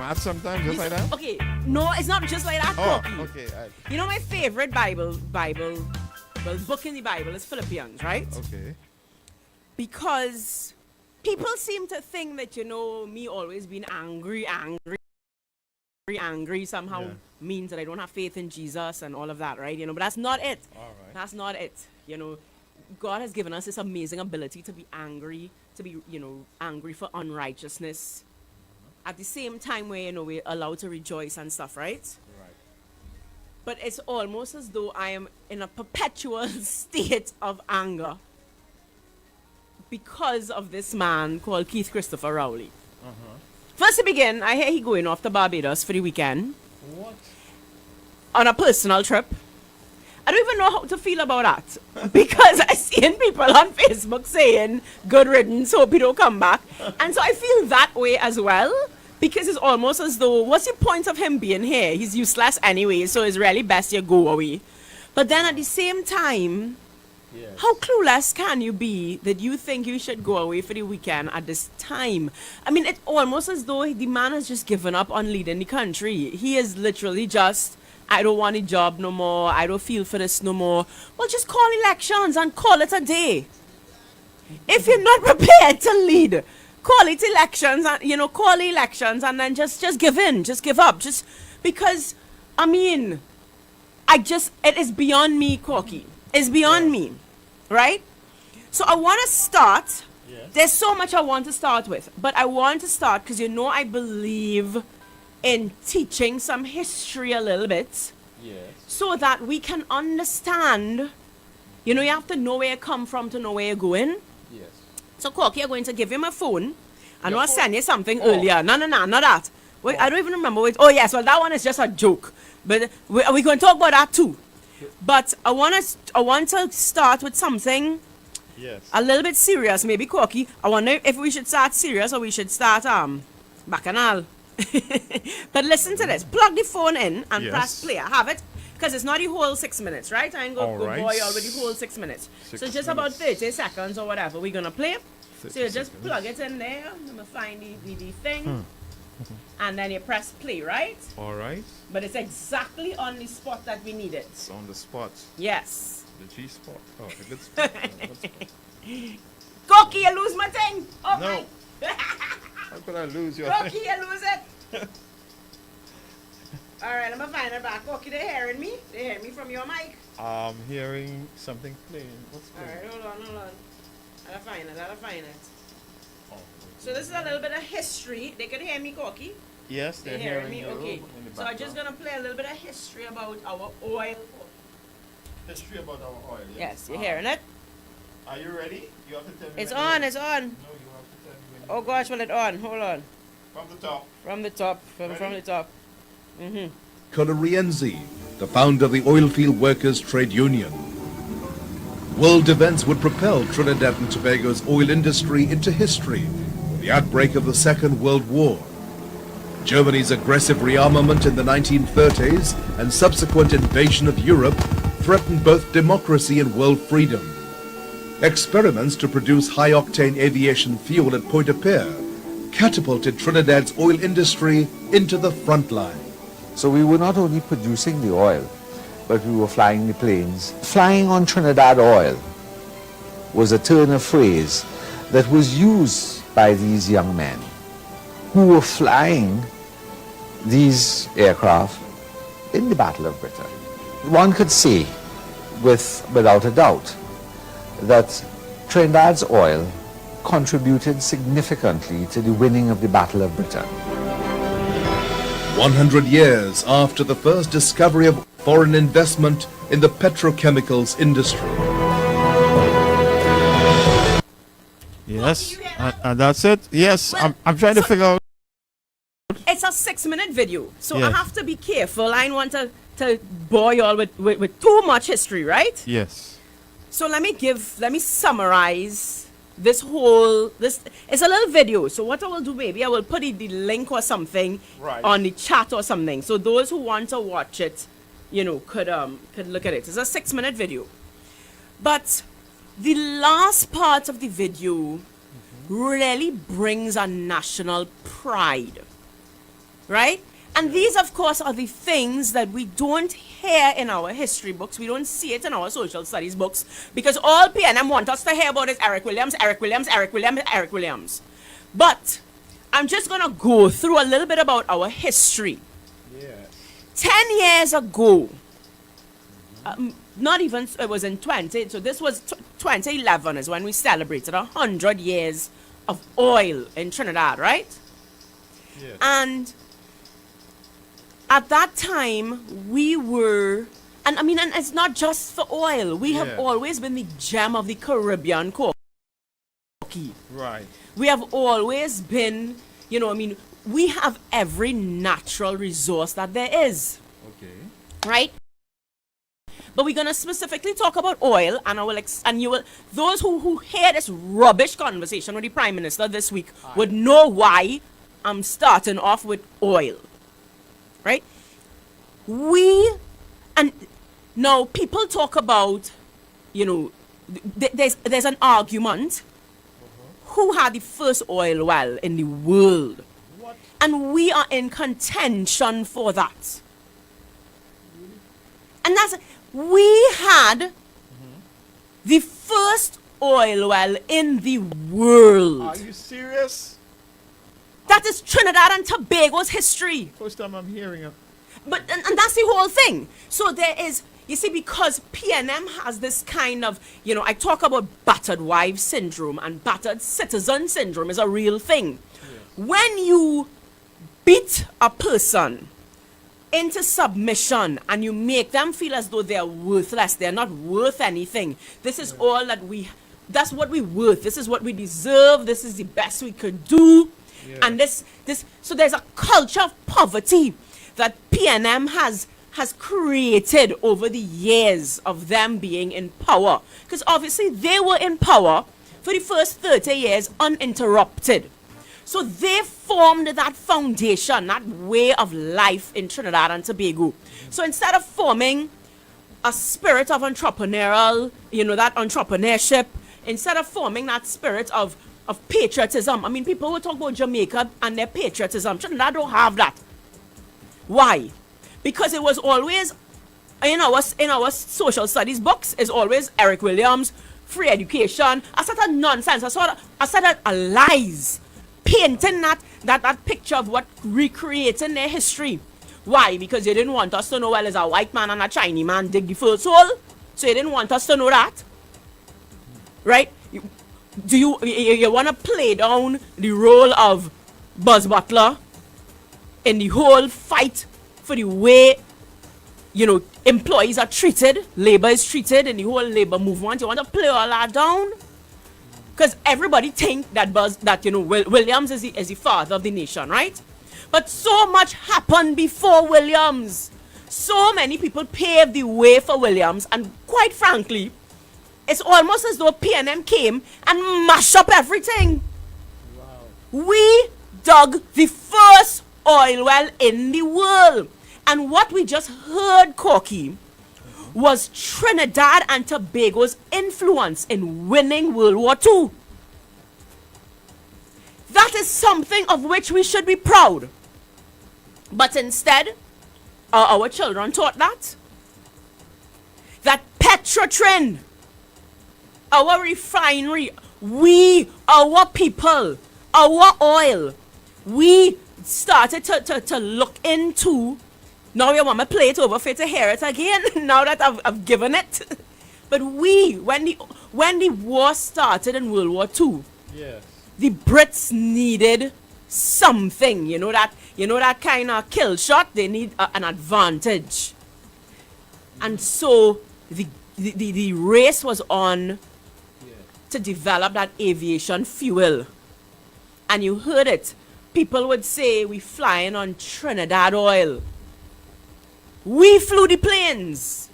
mad sometimes, just like that? Okay, no, it's not just like that, Oh, Corky. okay. You know my favorite book in the Bible is Philippians, right? Okay. Because people seem to think that, me always being angry somehow means that I don't have faith in Jesus and all of that, right? But that's not it. All right. That's not it. God has given us this amazing ability to be angry, to be, angry for unrighteousness. At the same time where, we're allowed to rejoice and stuff, right? Right. But it's almost as though I am in a perpetual state of anger because of this man called Keith Christopher Rowley. First to begin, I hear he going off to Barbados for the weekend. What? On a personal trip. I don't even know how to feel about that. Because I seen people on Facebook saying, good riddance, hope you don't come back. And so I feel that way as well. Because it's almost as though, what's the point of him being here? He's useless anyway, so it's really best you go away. But then at the same time, how clueless can you be that you think you should go away for the weekend at this time? I mean, it's almost as though the man has just given up on leading the country. He is literally just, I don't want a job no more. I don't feel for this no more. Well, just call elections and call it a day. If you're not prepared to lead, call it elections and, call elections and then just give in, just give up. Just because, I mean, it is beyond me, Corky. It's beyond me, right? So I want to start. Yes. There's so much I want to start with, but I want to start because I believe in teaching some history a little bit, so that we can understand. You have to know where you come from to know where you're going. Yes. So, Corky, I'm going to give you my phone. I know I sent you something earlier. No, not that. Wait, I don't even remember. Oh, yes, well, that one is just a joke. But we're going to talk about that too. But I want to start with something a little bit serious, maybe, Corky. I wonder if we should start serious or we should start bacchanal. But listen to this. Plug the phone in and press play. I have it. Because it's not the whole 6 minutes, right? I ain't going to go boy all with the whole 6 minutes. So just about 30 seconds or whatever we're going to play. So you just plug it in there. I'm going to find the thing. And then you press play, right? All right. But it's exactly on the spot that we need it. It's on the spot. Yes. The G spot. Oh, a good spot. Corky, you lose my thing. Oh, No. my. How could I lose your Corky, thing? you lose it. All right, I'm going to find it back. Corky, they hearing me? They hearing me from your mic? I'm hearing something playing. What's All playing? right, hold on. I'll find it. Oh, So this is a little bit of history. They can hear me, Corky? yes, They're hearing me? Okay. So I'm just going to play a little bit of history about our oil. History about our oil. Yes, you're hearing it? Are you ready? You have to tell me. It's when on, you're it's on. ready. No, you have to tell me when Oh gosh, well, it's on. Hold on. From the top. From the top. From Ready? the top. Mm-hmm. Colorienzi, the founder of the Oilfield Workers Trade Union. World events would propel Trinidad and Tobago's oil industry into history with the outbreak of the Second World War. Germany's aggressive rearmament in the 1930s and subsequent invasion of Europe threatened both democracy and world freedom. Experiments to produce high-octane aviation fuel at Pointe-à-Pierre catapulted Trinidad's oil industry into the front line. So we were not only producing the oil, but we were flying the planes. Flying on Trinidad oil was a turn of phrase that was used by these young men who were flying these aircraft in the Battle of Britain. One could say without a doubt that Trinidad's oil contributed significantly to the winning of the Battle of Britain. 100 years after the first discovery of foreign investment in the petrochemicals industry. Yes, and that's it. Yes, Well, I'm trying to figure out. It's a 6-minute video, so I Yes. have to be careful. I don't want to bore you all with too much history, right? Yes. So let me summarize this it's a little video. So what I will do, maybe I will put the link or something Right. on the chat or something. So those who want to watch it, could look at it. It's a 6-minute video. But the last part of the video really brings a national pride. right? And these, of course, are the things that we don't hear in our history books. We don't see it in our social studies books because all PNM want us to hear about is Eric Williams, Eric Williams, Eric Williams, Eric Williams. But I'm just going to go through a little bit about our history. Yes. 10 years ago, not even, it was in 20, so this was 2011 is when we celebrated 100 years of oil in Trinidad, right? Yes. And at that time, we were, and I mean, and it's not just for oil. We have Yeah. always been the gem of the Caribbean coffee. Right. We have always been, you know, I mean, we have every natural resource that there is, Okay. right? But we're gonna specifically talk about oil, and I will, and you will, those who hear this rubbish conversation with the Prime Minister this week would know why I'm starting off with oil. Right? And now people talk about, you know, there's an argument who had the first oil well in the world. What? And we are in contention for that. And that's, we had the first oil well in the world. Are you serious? That is Trinidad and Tobago's history. First time I'm hearing it. But and that's the whole thing. So there is, you see, because PNM has this kind of, you know, I talk about battered wife syndrome, and battered citizen syndrome is a real thing. Yes. When you beat a person into submission and you make them feel as though they're worthless, they're not worth anything. This is all that that's what we're worth. This is what we deserve. This is the best we could do. Yeah. And so there's a culture of poverty that PNM has created over the years of them being in power. Because obviously they were in power for the first 30 years uninterrupted. So they formed that foundation, that way of life in Trinidad and Tobago. So instead of forming a spirit of entrepreneurial, you know, that entrepreneurship, instead of forming that spirit of patriotism. I mean, people will talk about Jamaica and their patriotism. Trinidad don't have that. Why? Because it was always, in our social studies books, is always Eric Williams, free education, a sort of nonsense, a sort of lies, painting that picture of what recreating their history. Why? Because they didn't want us to know, well, there's a white man and a Chinese man dig the first hole, so they didn't want us to know that. Right? Do you want to play down the role of Buzz Butler in the whole fight for the way, you know, employees are treated, labor is treated in the whole labor movement? You want to play all that down? Because everybody think that you know, Williams is the father of the nation, right? But so much happened before Williams. So many people paved the way for Williams, and quite frankly, it's almost as though PNM came and mashed up everything. Wow. We dug the first oil well in the world. And what we just heard, Corky, was Trinidad and Tobago's influence in winning World War II. That is something of which we should be proud. But instead, are our children taught that? That Petrotrin, our refinery, our people, our oil, we started to look into. Now you want to play it over for you to hear it again, now that I've given it. But when the war started in World War II, Yes. the Brits needed something, you know that kind of kill shot. They need an advantage. And so the race was on to develop that aviation fuel. And you heard it. People would say, we flying on Trinidad oil. We flew the planes.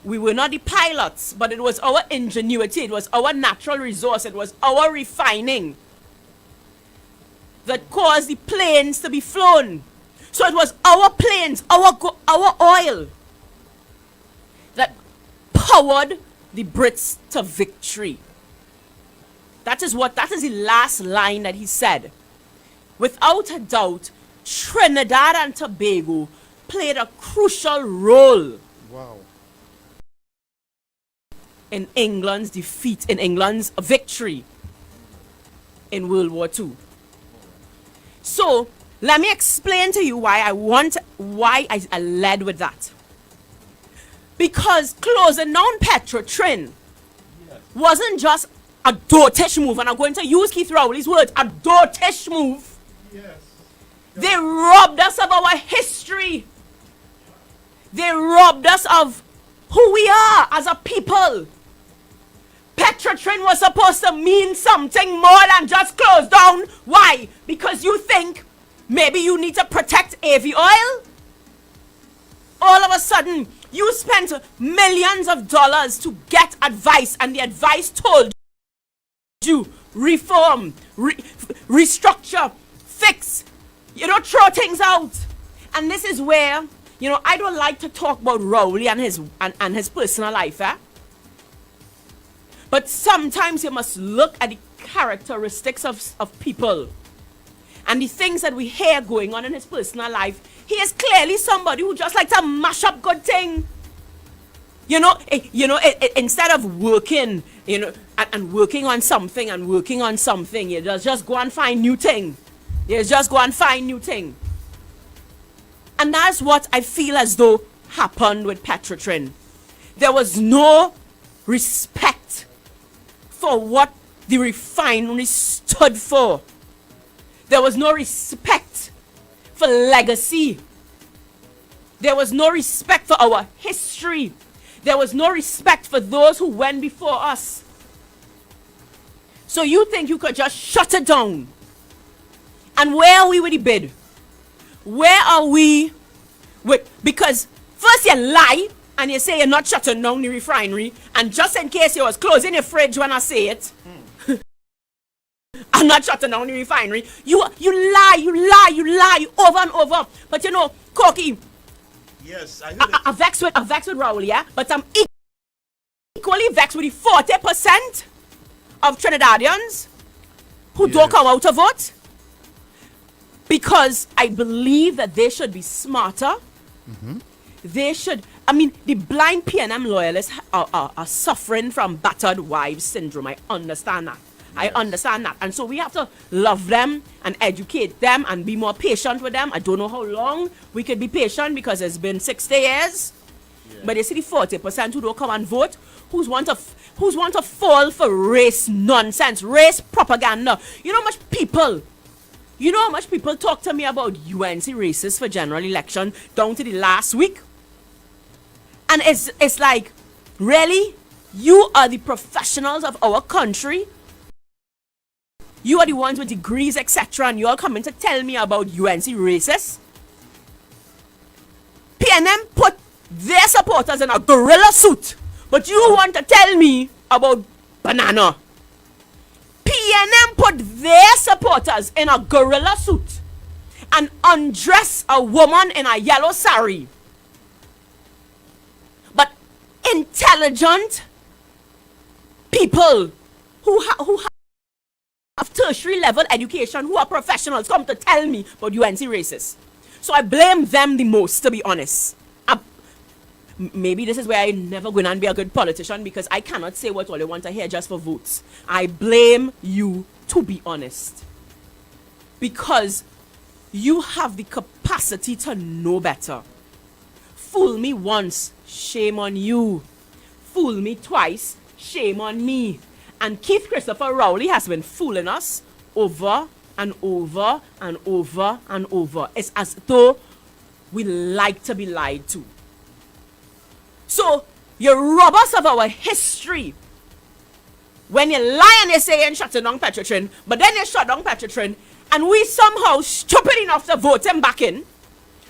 We were not the pilots, but it was our ingenuity, it was our natural resource, it was our refining that caused the planes to be flown. So it was our planes, our oil that powered the Brits to victory. That is the last line that he said. Without a doubt, Trinidad and Tobago played a crucial role Wow. in England's defeat, in England's victory in World War II. So, let me explain to you why I led with that. Because closing down Petrotrin wasn't just a dotish move, and I'm going to use Keith Rowley's words, a dotish move. Yes. They robbed us of our history. They robbed us of who we are as a people. Petrotrin was supposed to mean something more than just close down. Why? Because you think maybe you need to protect AV oil? All of a sudden, you spent millions of dollars to get advice, and the advice told you reform, restructure, fix, throw things out. And this is where, I don't like to talk about Rowley and his personal life, But sometimes you must look at the characteristics of people and the things that we hear going on in his personal life. He is clearly somebody who just likes to mash up good thing. Instead of working, and working on something, you just go and find new thing. And that's what I feel as though happened with Petrotrin. There was no respect for what the refinery stood for. There was no respect for legacy. There was no respect for our history. There was no respect for those who went before us. So you think you could just shut it down? And where are we with the bid? Where are we with? Because first you lie and you say you're not shutting down the refinery, and just in case you was closing your fridge when I say it, I'm not shutting down the refinery. You lie over and over. But Corky, Yes, I heard it. I vex with Rowley, yeah? But I'm equally vexed with the 40% of Trinidadians who don't come out to vote. Because I believe that they should be smarter. They should, the blind PNM loyalists are suffering from battered wives syndrome. I understand that. I understand that. And so we have to love them and educate them and be more patient with them. I don't know how long we could be patient because it's been 60 years. Yeah. But you see the 40% who don't come and vote, who's want to fall for race nonsense, race propaganda. You know how much people talk to me about UNC races for general election down to the last week? And it's like, really? You are the professionals of our country? You are the ones with degrees, etc., and you're coming to tell me about UNC races? PNM put their supporters in a gorilla suit, but you want to tell me about banana. PNM put their supporters in a gorilla suit and undress a woman in a yellow sari. But intelligent people who have tertiary level education, who are professionals, come to tell me about UNC races. So I blame them the most, to be honest. Maybe this is where I never going to be a good politician, because I cannot say what all they want to hear just for votes. I blame you, to be honest. Because you have the capacity to know better. Fool me once, shame on you. Fool me twice, shame on me. And Keith Christopher Rowley has been fooling us over and over and over and over. It's as though we like to be lied to. So, you rob us of our history. When you lie and you say you're shutting down Petrotrin, but then you shut down Petrotrin, and we somehow stupid enough to vote him back in.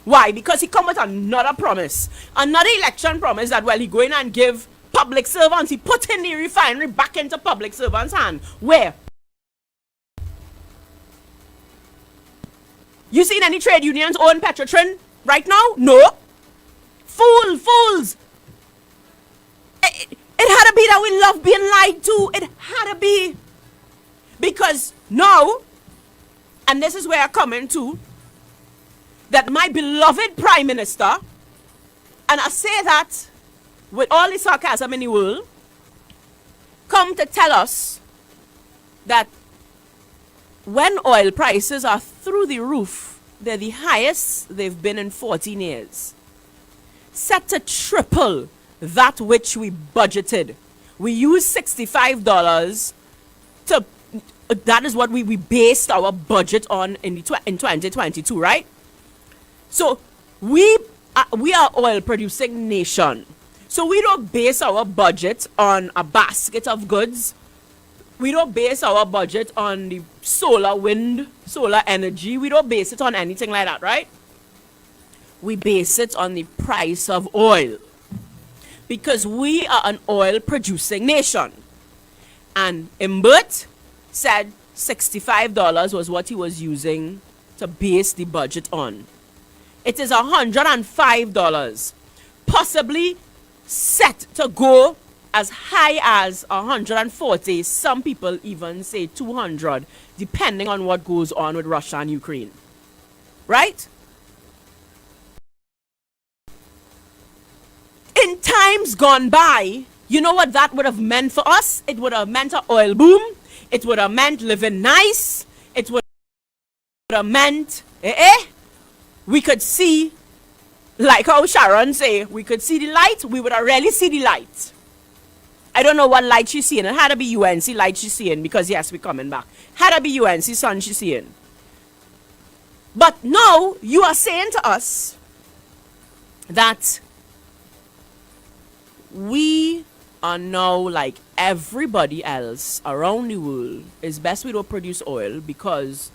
Why? Because he come with another promise. Another election promise that, well, he go in and give public servants. He put in the refinery back into public servants' hand. Where? You seen any trade unions own Petrotrin right now? No. Fools. It had to be that we love being lied to. It had to be. Because now, and this is where I come into, that my beloved Prime Minister, and I say that with all the sarcasm in the world, come to tell us that when oil prices are through the roof, they're the highest they've been in 14 years. Set to triple that which we budgeted. We used $65 to, that is what we based our budget on in 2022, right? So we are oil producing nation. So we don't base our budget on a basket of goods. We don't base our budget on the wind, solar energy. We don't base it on anything like that, right? We base it on the price of oil. Because we are an oil producing nation. And Imbert said $65 was what he was using to base the budget on. It is $105, possibly set to go as high as 140. Some people even say 200, depending on what goes on with Russia and Ukraine. Right? In times gone by, you know what that would have meant for us? It would have meant an oil boom. It would have meant living nice. It would have meant, we could see, like how Sharon say, we could see the light. We would have really see the light. I don't know what light she's seeing. It had to be UNC light she's seeing, because yes, we're coming back. Had to be UNC sun she's seeing. But now you are saying to us that we are now like everybody else around the world. It's best we don't produce oil, because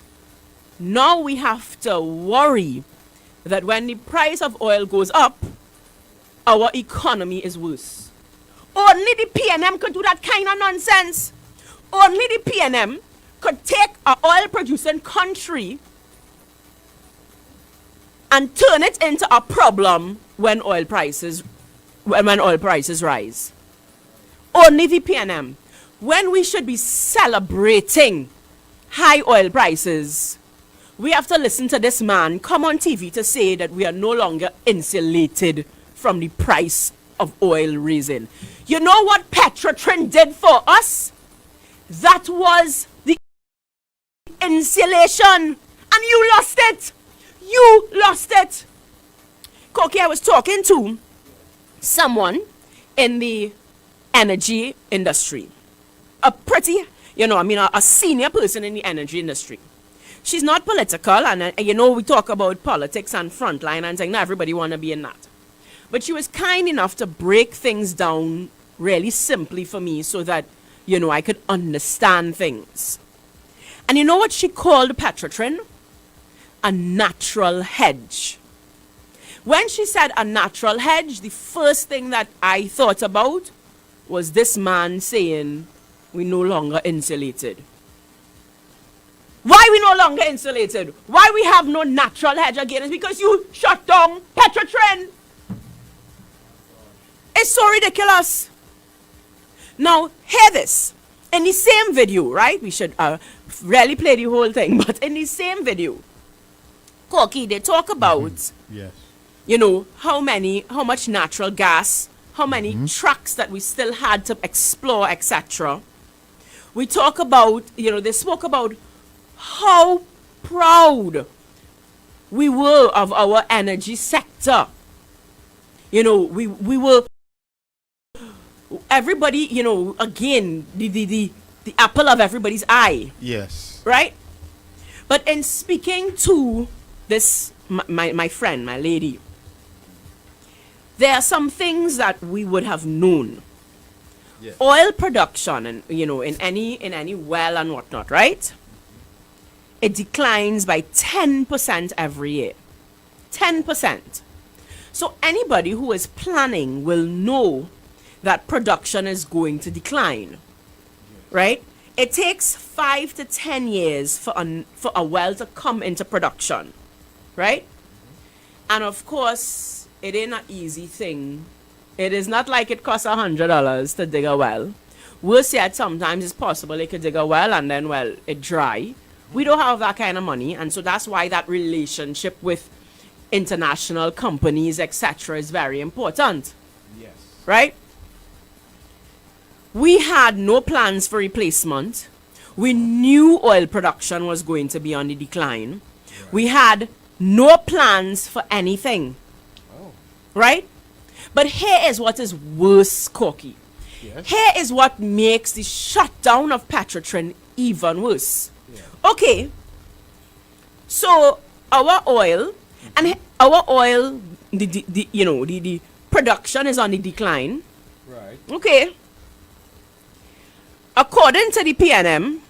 now we have to worry that when the price of oil goes up, our economy is worse. Only the PNM could do that kind of nonsense. Only the PNM could take an oil producing country and turn it into a problem when oil prices rise. Only the PNM. When we should be celebrating high oil prices, we have to listen to this man come on TV to say that we are no longer insulated from the price of oil raising. You know what Petrotrin did for us? That was the insulation. And you lost it. You lost it. Koki, I was talking to someone in the energy industry. A senior person in the energy industry. She's not political, and we talk about politics and frontline and saying, not everybody want to be in that. But she was kind enough to break things down really simply for me so that, I could understand things. And you know what she called Petrotrin? A natural hedge. When she said a natural hedge, the first thing that I thought about was this man saying we're no longer insulated. Why we no longer insulated? Why we have no natural hedge again? It's because you shut down Petrotrin. It's so ridiculous. Now, hear this. In the same video, right? We should really play the whole thing, but in the same video, Koki, they talk about, Yes. how much natural gas, how many tracks that we still had to explore, etc. We talk about, they spoke about how proud we were of our energy sector. We were, everybody, again, the apple of everybody's eye. Yes. Right? But in speaking to this, my friend, my lady, there are some things that we would have known. Yes. Oil production, and in any well and whatnot, right? It declines by 10% every year. 10%. So anybody who is planning will know that production is going to decline, right? It takes 5 to 10 years for a well to come into production, right? And of course, it ain't an easy thing. It is not like it costs $100 to dig a well. Worse yet, sometimes it's possible they could dig a well and then, it dry. We don't have that kind of money, and so that's why that relationship with, international companies, etc., is very important. Yes. Right? We had no plans for replacement. We knew oil production was going to be on the decline. Right. We had no plans for anything. Oh. Right? But here is what is worse, Corky. Yes. Here is what makes the shutdown of Petrotrin even worse. Yeah. Okay. So our oil and our oil, the production is on the decline. Right. Okay. According to the PNM,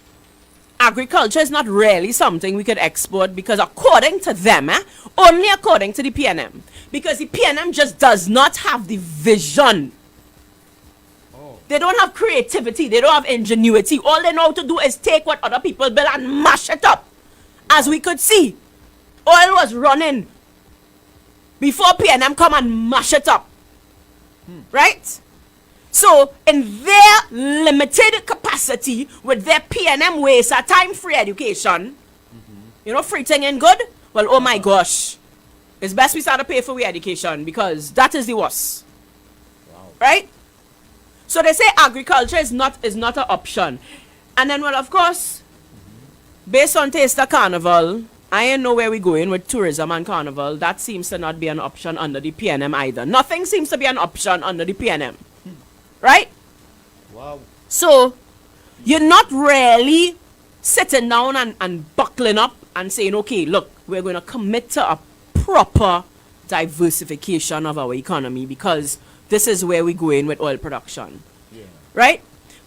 agriculture is not really something we could export because according to them, only according to the PNM, because the PNM just does not have the vision. Oh. They don't have creativity. They don't have ingenuity. All they know how to do is take what other people build and mash it up. As we could see, oil was running before PNM come and mash it up. Right? So, in their limited capacity, with their PNM ways, a time-free education, free thing and good, well, oh my gosh. It's best we start to pay for we education because that is the worst. Wow. Right? So they say agriculture is not an option. And then, well, of course, based on Taster Carnival, I ain't know where we're going with tourism and carnival. That seems to not be an option under the PNM either. Nothing seems to be an option under the PNM. Right? Wow. So, you're not really sitting down and buckling up and saying, okay, look, we're going to commit to a proper diversification of our economy because this is where we're going with oil production. Yeah. Right?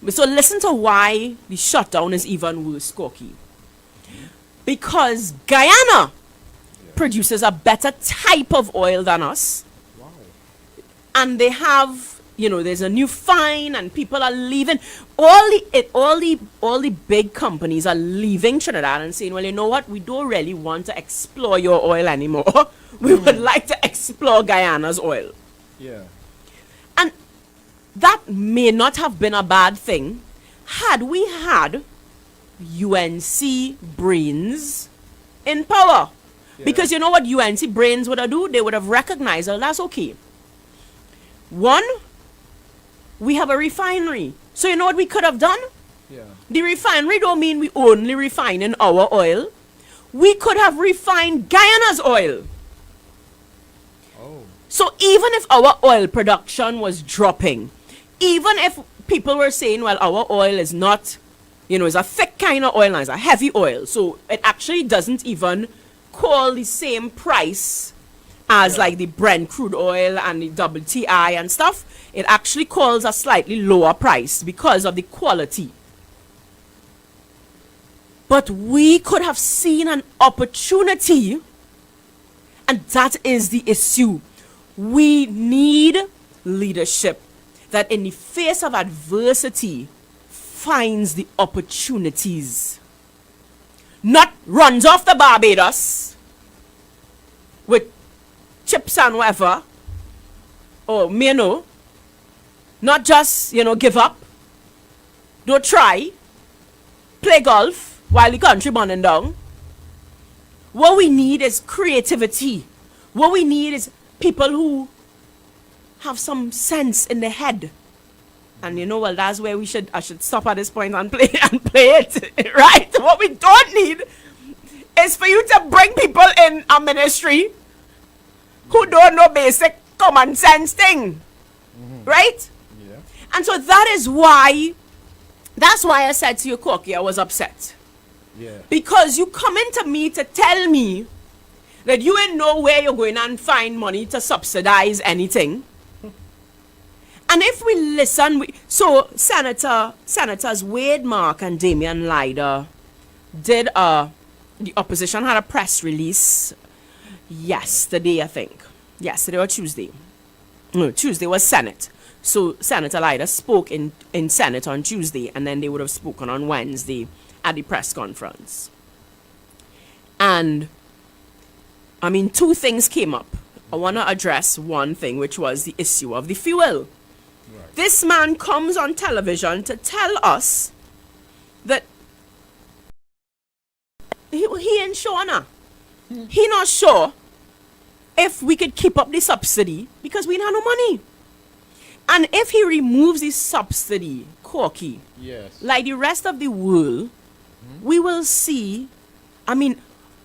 So listen to why the shutdown is even worse, Corky. Because Guyana produces a better type of oil than us. Wow. And they have, there's a new fine and people are leaving. All the big companies are leaving Trinidad and saying, well, you know what? We don't really want to explore your oil anymore. We would like to explore Guyana's oil. Yeah. And that may not have been a bad thing had we had UNC brains in power. Yeah. Because you know what UNC brains would have do? They would have recognized, oh, that's okay. One, we have a refinery. So you know what we could have done? Yeah. The refinery don't mean we only refining our oil. We could have refined Guyana's oil. Oh. So even if our oil production was dropping, even if people were saying, well, our oil is not, it's a thick kind of oil, and it's a heavy oil. So it actually doesn't even call the same price as like the Brent crude oil and the WTI and stuff. It actually calls a slightly lower price because of the quality. But we could have seen an opportunity, and that is the issue. We need leadership that in the face of adversity finds the opportunities. Not runs off the Barbados with chips and whatever. Or, not just, give up. Don't try. Play golf while the country burning down. What we need is creativity. What we need is people who have some sense in their head. And well, that's where I should stop at this point and play it. Right? What we don't need is for you to bring people in a ministry who don't know basic common sense thing. Right? Yeah. And so that's why I said to you, Corky, I was upset. Yeah. Because you come into me to tell me that you ain't know where you're going and find money to subsidize anything. And if we listen, so Senators Wade Mark and Damian Lyder did the opposition had a press release yesterday, I think. Yesterday or Tuesday. No, Tuesday was Senate. So Senator Lyder spoke in Senate on Tuesday, and then they would have spoken on Wednesday at the press conference. And, two things came up. I want to address one thing, which was the issue of the fuel. Right. This man comes on television to tell us that he ain't sure now. He not sure if we could keep up the subsidy because we don't have no money. And if he removes the subsidy, Corky, Yes. like the rest of the world, we will see, I mean,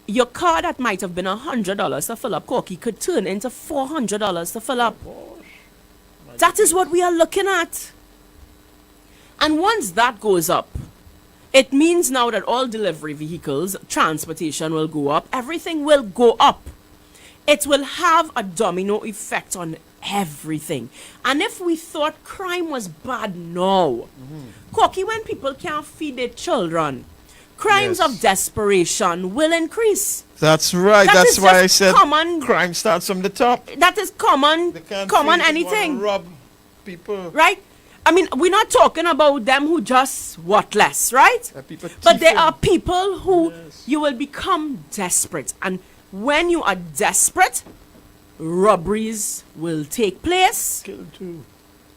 your car that might have been $100 to fill up, Corky, could turn into $400 to fill up. That is what we are looking at. And once that goes up, it means now that all delivery vehicles, transportation will go up, everything will go up. It will have a domino effect on everything. And if we thought crime was bad now, Corky, when people can't feed their children, crimes Yes. of desperation will increase. That's right. That That's is why I just said common- crime starts from the top. That is common, They can't common feed, they anything. wanna rob people. Right? I mean, we're not talking about them who just worthless, right? People But there thieving. are people who Yes. you will become desperate. And when you are desperate, robberies will take place, Kill too.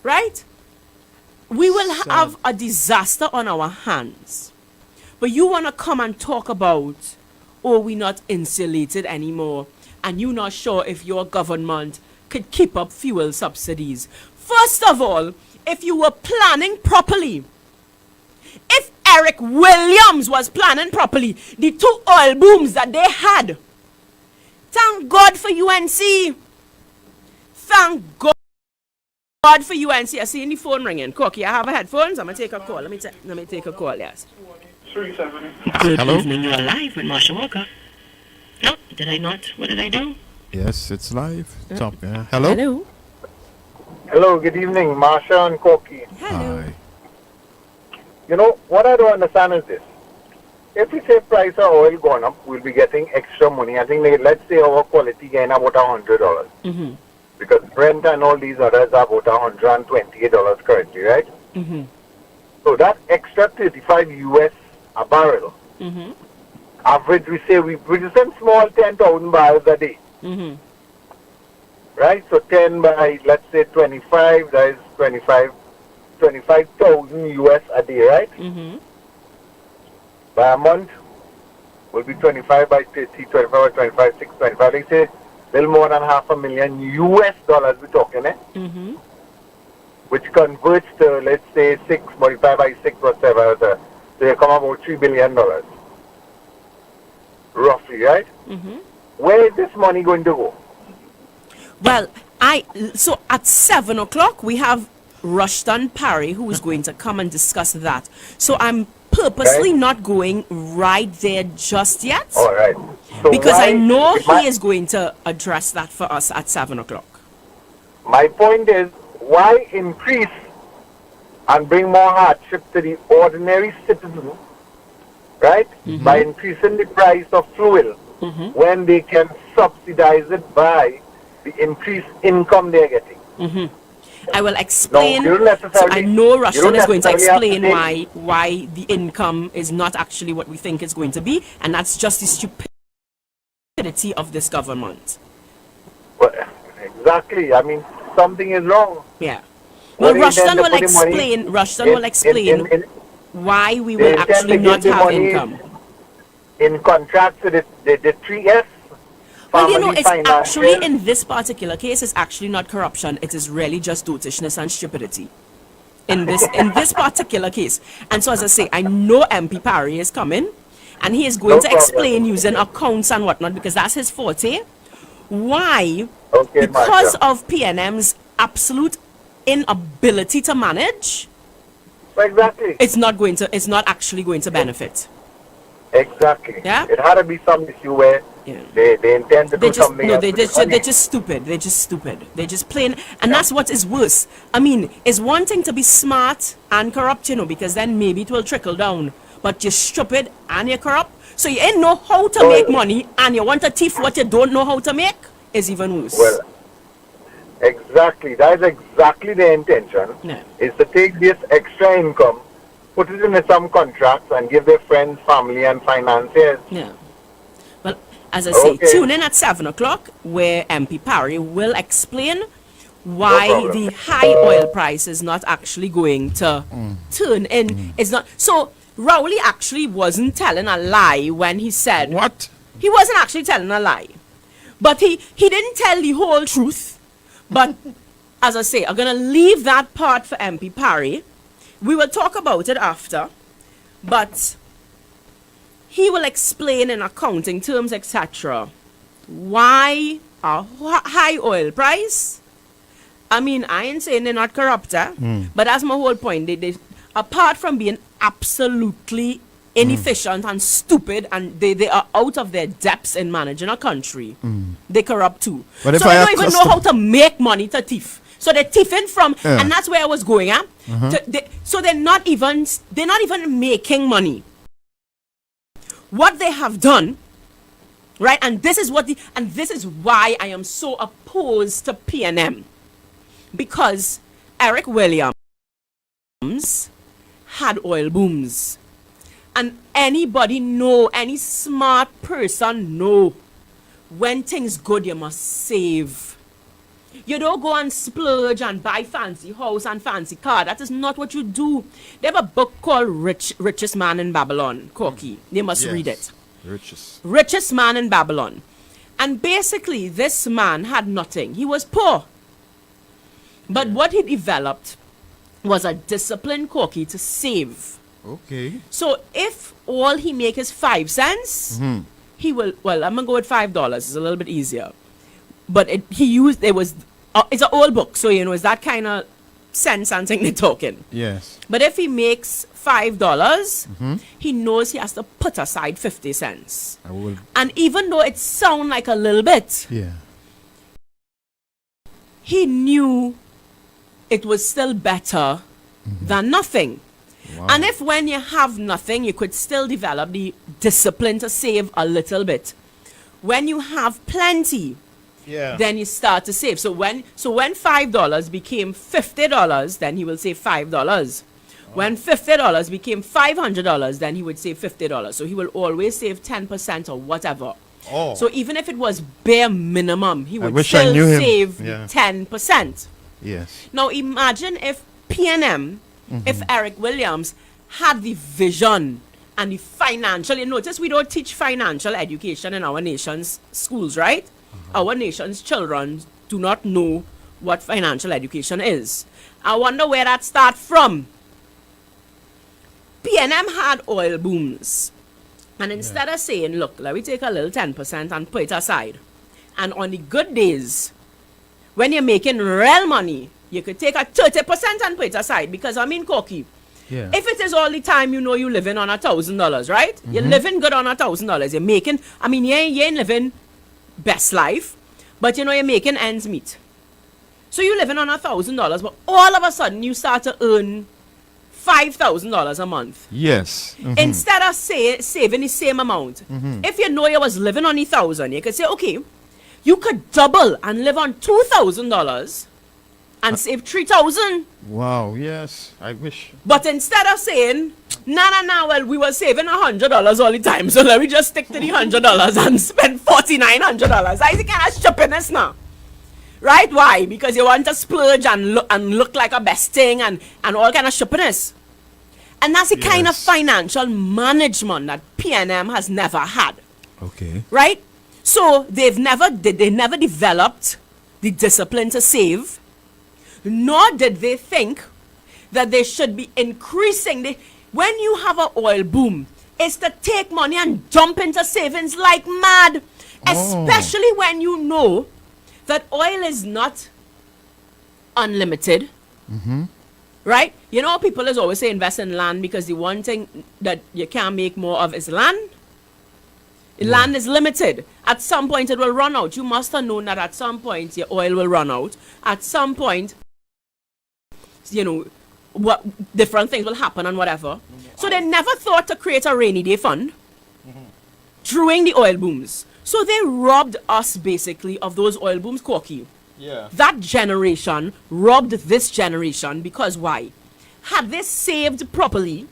right? We will Sad. have a disaster on our hands. But you want to come and talk about, oh, we're not insulated anymore, and you're not sure if your government could keep up fuel subsidies. First of all, if you were planning properly, if Eric Williams was planning properly, the 2 oil booms that they had, thank God for UNC. Thank God for UNC. I see the phone ringing. Corky, I have headphones. I'm going to take a call. Let me take a call, yes. Good Hello? evening, you are live with Marsha Walker. No, did I not? What did I do? Yes, it's live. Top. Yeah. Hello? Hello? Hello, good evening, Marsha and Corky. Hello. Hi. You know, what I don't understand is this. If we say price of oil going up, we'll be getting extra money. I think, let's say our quality gain about $100. Mm-hmm. Because Brent and all these others are about $128 currently, right? Mm-hmm. So that extra 35 US a barrel, Mm-hmm. average, we say we produce them small 10,000 barrels a day, Mm-hmm. right? So 10 by, let's say 25, that is 25,000 US a day, right? Mm-hmm. By a month will be 25 by 30, 25 by 25, 6, 25. They say little more than $500,000 US dollars we're talking, Mm-hmm. which converts to, let's say, 6 multiplied by 6 whatever. So you come about $3 billion. Roughly, right? Mm-hmm. Where is this money going to go? Well, so at 7 o'clock we have Rushton Parry who is going to come and discuss that. So I'm purposely Okay. not going right there just yet All right. So because why- I know my- he is going to address that for us at 7 o'clock. My point is, why increase and bring more hardship to the ordinary citizen, right? By increasing the price of fuel when they can subsidize it by the increased income they're getting. I will explain. you don't So necessarily- I know you Rushton don't is going to necessarily have explain to why the income is not actually what we think it's going to be, and that's just the stupidity of this government. Well, exactly. I mean, something is wrong. Yeah. What Well, do you intend Rushton to will put the money explain. Rushton in- will explain in- why we they will intend actually to give not the have money income. in contract to the 3S. Well, you know, family it's actually finances. in this particular case, it's actually not corruption. It is really just dotishness and stupidity. In this particular case, and so as I say, I know MP Parry is coming, and he is going No to problem. explain using accounts and whatnot because that's his forte. Why? Okay, Because Marsha. of PNM's absolute inability to manage, Exactly. it's not actually going to benefit. Exactly. Yeah? It had to be some issue where Yeah. they intend to They do just something no, else they with the just money. they're just stupid. They're just stupid. They're just plain, and that's what is worse. I mean, it's one thing to be smart and corrupt, you know, because then maybe it will trickle down. But you're stupid and you're corrupt, so you ain't know how to make money, and you want to thief what you don't know how to make, is even worse. Well, exactly. That is exactly the intention. Yeah. Is to take this extra income, put it in some contracts, and give their friends, family, and financiers. Yeah. Well, as I say, Okay. tune in at 7 o'clock where MP Parry will explain why No problem. the high oil price is not actually going to turn in. It's not. So Rowley actually wasn't telling a lie when he said What? he wasn't actually telling a lie. But he didn't tell the whole truth. But as I say, I'm going to leave that part for MP Parry. We will talk about it after. But he will explain in accounting terms, etc., why a high oil price. I mean, I ain't saying they're not corrupt, but that's my whole point. They apart from being absolutely inefficient and stupid, and they are out of their depths in managing a country, they corrupt too. But if so I they have don't even know how to make money to thief. So they're thieving from, and that's where I was going at. So they're not even making money. What they have done, right? And this is why I am so opposed to PNM, because Eric Williams had oil booms, and any smart person know when things good you must save. You don't go and splurge and buy fancy house and fancy car. That is not what you do. They have a book called Richest Man in Babylon, Corky. They must read it. Richest Man in Babylon. And basically, this man had nothing. He was poor. But what he developed was a discipline, Corky, to save. Okay. So if all he make is 5 cents, he will, well, I'm going to go with $5. It's a little bit easier. But it's an old book, so it's that kind of sense and thing they're talking. Yes. But if he makes $5, he knows he has to put aside 50 cents. And even though it sounds like a little bit, he knew it was still better than nothing. Wow. And if when you have nothing, you could still develop the discipline to save a little bit. When you have plenty, then you start to save. So when $5 became $50, then he will save $5. When $50 became $500, then he would save $50. So he will always save 10% or whatever. Oh. So even if it was bare minimum, he would wish I still knew him. save Yeah. 10%. Yes. Now imagine if PNM, if Eric Williams had the vision and the financial, you notice we don't teach financial education in our nation's schools, right? Our nation's children do not know what financial education is. I wonder where that starts from. PNM had oil booms. And instead of saying, look, let me take a little 10% and put it aside. And on the good days, when you're making real money, you could take a 30% and put it aside. Because I mean, Corky, if it is all the time you're living on $1,000, right? You're living good on $1,000. You're making, I mean, you ain't living best life, but you're making ends meet. So you're living on $1,000, but all of a sudden you start to earn $5,000 a month. Yes. Instead of saving the same amount, if you was living on $1,000, you could say, okay, you could double and live on $2,000 and save $3,000. Wow. Yes. I wish. But instead of saying, nah, well, we were saving $100 all the time, so let me just stick to the $100 and spend $4,900. I think kind of stupidness now. Right? Why? Because you want to splurge and look like a best thing and all kind of stupidness. And that's the kind of financial management that PNM has never had. Okay. Right? So they never developed the discipline to save, nor did they think that they should be increasing. When you have an oil boom, it's to take money and dump into savings like mad, especially when you know that oil is not unlimited. Right? People is always say invest in land because the one thing that you can't make more of is land. Land is limited. At some point it will run out. You must have known that at some point your oil will run out. At some point, what different things will happen and whatever. So they never thought to create a rainy day fund during the oil booms. So they robbed us basically of those oil booms, Corky. Yeah. That generation robbed this generation because why? Had they saved properly,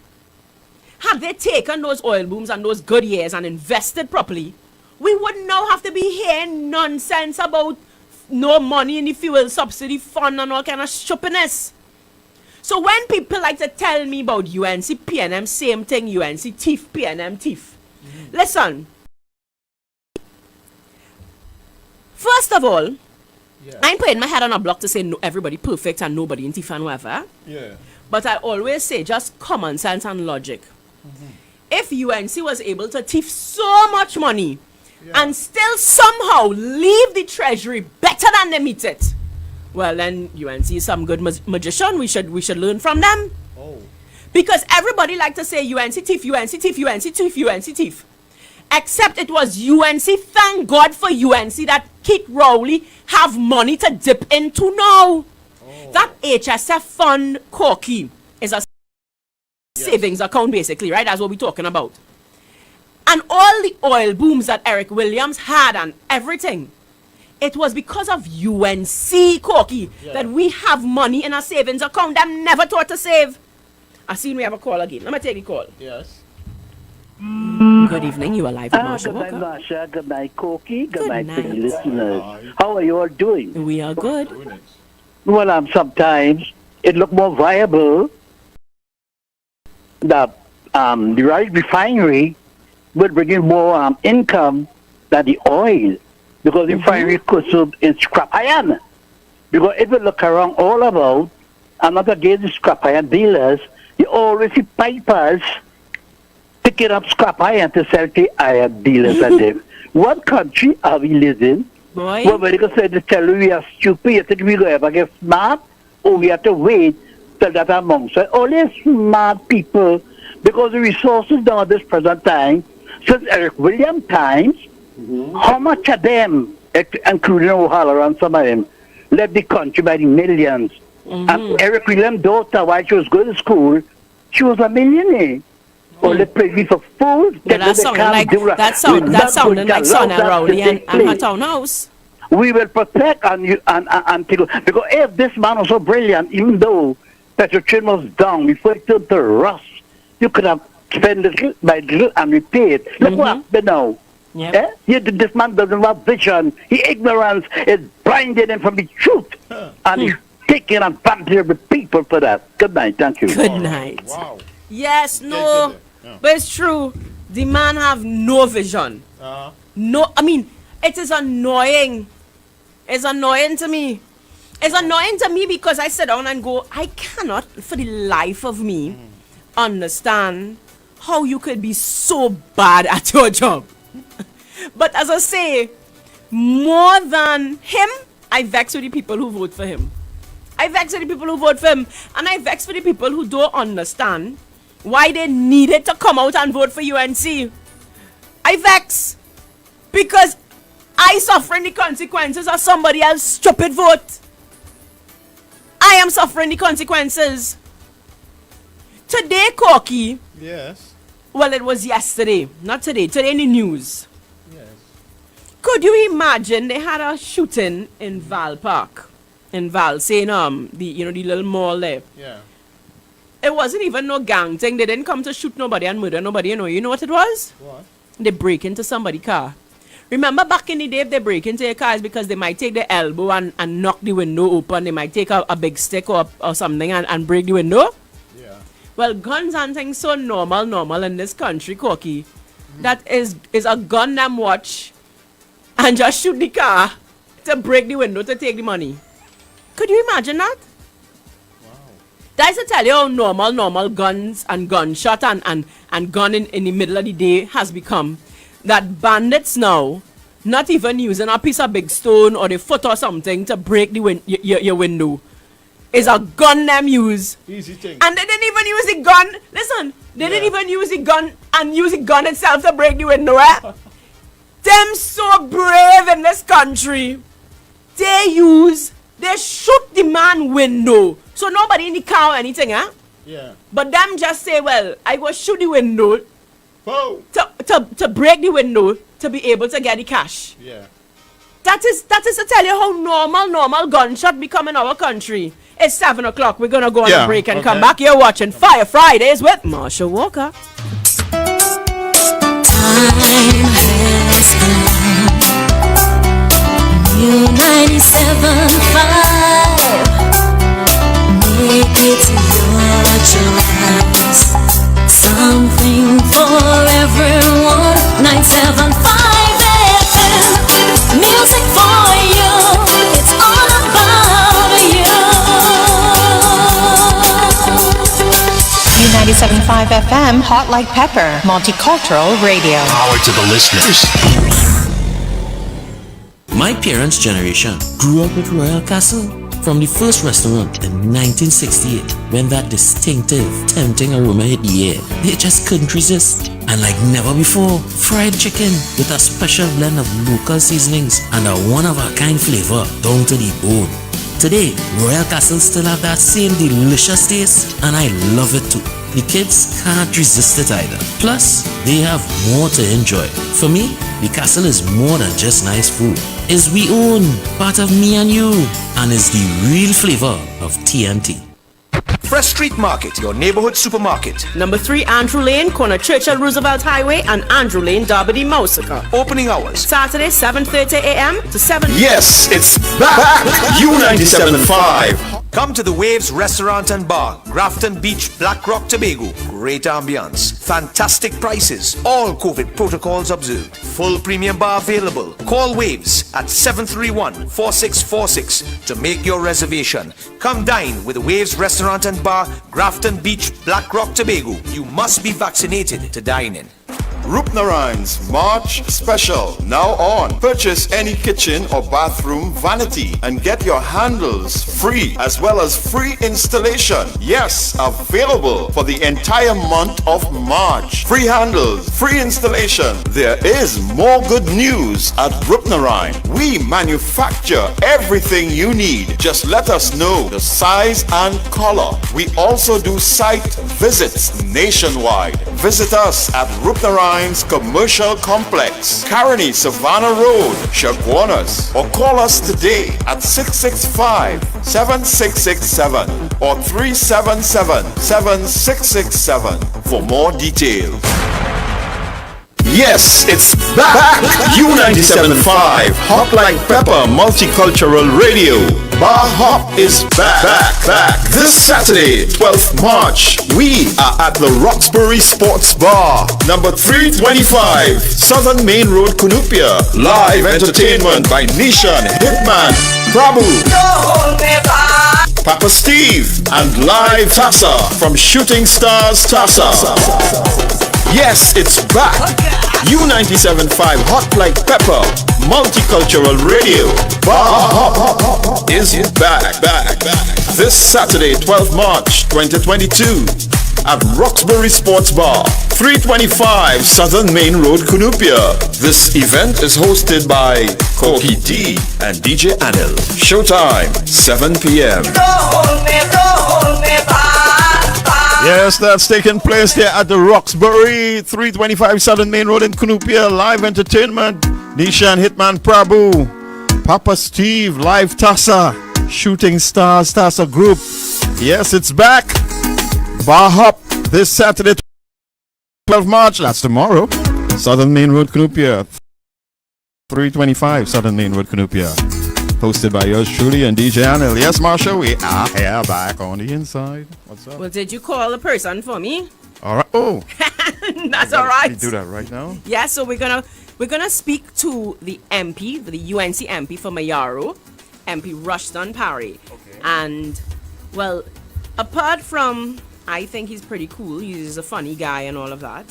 had they taken those oil booms and those good years and invested properly, we would now have to be hearing nonsense about no money in the fuel subsidy fund and all kind of stupidness. So when people like to tell me about UNC PNM, same thing, UNC thief, PNM thief. Listen, First of all, I ain't putting my head on a block to say no, everybody perfect and nobody in thief and whatever. Yeah. But I always say just common sense and logic. If UNC was able to thief so much money and still somehow leave the treasury better than they meet it, well then UNC is some good magician. We should learn from them. Oh. Because everybody like to say UNC thief, UNC thief, UNC thief, UNC thief. Except it was UNC. Thank God for UNC that Keith Rowley have money to dip into now. That HSF fund, Corky, is a savings account basically, right? That's what we're talking about. And all the oil booms that Eric Williams had and everything, it was because of UNC, Corky, that we have money in a savings account that never thought to save. I seen we have a call again. Let me take the call. Yes. Good evening, you are live with Marsha Good night, Walker. Marsha. Good night, Corky. Good night, to the night. listeners. How are you all doing? We are good. Well, sometimes it look more viable that the right refinery would bring in more income than the oil, because the refinery consumes in scrap iron. Because if you look around all about, I'm not against the scrap iron dealers, you always see pipers picking up scrap iron to sell to iron dealers and them. What country are we living? Boy. Well, when they say to tell you we are stupid, you think we go ever get smart, or we have to wait till that amongst us. Only smart people, because the resources now at this present time, since Eric Williams times, how much of them, including O'Halloran and some of them, left the country by the millions? And Eric Williams' daughter, while she was going to school, she was a millionaire. Only pay for food. But that sounding like Sonia Rowley and her townhouse. We will protect and take, because if this man was so brilliant, even though Petrochin was down before it turned to rust, you could have spent little by little and repaid. Look what happened now. Yep. This man doesn't have vision. His ignorance is blinding him from the truth. And he's taking advantage of the people for that. Good night. Thank you. Good night. Wow. Yes, no. But it's true. The man have no vision. No, I mean, it is annoying. It's annoying to me. It's annoying to me because I sit down and go, I cannot, for the life of me, understand how you could be so bad at your job. But as I say, more than him, I vex with the people who vote for him. I vex with the people who vote for him. And I vex with the people who don't understand why they needed to come out and vote for UNC. I vex because I suffering the consequences of somebody else's stupid vote. I am suffering the consequences. Today, Corky. Yes. Well, it was yesterday, not today. Today in the news. Yes. Could you imagine they had a shooting in Val Park, in Val, saying the little mall there. Yeah. It wasn't even no gang thing. They didn't come to shoot nobody and murder nobody. You know what it was? What? They break into somebody's car. Remember back in the day, if they break into your car, it's because they might take the elbow and knock the window open. They might take a big stick or something and break the window. Yeah. Well, guns and things so normal in this country, Corky, that is a gun them watch and just shoot the car to break the window to take the money. Could you imagine that? That's to tell you how normal guns and gunshot and gun in the middle of the day has become. That bandits now, not even using a piece of big stone or the foot or something to break your window, is a gun them use. Easy thing. And they didn't even use the gun. Listen, they didn't even use the gun and use the gun itself to break the window. Them so brave in this country. They shoot the man window. So nobody in the car or anything, Yeah. But them just say, well, I go shoot the window Oh. to break the window to be able to get the cash. Yeah. That is to tell you how normal gunshot become in our country. It's 7 o'clock. We're gonna go on a break and come back. You're watching Fire Fridays with Marsha Walker. Time has come. New 97.5. Make it your choice. Something for everyone. 97.5 FM. Music for FM Hot Like Pepper, multicultural radio. Power to the listeners. My parents' generation grew up with Royal Castle. From the first restaurant in 1968, when that distinctive, tempting aroma hit the air, they just couldn't resist. And like never before, fried chicken with a special blend of local seasonings and a one-of-a-kind flavor down to the bone. Today, Royal Castle still have that same delicious taste, and I love it too. The kids can't resist it either. Plus, they have more to enjoy. For me, the castle is more than just nice food. It's we own, part of me and you, and is the real flavor of TNT. Fresh Street Market, your neighborhood supermarket. Number 3 Andrew Lane, corner Churchill Roosevelt Highway and Andrew Lane, Derby, Mousica. Opening hours. Saturday, 7:30 a.m. to 7. Yes, it's back! U97.5. Come to the Waves Restaurant and Bar, Grafton Beach, Black Rock, Tobago. Great ambience, fantastic prices, all COVID protocols observed. Full premium bar available. Call Waves at 731-4646 to make your reservation. Come dine with the Waves Restaurant and Bar, Grafton Beach, Black Rock, Tobago. You must be vaccinated to dine in. douglARradio's March special now on. Purchase any kitchen or bathroom vanity and get your handles free as well as free installation. Yes, available for the entire month of March. Free handles, free installation. There is more good news at douglARradio. We manufacture everything you need. Just let us know the size and color. We also do site visits nationwide. Visit us at douglARradio Commercial Complex, Caroni, Savannah Road, Chaguanas, or call us today at 665-7667 or 377-7667 for more details. Yes, it's back! U97.5 Hot Like Pepper Multicultural Radio. Bar Hop is back. This Saturday, 12th March, we are at the Roxbury Sports Bar, number 325, Southern Main Road, Cunupia. Live entertainment by Nishan, Hitman, Prabhu, Papa Steve, and live Tassa from Shooting Stars Tassa. Yes, it's back. U97.5 Hot Like Pepper Multicultural Radio. Bar Hop is back. This Saturday, 12 March 2022 at Roxbury Sports Bar, 325 Southern Main Road, Cunupia. This event is hosted by Koki D and DJ Anil. Showtime, 7 p.m. Yes, that's taking place there at the Roxbury, 325 Southern Main Road in Cunupia. Live entertainment, Nishan, Hitman, Prabhu, Papa Steve, live Tassa, Shooting Stars Tassa Group. Yes, it's back. Bar Hop this Saturday, 12 March. That's tomorrow. Southern Main Road, Cunupia, 325 Southern Main Road, Cunupia. Hosted by yours truly and DJ Anil. Yes, Marsha, we are here back on the inside. What's up? Well, did you call a person for me? All right. Oh, that's all right. We do that right now. Yeah, so we're gonna speak to the MP, the UNC MP for Mayaro, MP Rushton Parry. Okay. And well, apart from, I think he's pretty cool. He's a funny guy and all of that.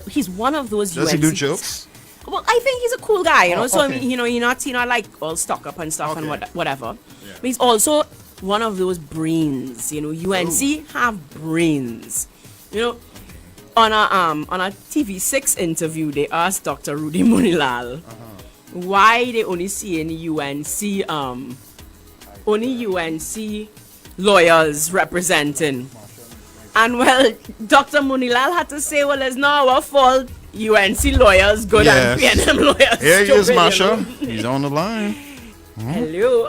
He's one of those. Does he do jokes? Well, I think he's a cool guy, you know. Oh, so okay. I mean, you're not like all stuck up and stuff and whatever. Yeah. But he's also one of those brains, you know. UNC have brains, you know. On a TV6 interview, they asked Dr. Rudy Munilal why they only see any UNC lawyers representing. And well, Dr. Munilal had to say, well, it's not our fault. UNC lawyers good and PNM lawyers. Here he is, Marsha. You know? He's on the line. Hello.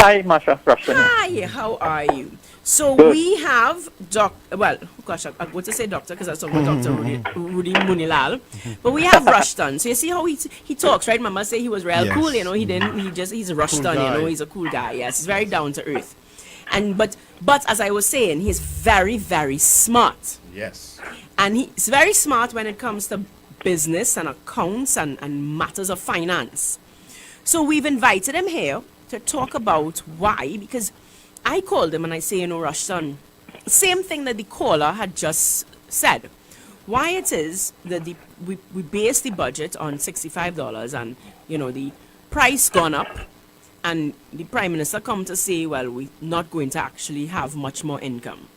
Hi, Marsha. Rushton. Hi, how are you? So Good. we have I want to say doctor because that's talking about Dr. Rudy Munilal. But we have Rushton. So you see how he talks, right? Mama say he was real cool, you know. He's a Rushton, you know. He's a cool guy. Yes, he's very down to earth. And but as I was saying, he's very, very smart. Yes. And he's very smart when it comes to business and accounts and matters of finance. So we've invited him here to talk about why, because I called him and I say, Rush, son, same thing that the caller had just said. Why it is that we base the budget on $65 and, the price gone up, and the Prime Minister come to say, well, we're not going to actually have much more income.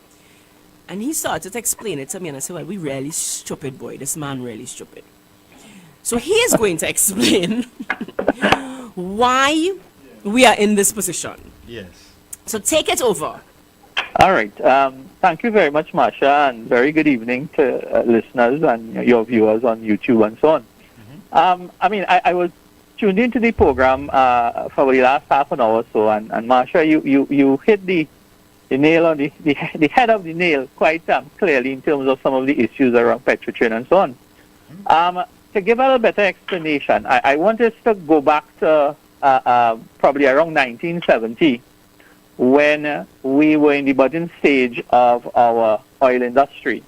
And he started to explain it to me, and I said, well, we really stupid, boy. This man really stupid. So he is going to explain why we are in this position. Yes. So take it over. All right. Thank you very much, Marsha, and very good evening to listeners and your viewers on YouTube and so on. I was tuned into the program for the last half an hour or so, and Marsha, you hit the nail on the head of the nail quite clearly in terms of some of the issues around Petrotrin and so on. To give a little better explanation, I want us to go back to probably around 1970, when we were in the budding stage of our oil industry.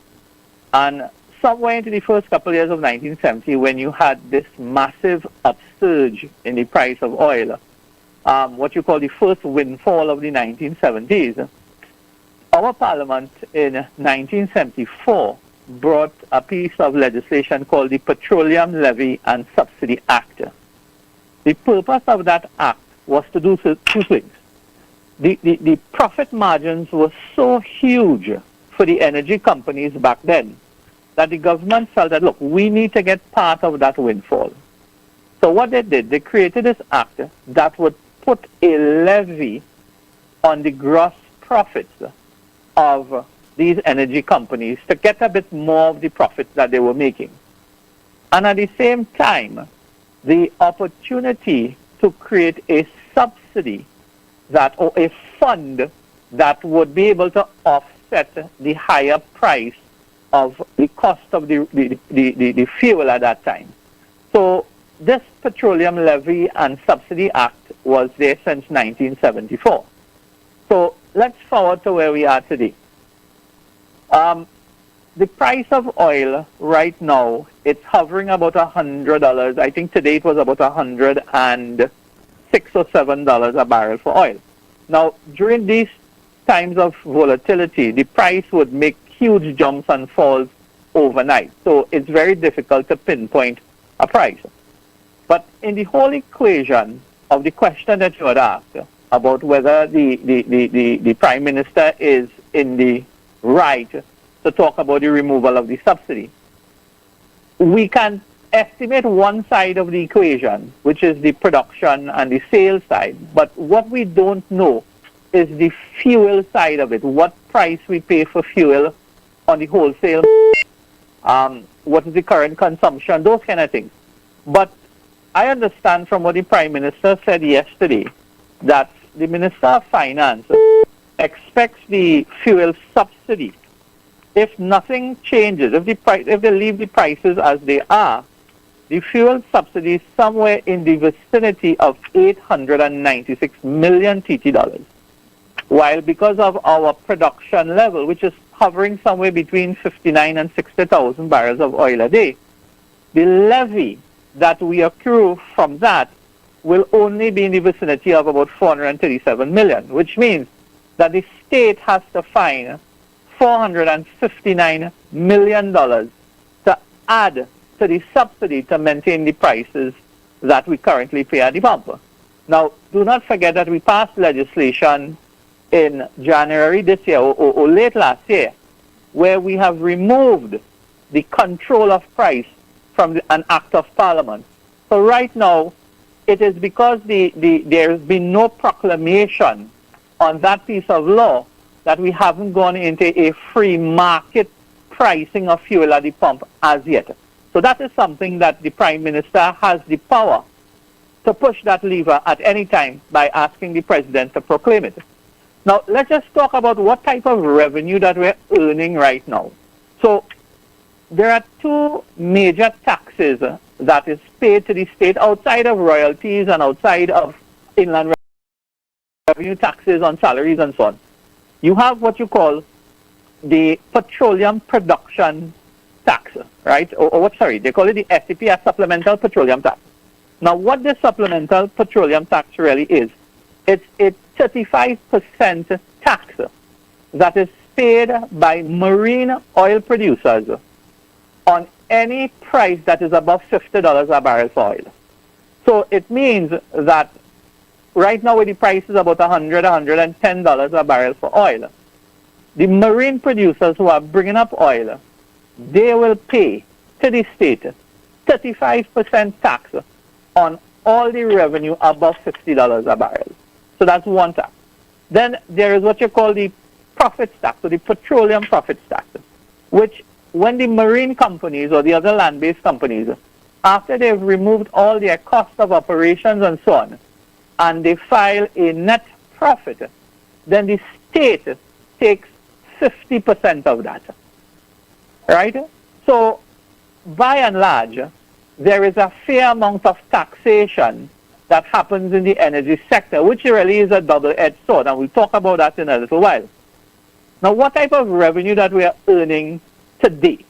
And somewhere into the first couple of years of 1970, when you had this massive upsurge in the price of oil, what you call the first windfall of the 1970s, our parliament in 1974 brought a piece of legislation called the Petroleum Levy and Subsidy Act. The purpose of that act was to do two things. The profit margins were so huge for the energy companies back then that the government felt that, look, we need to get part of that windfall. So what they did, they created this act that would put a levy on the gross profits of these energy companies to get a bit more of the profits that they were making. And at the same time, the opportunity to create a subsidy or a fund that would be able to offset the higher price of the cost of the fuel at that time. So this Petroleum Levy and Subsidy Act was there since 1974. So let's forward to where we are today. The price of oil right now, it's hovering about $100. I think today it was about $106 or $7 a barrel for oil. Now, during these times of volatility, the price would make huge jumps and falls overnight. So it's very difficult to pinpoint a price. But in the whole equation of the question that you had asked about whether the Prime Minister is in the right to talk about the removal of the subsidy, we can estimate one side of the equation, which is the production and the sales side. But what we don't know is the fuel side of it, what price we pay for fuel on the wholesale, what is the current consumption, those kind of things. But I understand from what the Prime Minister said yesterday that the Minister of Finance expects the fuel subsidy, if nothing changes, if they leave the prices as they are, the fuel subsidy is somewhere in the vicinity of $896 million TT. While because of our production level, which is hovering somewhere between 59 and 60,000 barrels of oil a day, the levy that we accrue from that will only be in the vicinity of about 437 million, which means that the state has to find $459 million to add to the subsidy to maintain the prices that we currently pay at the pump. Now, do not forget that we passed legislation in January this year or late last year, where we have removed the control of price from an act of parliament. So right now, it is because there has been no proclamation on that piece of law that we haven't gone into a free market pricing of fuel at the pump as yet. So that is something that the Prime Minister has the power to push that lever at any time by asking the President to proclaim it. Now, let's just talk about what type of revenue that we're earning right now. So there are two major taxes that is paid to the state outside of royalties and outside of inland revenue taxes on salaries and so on. You have what you call the petroleum production tax, right? They call it the SEP, Supplemental Petroleum Tax. Now, what this Supplemental Petroleum Tax really is It's a 35% tax that is paid by marine oil producers on any price that is above $50 a barrel for oil. So it means that right now, where the price is about $100, $110 a barrel for oil, the marine producers who are bringing up oil, they will pay to the state 35% tax on all the revenue above $50 a barrel. So that's one tax. Then there is what you call the profits tax, or the petroleum profits tax, which when the marine companies or the other land-based companies, after they've removed all their cost of operations and so on, and they file a net profit, then the state takes 50% of that. Right? So, by and large, there is a fair amount of taxation that happens in the energy sector, which really is a double-edged sword, and we'll talk about that in a little while. Now, what type of revenue that we are earning today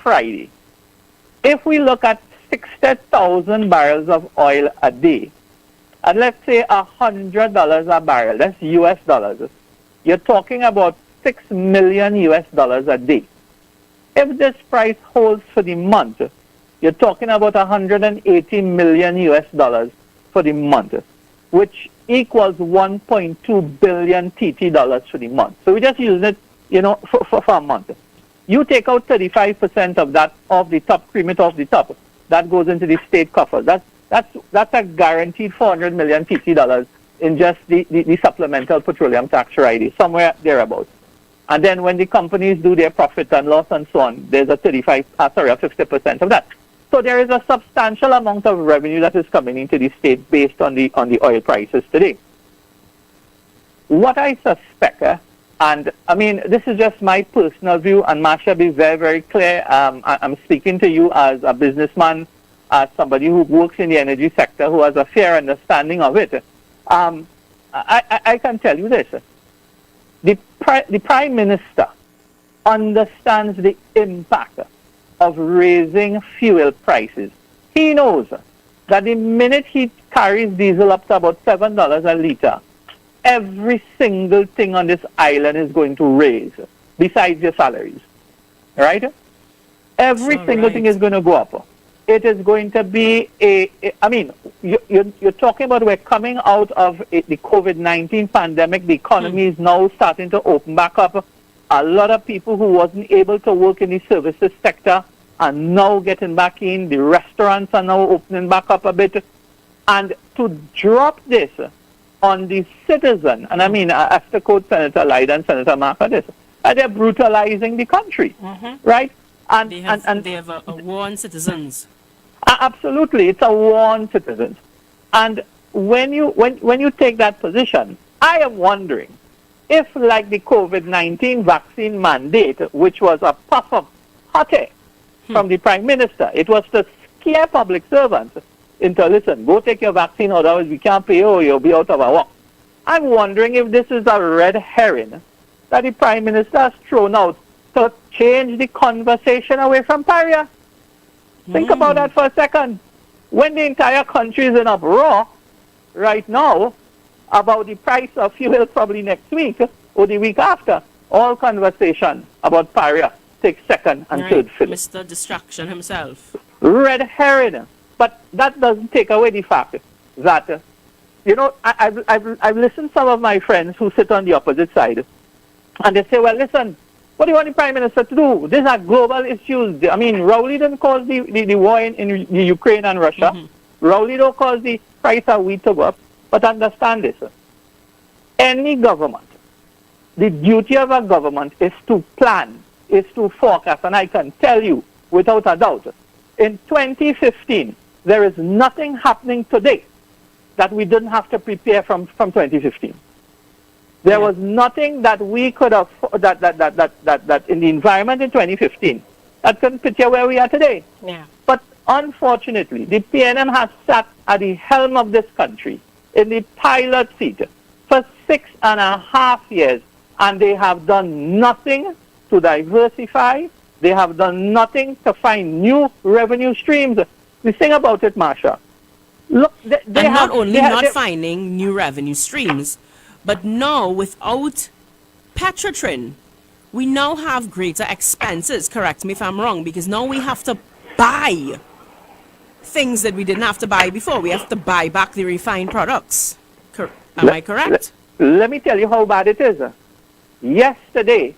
Friday? If we look at 60,000 barrels of oil a day, and let's say $100 a barrel, that's US dollars, you're talking about $6 million US a day. If this price holds for the month, you're talking about $180 million US for the month, which equals 1.2 billion TT dollars for the month. So we just use it, for a month. You take out 35% of that off the top, cream it off the top. That goes into the state coffers. That's a guaranteed 400 million TT dollars in just the supplemental petroleum tax Friday, somewhere thereabouts. And then when the companies do their profit and loss and so on, there's a 50% of that. So there is a substantial amount of revenue that is coming into the state based on the oil prices today. What I suspect, and I mean, this is just my personal view, and Marsha, be very, very clear. I'm speaking to you as a businessman, as somebody who works in the energy sector, who has a fair understanding of it. I can tell you this. The Prime Minister understands the impact of raising fuel prices. He knows that the minute he carries diesel up to about $7 a litre, every single thing on this island is going to raise, besides your salaries. Right? Every single thing is going to go up. It is going to be you're talking about we're coming out of the COVID-19 pandemic. The economy is now starting to open back up. A lot of people who wasn't able to work in the services sector are now getting back in. The restaurants are now opening back up a bit. And to drop this on the citizen, and I mean, I have to quote Senator Lyda and Senator Marka this, they're brutalizing the country, right? And they have a war on citizens. Absolutely, it's a war on citizens. And when you take that position, I am wondering if, like the COVID-19 vaccine mandate, which was a puff of hot air from the Prime Minister, it was to scare public servants into, listen, go take your vaccine, otherwise we can't pay you or you'll be out of our work. I'm wondering if this is a red herring that the Prime Minister has thrown out to change the conversation away from Paria. Think about that for a second. When the entire country is in uproar right now about the price of fuel probably next week or the week after, all conversation about Paria takes second and third fill. Mr. Distraction himself. Red herring. But that doesn't take away the fact that, I've listened to some of my friends who sit on the opposite side, and they say, well, listen, what do you want the Prime Minister to do? These are global issues. I mean, Rowley didn't cause the war in Ukraine and Russia. Rowley don't cause the price of wheat to go up. But understand this. Any government, the duty of a government is to plan, is to forecast. And I can tell you, without a doubt, in 2015, there is nothing happening today that we didn't have to prepare from 2015. There was nothing that we could have, that in the environment in 2015, that couldn't picture where we are today. Yeah. But unfortunately, the PNM has sat at the helm of this country in the pilot seat for 6.5 years, and they have done nothing to diversify. They have done nothing to find new revenue streams. The thing about it, Marsha, Look, And not only not finding new revenue streams, but now without Petrotrin, we now have greater expenses. Correct me if I'm wrong, because now we have to buy things that we didn't have to buy before. We have to buy back the refined products. Am I correct? Let me tell you how bad it is. Yesterday,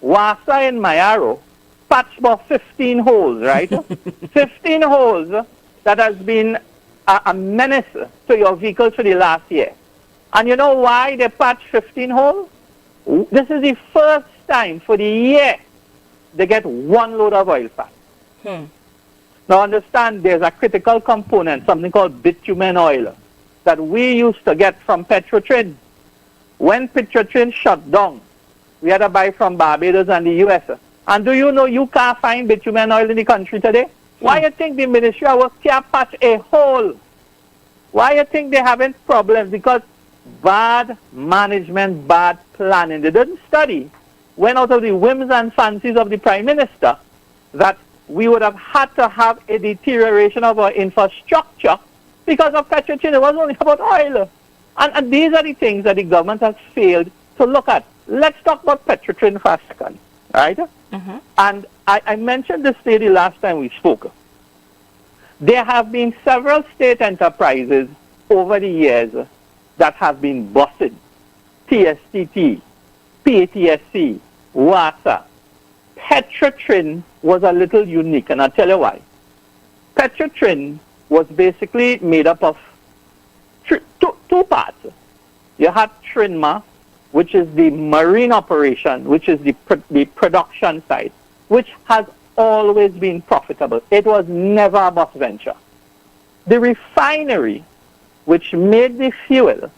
Wasa in Mayaro patched about 15 holes, right? 15 holes that has been a menace to your vehicles for the last year. And you know why they patched 15 holes? This is the first time for the year they get one load of oil patch. Now understand, there's a critical component, something called bitumen oil, that we used to get from Petrotrin. When Petrotrin shut down, we had to buy from Barbados and the US. And do you know you can't find bitumen oil in the country today? Why you think the Ministry of Works can't patch a hole? Why you think they're having problems? Because bad management, bad planning. They didn't study, went out of the whims and fancies of the Prime Minister, that we would have had to have a deterioration of our infrastructure because of Petrotrin. It wasn't only about oil. And these are the things that the government has failed to look at. Let's talk about Petrotrin for a second, right? And I mentioned this lady last time we spoke. There have been several state enterprises over the years that have been busted. TSTT, PATSC, WASA. Petrotrin was a little unique, and I'll tell you why. Petrotrin was basically made up of two parts. You had Trinma, which is the marine operation, which is the production side, which has always been profitable. It was never a bust venture. The refinery, which made the fuel,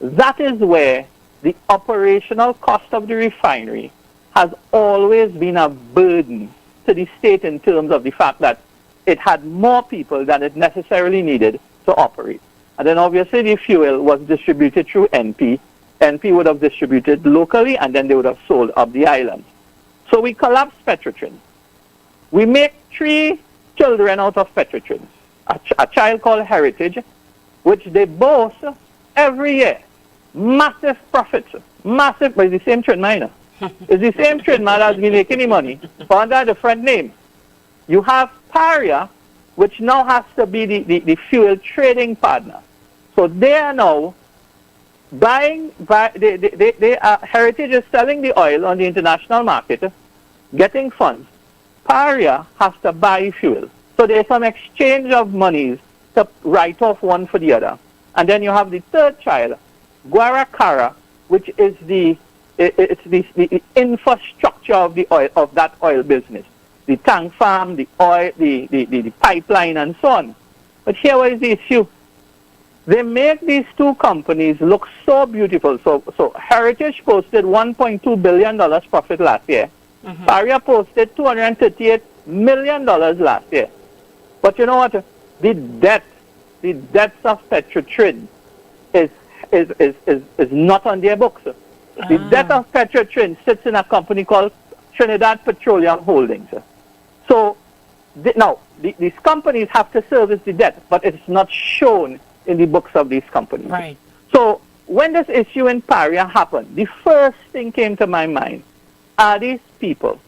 that is where the operational cost of the refinery has always been a burden to the state in terms of the fact that it had more people than it necessarily needed to operate. And then obviously the fuel was distributed through NP. NP would have distributed locally, and then they would have sold up the island. So we collapsed Petrotrin. We make 3 children out of Petrotrin. A child called Heritage, which they boast every year. Massive profits. Massive, but it's the same trade miner. It's the same trade miner that's been making the money, but under a different name. You have Paria, which now has to be the fuel trading partner. So they are now buying, Heritage is selling the oil on the international market, getting funds. Paria has to buy fuel. So there's some exchange of monies to write off one for the other. And then you have the third child, Guaracara, which is the infrastructure of the oil, of that oil business. The tank farm, the oil, the pipeline, and so on. But here is the issue. They make these two companies look so beautiful. So Heritage posted $1.2 billion profit last year. Paria posted $238 million last year. But you know what? The debts of Petrotrin is not on their books. The debt of Petrotrin sits in a company called Trinidad Petroleum Holdings. So now these companies have to service the debt, but it's not shown in the books of these companies. Right. So when this issue in Paria happened, the first thing came to my mind, are these people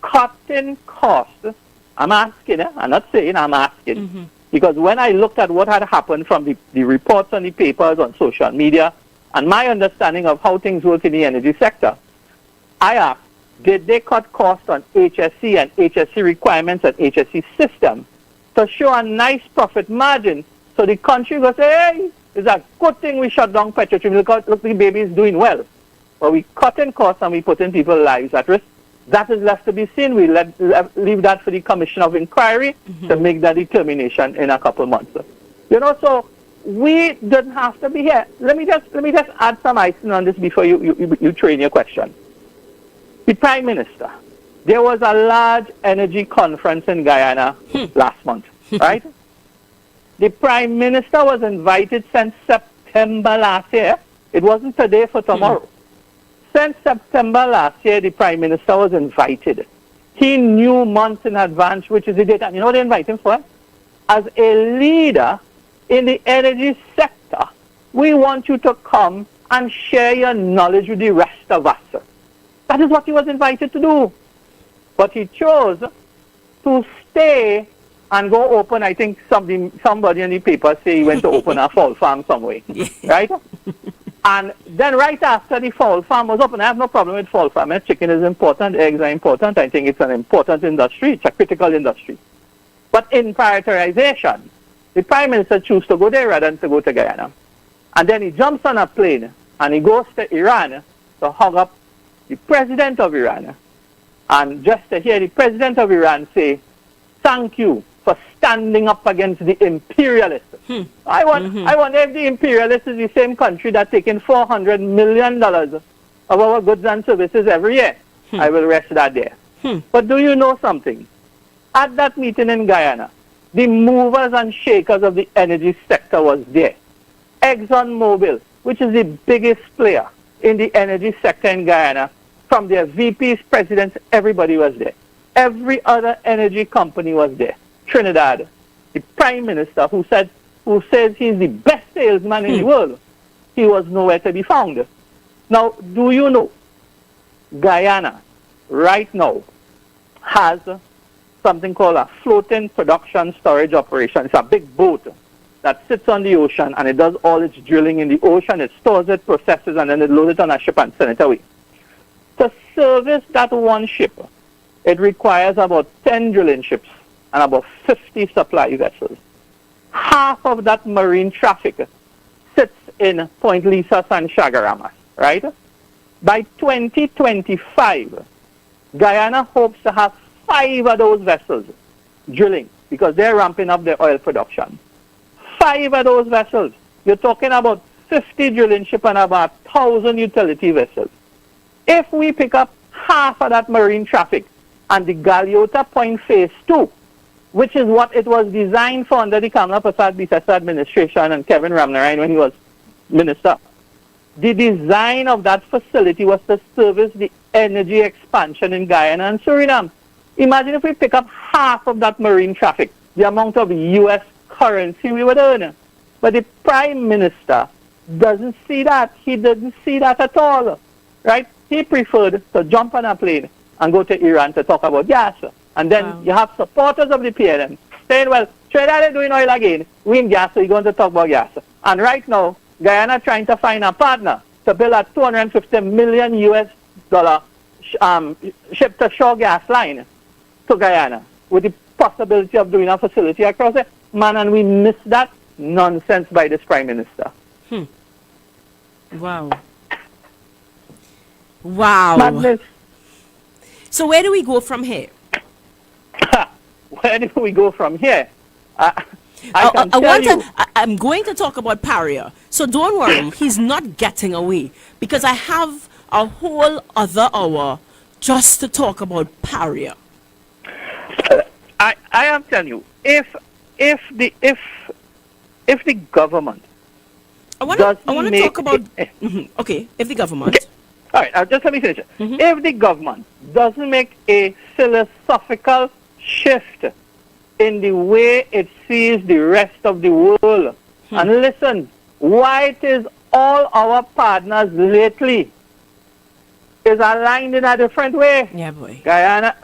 cutting costs? I'm asking, I'm not saying, I'm asking. Because when I looked at what had happened from the reports on the papers, on social media, and my understanding of how things work in the energy sector, I asked, did they cut costs on HSC and HSC requirements and HSC system to show a nice profit margin so the country will say, hey, it's a good thing we shut down Petrotrin. Look, the baby is doing well. But we cut in costs and we put in people's lives at risk. That is left to be seen. We leave that for the Commission of Inquiry to make that determination in a couple months. You know, so we didn't have to be here. Let me just add some icing on this before you train your question. The Prime Minister, there was a large energy conference in Guyana last month, right? The Prime Minister was invited since September last year. It wasn't today for tomorrow. Since September last year, the Prime Minister was invited. He knew months in advance which is the date. And you know what they invite him for? As a leader in the energy sector, we want you to come and share your knowledge with the rest of us. That is what he was invited to do. But he chose to stay and go open. I think somebody in the paper say he went to open a fowl farm somewhere, right? And then right after the fowl farm was open, I have no problem with fowl farm. Chicken is important, eggs are important. I think it's an important industry. It's a critical industry. But in prioritization, the Prime Minister chose to go there rather than to go to Guyana. And then he jumps on a plane and he goes to Iran to hug up the President of Iran. And just to hear the President of Iran say, thank you for standing up against the imperialists. I wonder if the imperialists is the same country that's taking $400 million of our goods and services every year. I will rest that there. But do you know something? At that meeting in Guyana, the movers and shakers of the energy sector was there. ExxonMobil, which is the biggest player in the energy sector in Guyana, from their VPs, presidents, everybody was there. Every other energy company was there. Trinidad, the Prime Minister who says he's the best salesman in the world, he was nowhere to be found. Now, do you know, Guyana right now has something called a floating production storage operation. It's a big boat that sits on the ocean and it does all its drilling in the ocean. It stores it, processes, and then it loads it on a ship and sends it away. To service that one ship, it requires about 10 drilling ships and about 50 supply vessels. Half of that marine traffic sits in Point Lisas and Chagaramas, right? By 2025, Guyana hopes to have 5 of those vessels drilling because they're ramping up their oil production. 5 of those vessels. You're talking about 50 drilling ships and about 1,000 utility vessels. If we pick up half of that marine traffic and the Galeota Point Phase 2, which is what it was designed for under the Kamala Prasad Bisesa administration and Kevin Ramnarayan when he was minister, the design of that facility was to service the energy expansion in Guyana and Suriname. Imagine if we pick up half of that marine traffic, the amount of U.S. currency we would earn. But the Prime Minister doesn't see that. He doesn't see that at all, right? He preferred to jump on a plane and go to Iran to talk about gas. And then you have supporters of the PNM saying, well, Trinidad is doing oil again. We in gas, so you're going to talk about gas. And right now, Guyana trying to find a partner to build a $250 million US ship-to-shore gas line to Guyana with the possibility of doing a facility across it. Man, and we missed that nonsense by this Prime Minister. Wow. Wow. Madness. So where do we go from here? Where do we go from here? I'm going to talk about Paria. So don't worry, he's not getting away because I have a whole other hour just to talk about Paria. I am telling you, if the government I want to talk about okay, if the government all right, just let me finish it. If the government doesn't make a philosophical shift in the way it sees the rest of the world, and listen, why it is all our partners lately is aligned in a different way. Yeah, boy. Guyana,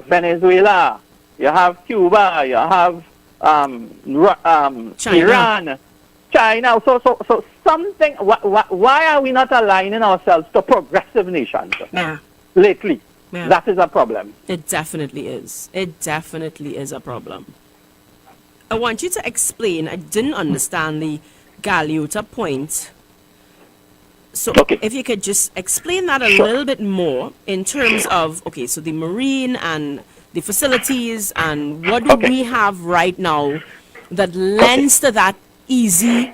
Venezuela, you have Cuba, you have Iran, China. So something. Why are we not aligning ourselves to progressive nations lately? Yeah. That is a problem. It definitely is. It definitely is a problem. I want you to explain. I didn't understand the Galeota point. So if you could just explain that a little bit more in terms of, so the marine and the facilities and what do we have right now that lends to that easy,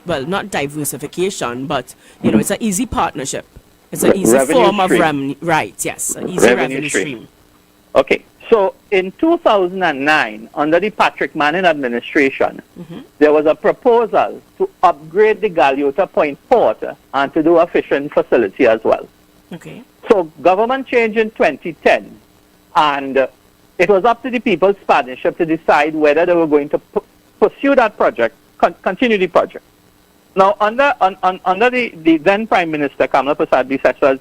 well, not diversification, but, it's an easy partnership. It's an easy form of revenue. Right, yes, an easy revenue stream. Okay, so in 2009, under the Patrick Manning administration, there was a proposal to upgrade the Galeota Point port and to do a fishing facility as well. Okay. So government changed in 2010, and it was up to the People's Partnership to decide whether they were going to pursue that project, continue the project. Now, under the then Prime Minister, Kamala Prasad Biseswa's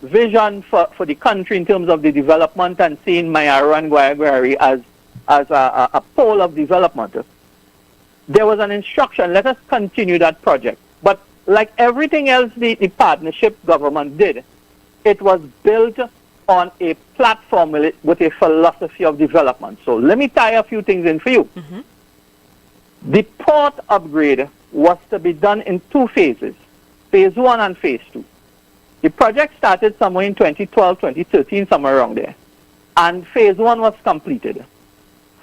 vision for the country in terms of the development and seeing Mayaro and Guayagüari as a pole of development, there was an instruction, let us continue that project. But like everything else the partnership government did, it was built on a platform with a philosophy of development. So let me tie a few things in for you. Mm-hmm. The port upgrade was to be done in 2 phases, phase 1 and phase 2. The project started somewhere in 2012, 2013, somewhere around there. And phase 1 was completed.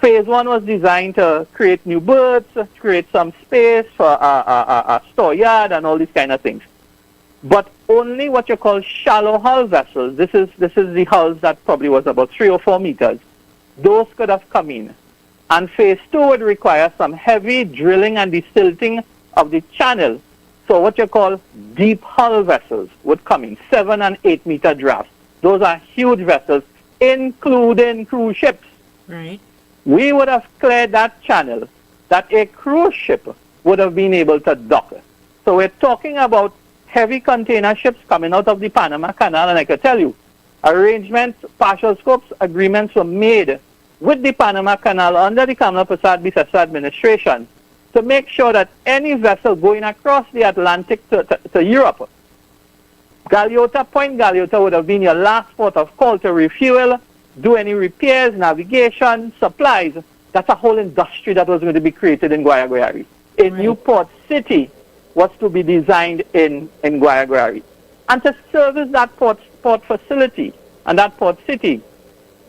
Phase 1 was designed to create new berths, create some space for a store yard and all these kind of things. But only what you call shallow hull vessels, this is the hulls that probably was about 3 or 4 meters, those could have come in. And phase 2 would require some heavy drilling and desilting of the channel. So what you call deep hull vessels would come in, 7 and 8 meter drafts. Those are huge vessels, including cruise ships. Right. We would have cleared that channel that a cruise ship would have been able to dock. So we're talking about heavy container ships coming out of the Panama Canal, and I can tell you, arrangements, partial scopes, agreements were made with the Panama Canal under the Kamala Prasad Biseswa administration to make sure that any vessel going across the Atlantic to Europe, Point Galeota would have been your last port of call to refuel, do any repairs, navigation, supplies. That's a whole industry that was going to be created in Guayagüari. A new port city was to be designed in Guayagüari. And to service that port facility and that port city,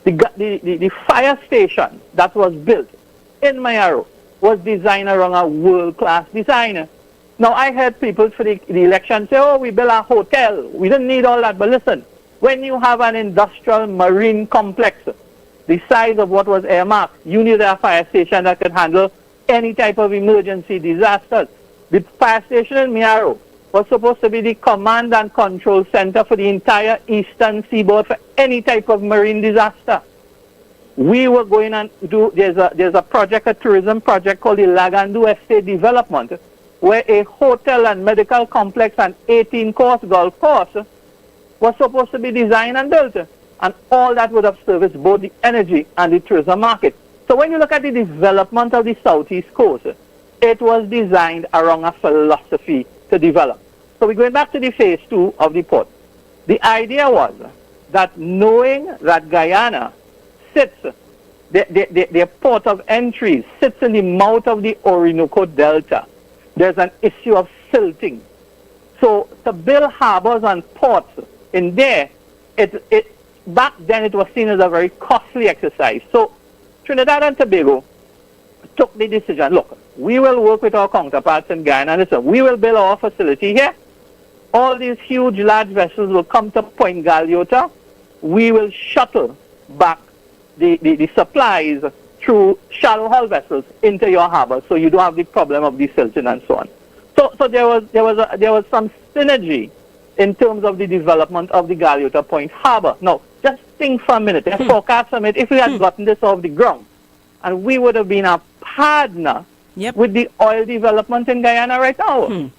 the fire station that was built in Mayaro was designed around a world-class design. Now, I heard people for the election say, oh, we built a hotel. We didn't need all that. But listen, when you have an industrial marine complex the size of what was earmarked, you need a fire station that could handle any type of emergency disasters. The fire station in Mayaro was supposed to be the command and control center for the entire eastern seaboard for any type of marine disaster. We were going and there's a project, a tourism project called the Lagandu Estate Development, where a hotel and medical complex and 18-course golf course was supposed to be designed and built. And all that would have serviced both the energy and the tourism market. So when you look at the development of the southeast coast, it was designed around a philosophy to develop. So we're going back to the phase 2 of the port. The idea was that knowing that Guyana sits, their port of entry sits in the mouth of the Orinoco Delta, there's an issue of silting. So to build harbors and ports in there, back then it was seen as a very costly exercise. So Trinidad and Tobago took the decision, look, we will work with our counterparts in Guyana, and listen, we will build our facility here. All these huge, large vessels will come to Point Galeota. We will shuttle back the supplies through shallow hull vessels into your harbor, so you don't have the problem of desilting and so on. So there was some synergy in terms of the development of the Galeota Point Harbor. Now, just think for a minute, forecast for a minute, if we had gotten this off the ground, and we would have been a partner with the oil development in Guyana right now.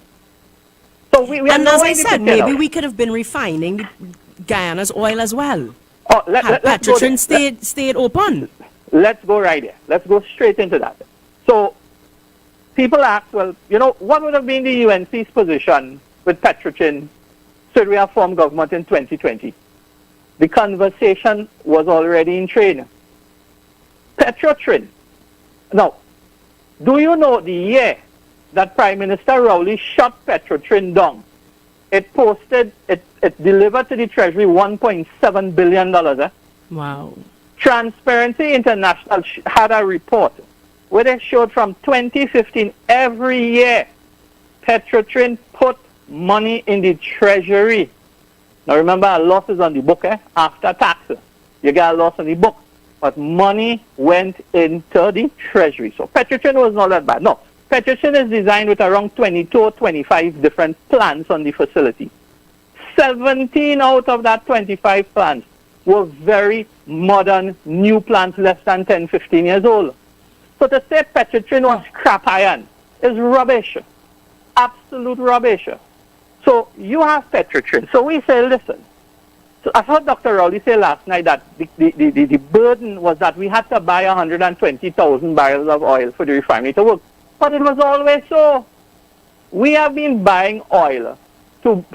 So we and as I said, maybe we could have been refining Guyana's oil as well. Oh, Petrotrin stayed open. Let's go right there. Let's go straight into that. So people ask, well, what would have been the UNC's position with Petrotrin should we have formed government in 2020? The conversation was already in train. Petrotrin. Now, do you know the year that Prime Minister Rowley shut Petrotrin down? It delivered to the Treasury $1.7 billion. Wow. Transparency International had a report where they showed from 2015, every year, Petrotrin put money in the Treasury. Now remember, a loss is on the book, after tax. You get a loss on the book. But money went into the Treasury. So Petrotrin was not that bad. No, Petrotrin is designed with around 22 or 25 different plans on the facility. 17 out of that 25 plans were very modern, new plants less than 10, 15 years old. So to say petrotrin was scrap iron is rubbish. Absolute rubbish. So you have petrotrin. So we say, listen. So I heard Dr. Rowley say last night that the burden was that we had to buy 120,000 barrels of oil for the refinery to work. But it was always so. We have been buying oil to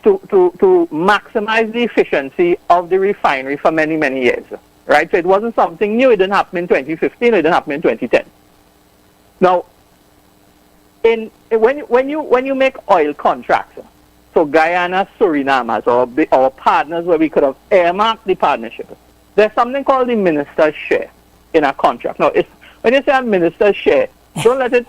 maximize the efficiency of the refinery for many, many years. Right? So it wasn't something new. It didn't happen in 2015. It didn't happen in 2010. Now, when you make oil contracts, so Guyana, Suriname as our partners where we could have earmarked the partnership, there's something called the minister's share in a contract. Now, when you say a minister's share, don't let it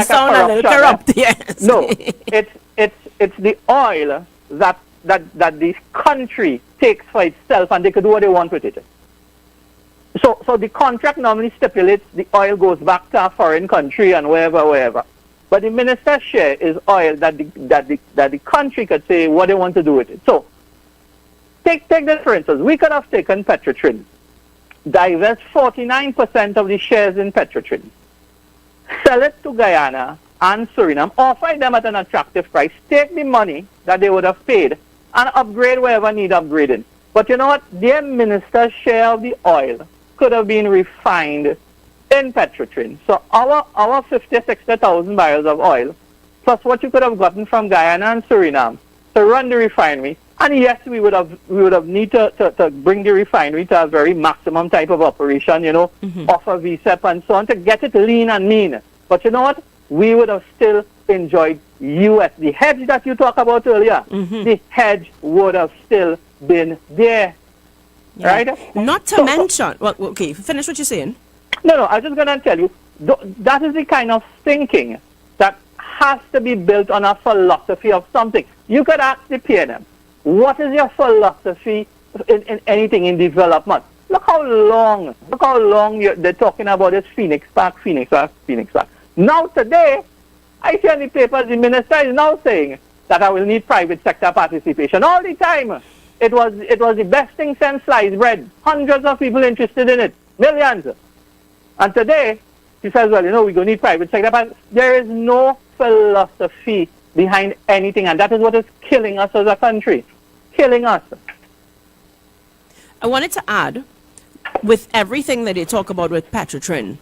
sound like a little corrupt. Yes. No, it's the oil that the country takes for itself, and they can do what they want with it. So the contract normally stipulates the oil goes back to a foreign country and wherever. But the minister's share is oil that the country could say what they want to do with it. So take this for instance. We could have taken petrotrin, divest 49% of the shares in petrotrin, sell it to Guyana and Suriname, offer them at an attractive price, take the money that they would have paid and upgrade wherever need upgrading. But you know what? Their minister's share of the oil could have been refined in petrotrin. So our 60,000 barrels of oil, plus what you could have gotten from Guyana and Suriname to run the refinery, and yes, we would have need to bring the refinery to a very maximum type of operation, offer VSEP and so on to get it lean and mean. But you know what? We would have still enjoyed US. The hedge that you talked about earlier, the hedge would have still been there. Yeah. Right? Not to mention, well, okay, finish what you're saying. No, I was just going to tell you, that is the kind of thinking that has to be built on a philosophy of something. You could ask the PNM, what is your philosophy in anything in development? Look how long they're talking about this Phoenix Park. Now today, I see on the papers, the minister is now saying that I will need private sector participation all the time. It was the best thing since sliced bread. Hundreds of people interested in it. Millions. And today, he says, well, we're going to need private sector. But there is no philosophy behind anything. And that is what is killing us as a country. Killing us. I wanted to add, with everything that they talk about with petrotrin,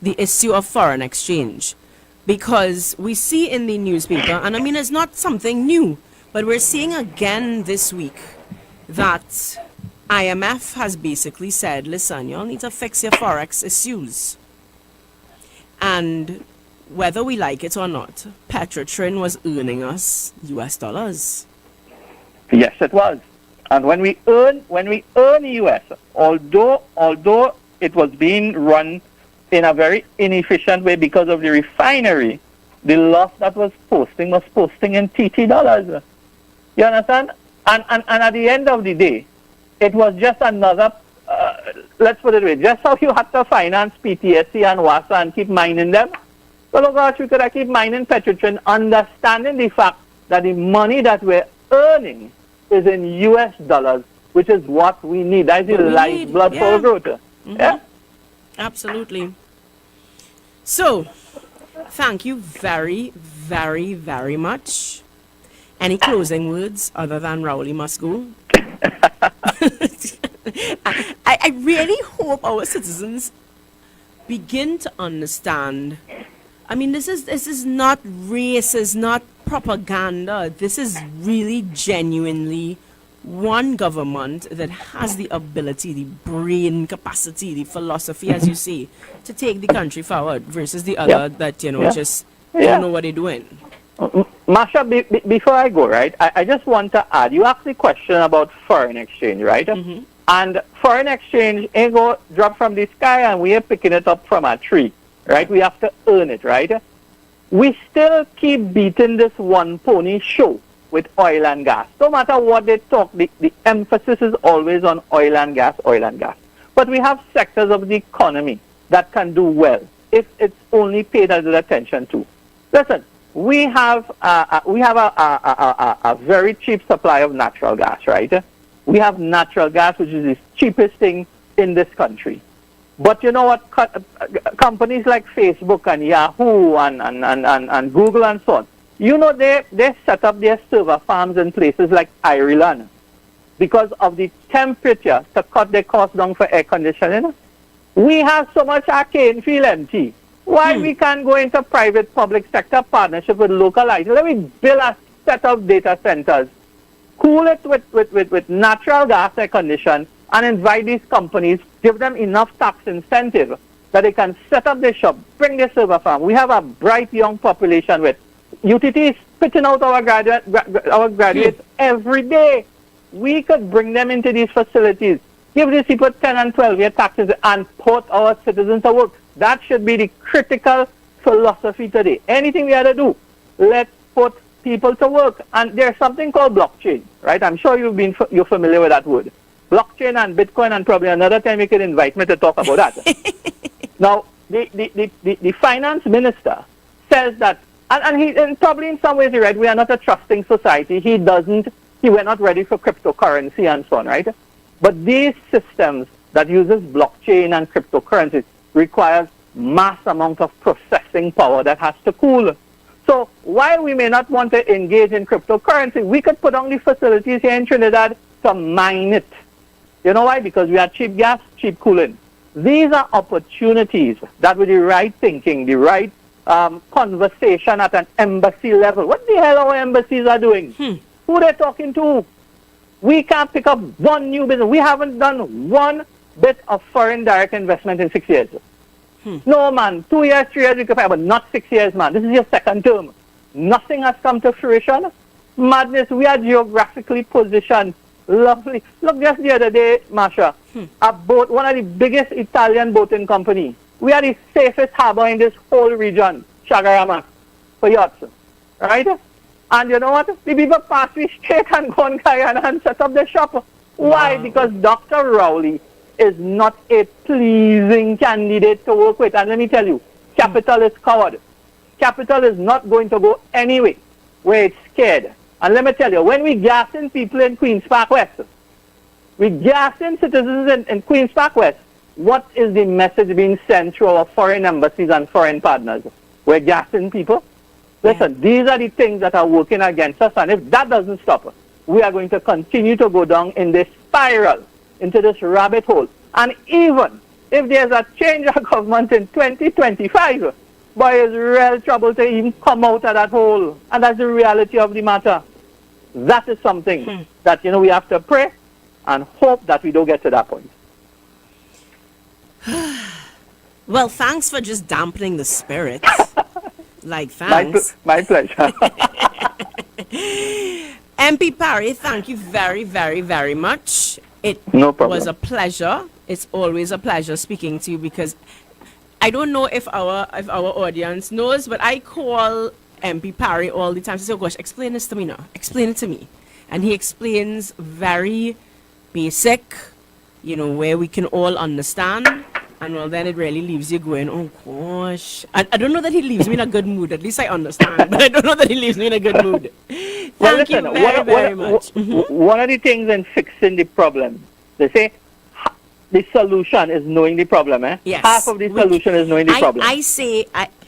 the issue of foreign exchange. Because we see in the newspaper, and I mean, it's not something new, but we're seeing again this week that IMF has basically said, listen, y'all need to fix your forex issues. And whether we like it or not, petrotrin was earning us US dollars. Yes, it was. And when we earn US, although it was being run in a very inefficient way because of the refinery, the loss that was posting in TT dollars. You understand? And at the end of the day, it was just another, let's put it away, just how you had to finance PTSC and WASA and keep mining them. Well, of course, we could have keep mining petrotrin, understanding the fact that the money that we're earning is in US dollars, which is what we need. That's the lifeblood for growth. Mm-hmm. Yeah? Absolutely. So, thank you very, very, very much. Any closing words other than Rowley must go? I really hope our citizens begin to understand. I mean, this is not race, is not propaganda. This is really genuinely one government that has the ability, the brain capacity, the philosophy, as you say, to take the country forward versus the other that, just don't know what they're doing. Marsha, before I go, right, I just want to add, you asked the question about foreign exchange, right? Mm-hmm. And foreign exchange ain't go drop from the sky and we are picking it up from a tree, right? We have to earn it, right? We still keep beating this one pony show with oil and gas. No matter what they talk, the emphasis is always on oil and gas. But we have sectors of the economy that can do well if it's only paid attention to. Listen, we have a very cheap supply of natural gas, right? We have natural gas, which is the cheapest thing in this country. But you know what? Companies like Facebook and Yahoo and Google and so on, you know, they set up their server farms in places like Ireland because of the temperature to cut their costs down for air conditioning. We have so much arcane field empty. Why we can't go into private-public sector partnership with local IT? Let me build a set of data centers, cool it with natural gas air condition, and invite these companies, give them enough tax incentive that they can set up their shop, bring their server farm. We have a bright young population with UTT is spitting out our graduates every day. We could bring them into these facilities, give these people 10 and 12-year taxes, and put our citizens to work. That should be the critical philosophy today. Anything we have to do, let's put people to work. And there's something called blockchain, right? I'm sure you're familiar with that word. Blockchain and Bitcoin, and probably another time you can invite me to talk about that. Now, the finance minister says that, and probably in some ways you're right, we are not a trusting society. We're not ready for cryptocurrency and so on, right? But these systems that uses blockchain and cryptocurrencies requires mass amount of processing power that has to cool. So while we may not want to engage in cryptocurrency, we could put on the facilities here in Trinidad to mine it. You know why? Because we have cheap gas, cheap cooling. These are opportunities that with the right thinking, the right conversation at an embassy level. What the hell our embassies are doing? Who they're talking to? We can't pick up one new business. We haven't done one bit of foreign direct investment in 6 years. No, man. 2 years, 3 years, we could find, but not 6 years, man. This is your second term. Nothing has come to fruition. Madness. We are geographically positioned. Lovely. Look, just the other day, Marsha, a boat, one of the biggest Italian boating company. We are the safest harbor in this whole region, Chagarama, for yachts. Right? And you know what? The people pass me straight and go on Guyana and set up the shop. Why? Wow. Because Dr. Rowley is not a pleasing candidate to work with. And let me tell you, capital is coward. Capital is not going to go anyway where it's scared. And let me tell you, when we gassing people in Queen's Park West, we gassing citizens in Queen's Park West, what is the message being sent through our foreign embassies and foreign partners? We're gassing people. Listen, these are the things that are working against us, and if that doesn't stop, we are going to continue to go down in this spiral, into this rabbit hole. And even if there's a change of government in 2025, boy, it's real trouble to even come out of that hole. And that's the reality of the matter. That is something that, we have to pray and hope that we don't get to that point. Well, thanks for just dampening the spirits. Thanks. My pleasure. MP Parry, thank you very, very, very much. It was a pleasure. It's always a pleasure speaking to you, because I don't know if our audience knows, but I call MP Parry all the time to say, oh gosh, explain this to me now. Explain it to me. And he explains very basic, where we can all understand. And well, then it really leaves you going, oh gosh. I don't know that he leaves me in a good mood. At least I understand. But I don't know that he leaves me in a good mood. Thank you very much. One of the things in fixing the problem, they say the solution is knowing the problem. Yes. Half of the solution is knowing the problem.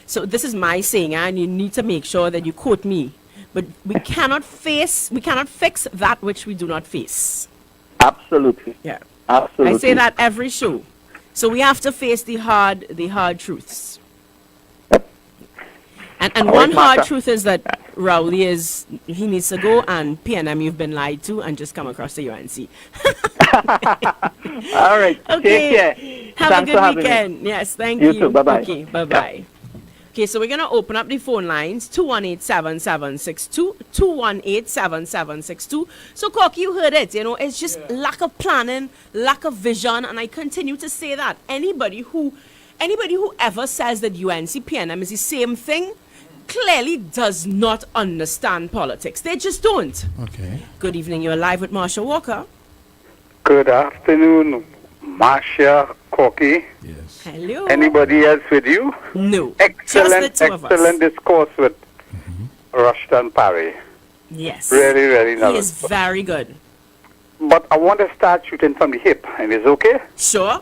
So this is my saying, and you need to make sure that you quote me. But we cannot fix that which we do not face. Absolutely. Yeah. Absolutely. I say that every show. So we have to face the hard truths. And one hard truth is that Rowley he needs to go, and PNM, you've been lied to, and just come across the UNC. All right. Okay. Take care. Have Thanks a good weekend. Yes, thank you. You too. Bye-bye. Okay, bye-bye. Yeah. Okay, so we're going to open up the phone lines, 218-7762, 218-7762. So, Corky, you heard it, it's just lack of planning, lack of vision, and I continue to say that. Anybody who ever says that UNC PNM is the same thing clearly does not understand politics. They just don't. Okay. Good evening, you're live with Marsha Walker. Good afternoon, Marsha, Corky. Yes. Hello. Anybody else with you? No. Excellent discourse with Rushton Parry. Yes. Really, really nice. He is very good. but I want to start shooting from the hip. And is okay? Sure.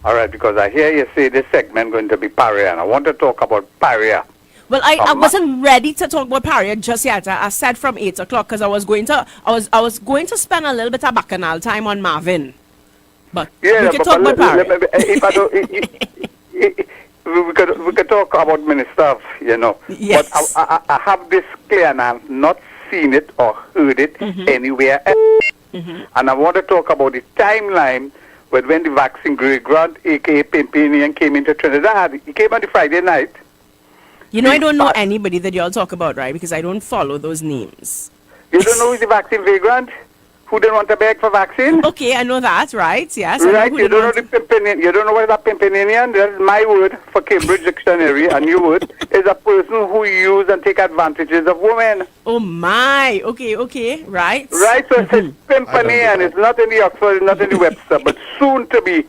All right, because I hear you say this segment going to be Paria, and I want to talk about Paria. Well, I wasn't ready to talk about Paria just yet. I said from 8 o'clock because I was going to spend a little bit of bacchanal time on Marvin. But Yeah, we can talk about Paria. If I don't, we could talk about many stuff, you know. Yes. But I have this clear, and I've not seen it or heard it anywhere else. And I want to talk about the timeline when the vaccine grant, a.k.a. Pimpinian, came into Trinidad. He came on the Friday night. You know, I don't know anybody that y'all talk about, right? Because I don't follow those names. You don't know who's the vaccine vagrant? Who didn't want to beg for vaccine? Okay, I know that, right? Yes. Right, you don't know the Pimpinian. You don't know what is a Pimpinian? That's my word for Cambridge Dictionary, a new word. Is a person who use and take advantages of women. Oh my, okay, right. Right, so it's Pimpinian. It's not in the Oxford, it's not in the Webster, but soon to be.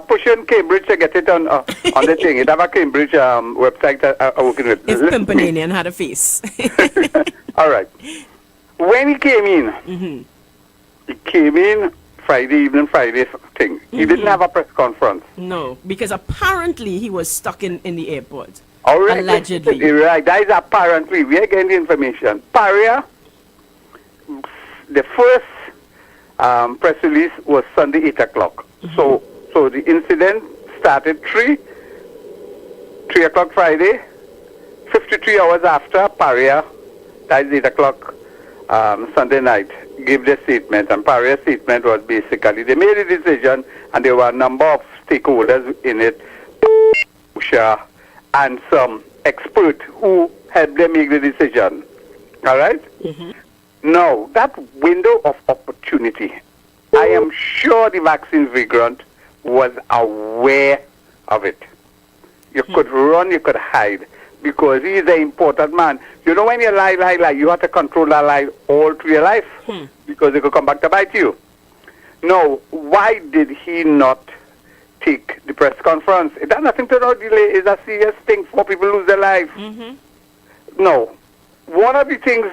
Pushing Cambridge to get it on the thing. It have a Cambridge website that I'm working with. If Pimpinian had a face. All right. When he came in, he came in Friday thing. He didn't have a press conference. No, because apparently he was stuck in the airport. All right. Allegedly. Right, that is apparently. We are getting the information. Paria, the first press release was Sunday 8 o'clock. So the incident started 3 o'clock Friday, 53 hours after Paria, that is 8 o'clock Sunday night, gave their statement. And Paria's statement was basically, they made a decision and there were a number of stakeholders in it, and some experts who helped them make the decision. All right? Now, that window of opportunity, I am sure the vaccine vagrant was aware of it. You could run, you could hide, because he is an important man. You know, when you lie, you have to control that lie all through your life, because it could come back to bite you. Now, why did he not take the press conference? It has nothing to do with delay. It's a serious thing for people lose their life. No. One of the things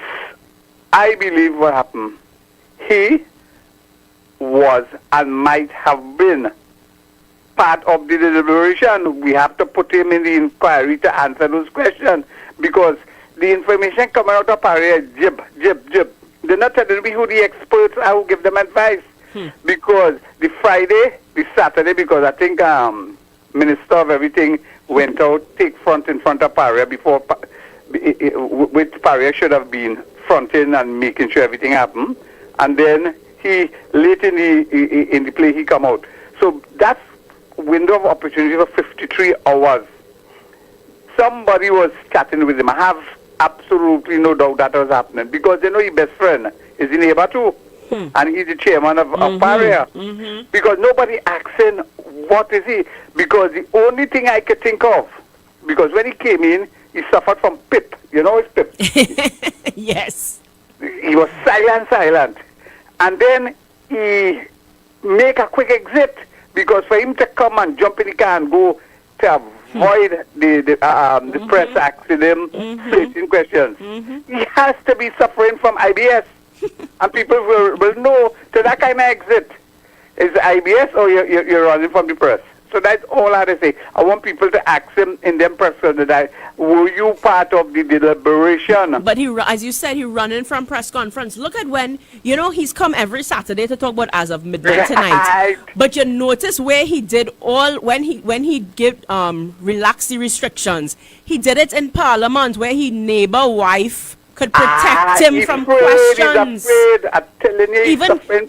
I believe what happened, he was and might have been part of the deliberation. We have to put him in the inquiry to answer those questions, because the information coming out of Paria is jib. They're not telling me who the experts are who give them advice. Because the Saturday, because I think Minister of Everything went out, take front in front of Paria before, which Paria should have been fronting and making sure everything happened. And then he, late in the play, he come out. So that's window of opportunity for 53 hours. Somebody was chatting with him. I have absolutely no doubt that was happening, because they know his best friend is the neighbor too. And he's the chairman of Paria. Because nobody asking what is he. Because the only thing I could think of, because when he came in, he suffered from PIP. You know it's PIP? Yes. He was silent. And then he make a quick exit, because for him to come and jump in the car and go to avoid the press asking him certain questions, he has to be suffering from IBS. And people will know, to that kind of exit, is IBS or you're running from the press. So that's all I have to say. I want people to ask him in them press that, were you part of the deliberation? But as you said, he running from press conference. Look at when, he's come every Saturday to talk about as of midnight tonight. But you notice where he did when he give relaxed the restrictions, he did it in Parliament, where he neighbor wife could protect him from questions. He's afraid. I'm telling you,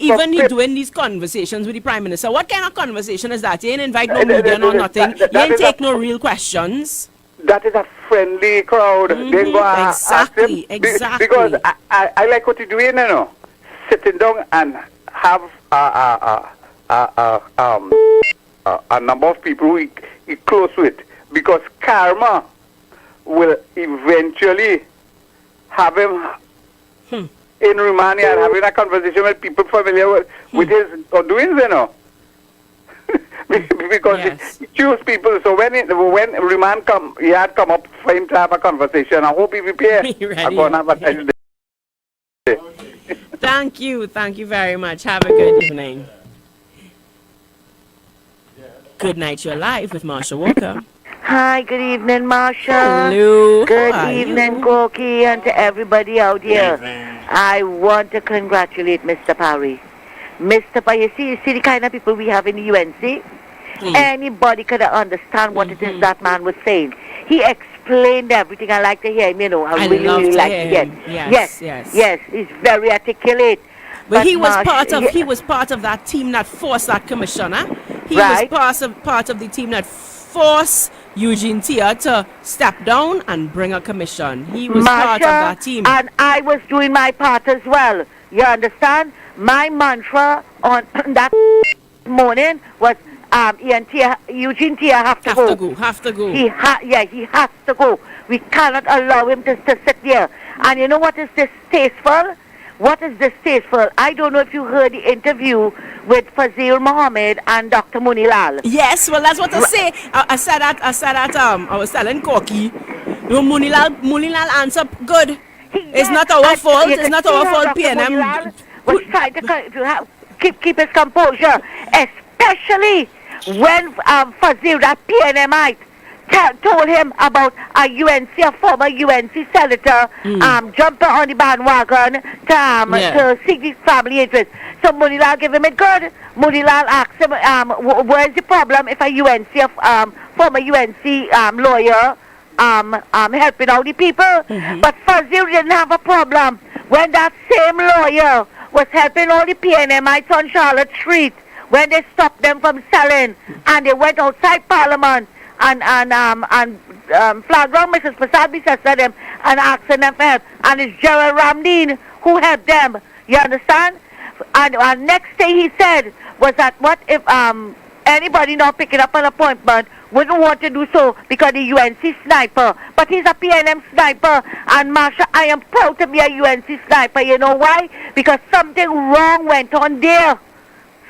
even he doing these conversations with the Prime Minister. What kind of conversation is that? You ain't invite no media, no nothing. You ain't take no real questions. That is a friendly crowd. They go exactly. Because I like what you're doing, sitting down and have a number of people who he close with. Because karma will eventually have him in Romania and having a conversation with people familiar with his doings, because he choose people. So when Remand he had come up for him to have a conversation. I hope he prepared. I'm going to have a Thank you very much. Have a good evening. Good night, you're live with Marsha Walker. Hi, good evening, Marsha. Hello. Good How are evening, you? Corky, and to everybody out here. I want to congratulate Mr. Parry. Mr. Parry, you see the kind of people we have in the UNC? Anybody could understand what it is that man was saying. He explained everything. I like to hear him, I really, love really to like hear to hear him. him. Yes. He's very articulate. But he was Marsha, he was part of that team that forced that commissioner. He Right. was part of the team that forced Eugene Tia to step down and bring a commission. He was part of that team. And I was doing my part as well. You understand? My mantra on that morning was Eugene Tia have to go. Have to go. He has to go. We cannot allow him to sit there. And you know what is distasteful? What is distasteful? I don't know if you heard the interview with Fazil Mohammed and Dr. Munilal. Yes, well, that's what I say. I said that. I was telling Corky. Munilal answered good. It's not our fault. It's not our fault. PNM was trying to keep his composure, especially when Fazil, that PNMite, told him about a former UNC senator, jumping on the bandwagon to seek his family interest. So Munilal gave him a good. Munilal asked him, where's the problem if a former UNC lawyer helping out the people? But Fazil didn't have a problem when that same lawyer was helping all the PNMites on Charlotte Street when they stopped them from selling and they went outside Parliament and flag round Mrs. Prasad beside them and asking them for help. And it's Gerald Ramdeen who helped them. You understand? And next thing he said was that what if anybody not picking up an appointment wouldn't want to do so because the UNC sniper. But he's a PNM sniper. And Marsha, I am proud to be a UNC sniper. You know why? Because something wrong went on there.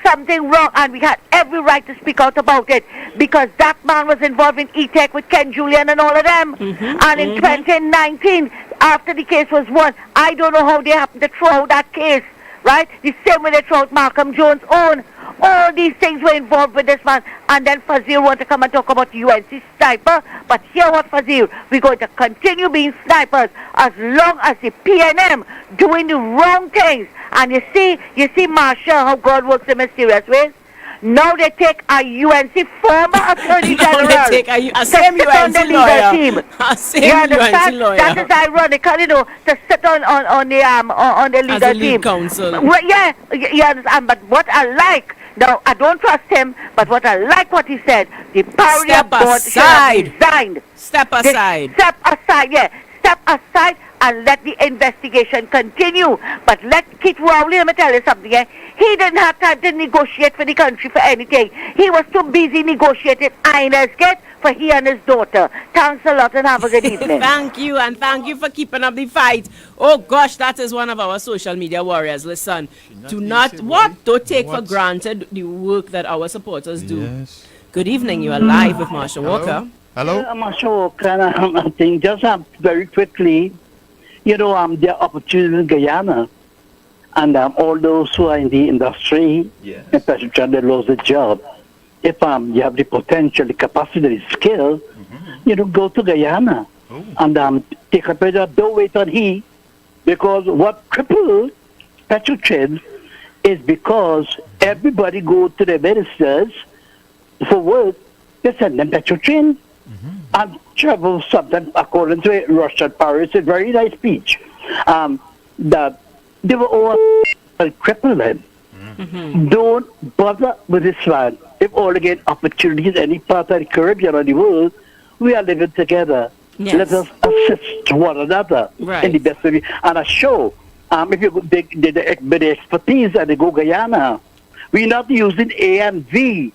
Something wrong, and we had every right to speak out about it because that man was involved in E-Tech with Ken Julian and all of them. And in 2019, after the case was won, I don't know how they happened to throw out that case, right? The same way they threw out Malcolm Jones' own. All these things were involved with this man. And then Fazil want to come and talk about the UNC sniper. But hear what, Fazil, we're going to continue being snipers as long as the PNM doing the wrong things. And you see, Marsha, how God works in mysterious ways. Now they take a UNC former attorney general They take a same to sit on UNC the legal lawyer. team. A same You understand? UNC lawyer. That is ironical, to sit on the legal As a team. lead counsel. Well, yeah, you understand. But what I like, now I don't trust him, but what I like what he said, the party Step board should have aside. resigned. Step aside. Step aside and let the investigation continue. But let Keith Rowley, let me tell you something, he didn't have time to negotiate for the country for anything. He was too busy negotiating Ina's get for he and his daughter. Thanks a lot and have a good evening. Thank you, and thank you for keeping up the fight. Oh gosh, that is one of our social media warriors. Listen, don't take for granted the work that our supporters do. Yes. Good evening, you are live with Marsha Walker. Hello? Marsha Walker, I think just very quickly, there are opportunities in Guyana. And all those who are in the industry, especially trying to lose a job, if you have the potential, the capacity, the skill, go to Guyana and take a picture. Don't wait on he, because what crippled Petrochin is because everybody go to the ministers for work, they send them Petrochin and travel something according to Russian Paris. A very nice speech that they were all crippled them. Don't bother with this man. If all get opportunities any part of the Caribbean or the world, we are living together. Yes. Let us assist one another in the best way. And I show, if you the expertise and they go Guyana, we're not using ANV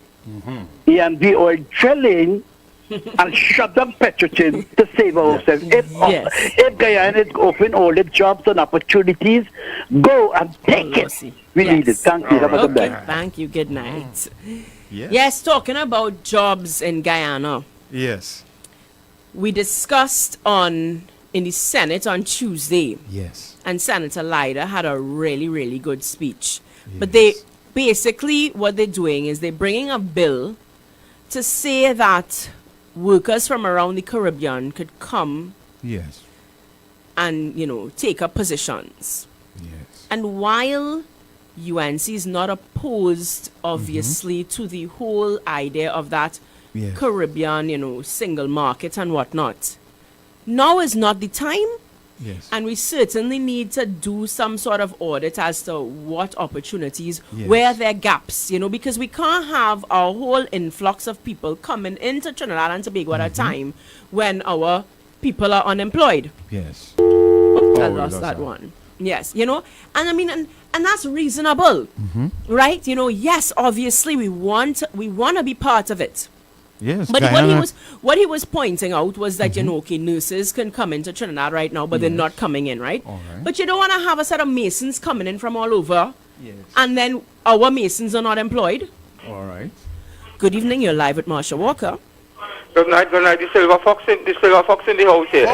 oil drilling and shut down Petrochin to save ourselves. If Guyana is open all the jobs and opportunities, go and take it. We need it. Thank you. Have a good day. Thank you. Good night. Yes, talking about jobs in Guyana. Yes. We discussed in in the Senate on Tuesday. Yes. And Senator Leiter had a really, really good speech. But they basically, what they're doing is they're bringing a bill to say that workers from around the Caribbean could come Yes. and, take up positions. Yes. And while UNC is not opposed, obviously, to the whole idea of that Caribbean, single market and whatnot, now is not the time. Yes. And we certainly need to do some sort of audit as to what opportunities, where there are gaps, because we can't have our whole influx of people coming into Trinidad and Tobago at a time when our people are unemployed. Yes. I lost that one. Yes, and I mean, and that's reasonable, right? Yes, obviously we want to be part of it. Yes. But what he was pointing out was that okay, nurses can come into Trinidad right now, but they're not coming in, right? All right. But you don't want to have a set of masons coming in from all over, and then our masons are not employed. All right. Good evening, you're live with Marsha Walker. Good night. The silver fox in the house here.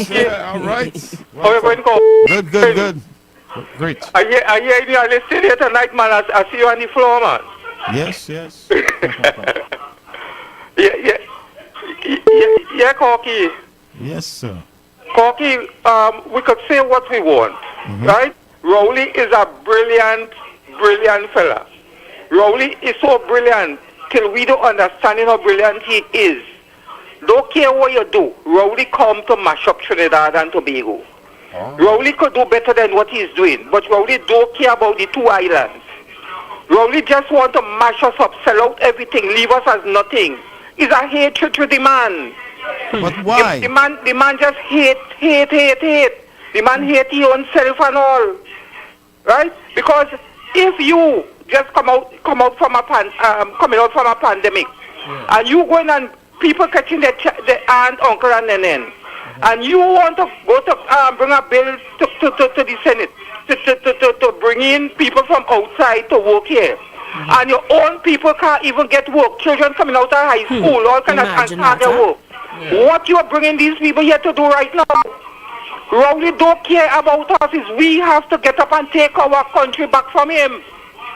Yeah, all right. How you going to go? Good. Great. I hear you listening here tonight, man. I see you on the floor, man. Yes. Yeah, Corky. Yes, sir. Corky, we could say what we want, right? Rowley is a brilliant fella. Rowley is so brilliant till we don't understand how brilliant he is. Don't care what you do. Rowley come to mash up Trinidad and Tobago. Rowley could do better than what he's doing, but Rowley don't care about the two islands. Rowley just want to mash us up, sell out everything, leave us as nothing. It's a hatred to the man. But why? The man just hate. The man hate his own self and all. Right? Because if you just coming out from a pandemic, and you going and people catching their aunt, uncle, and then, and you want to go to bring a bill to the Senate to bring in people from outside to work here. And your own people can't even get work. Children coming out of high school, all kind of can't get work. What you are bringing these people here to do right now? Rowley don't care about us. Is we have to get up and take our country back from him.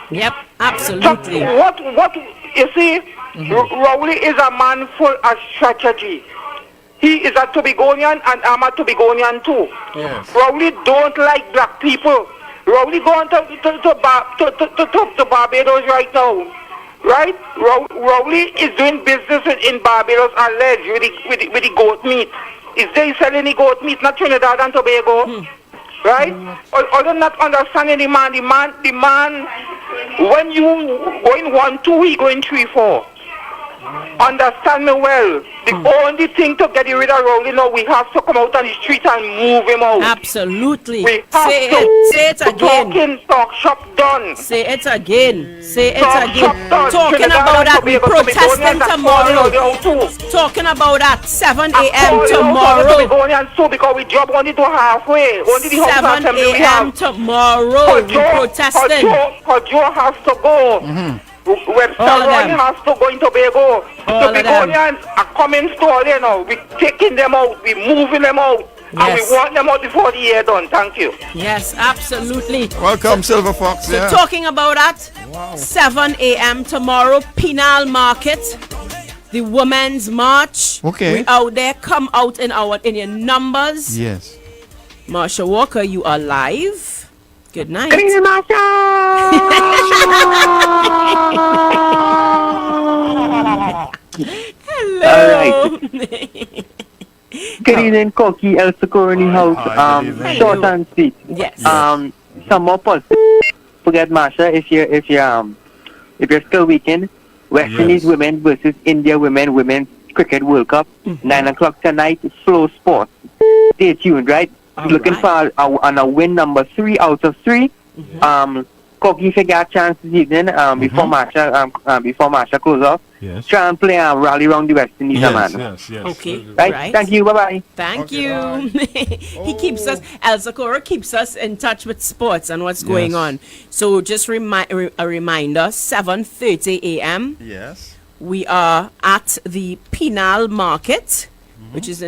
Yep, absolutely. So what you see? Rowley is a man full of strategy. He is a Tobagonian and I'm a Tobagonian too. Yes. Rowley don't like black people. Rowley going to Barbados right now, right? Rowley is doing business in Barbados alleged with the goat meat. Is they selling the goat meat, not Trinidad and Tobago, right? Or not understanding the man. When you going 1-2, he going 3-4. Understand me well. The only thing to get rid of Rowley now, we have to come out on the street and move him out. Absolutely. We have Say it again. Talk shop done. Say it again. Talking about that, we protesting tomorrow. Talking about that, 7 a.m. tomorrow. Too, because we job only to halfway. Only the 7 a.m. tomorrow. We protesting. Joe has to go. Webster Roy has to go in Tobago. Tobagonians are coming to we taking them out, we moving them out, and we want them out before the year done. Thank you. Yes, absolutely. Welcome, Silver Fox. So talking about that, 7 a.m. tomorrow, Penal Market, the Women's March. Okay. We out there, come out in your numbers. Yes. Marsha Walker, you are live. Good night. Good evening, Marsha. Hello. All right. Good evening, Corky, El Socorro in the house. Short and sweet. Yes. Some more positive. Forget Marsha. If you're still weekend, West Indies women versus India women's cricket World Cup, 9 o'clock tonight. Flow Sports. Stay tuned, right? Looking for a win number 3 out of 3. Corky, if you get a chance this evening, before Marsha close off, try and play rally around the West Indies, man. Yes. Okay. Right? Thank you. Bye-bye. Thank you. He keeps us, El Socorro keeps us in touch with sports and what's going on. So just a reminder, 7:30 a.m. Yes. We are at the Penal Market, which is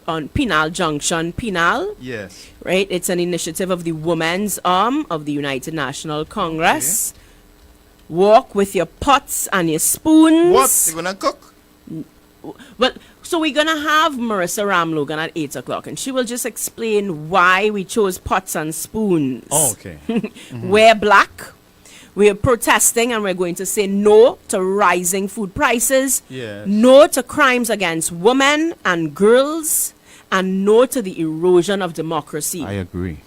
on Pinal Junction, Pinal. Yes. Right? It's an initiative of the Women's Arm of the United National Congress. Walk with your pots and your spoons. What? You gonna cook? Well, so we're gonna have Marissa Ramlogan at 8 o'clock, and she will just explain why we chose pots and spoons. Oh, okay. We're black. We're protesting, and we're going to say no to rising food prices. Yes. No to crimes against women and girls, and no to the erosion of democracy. I agree.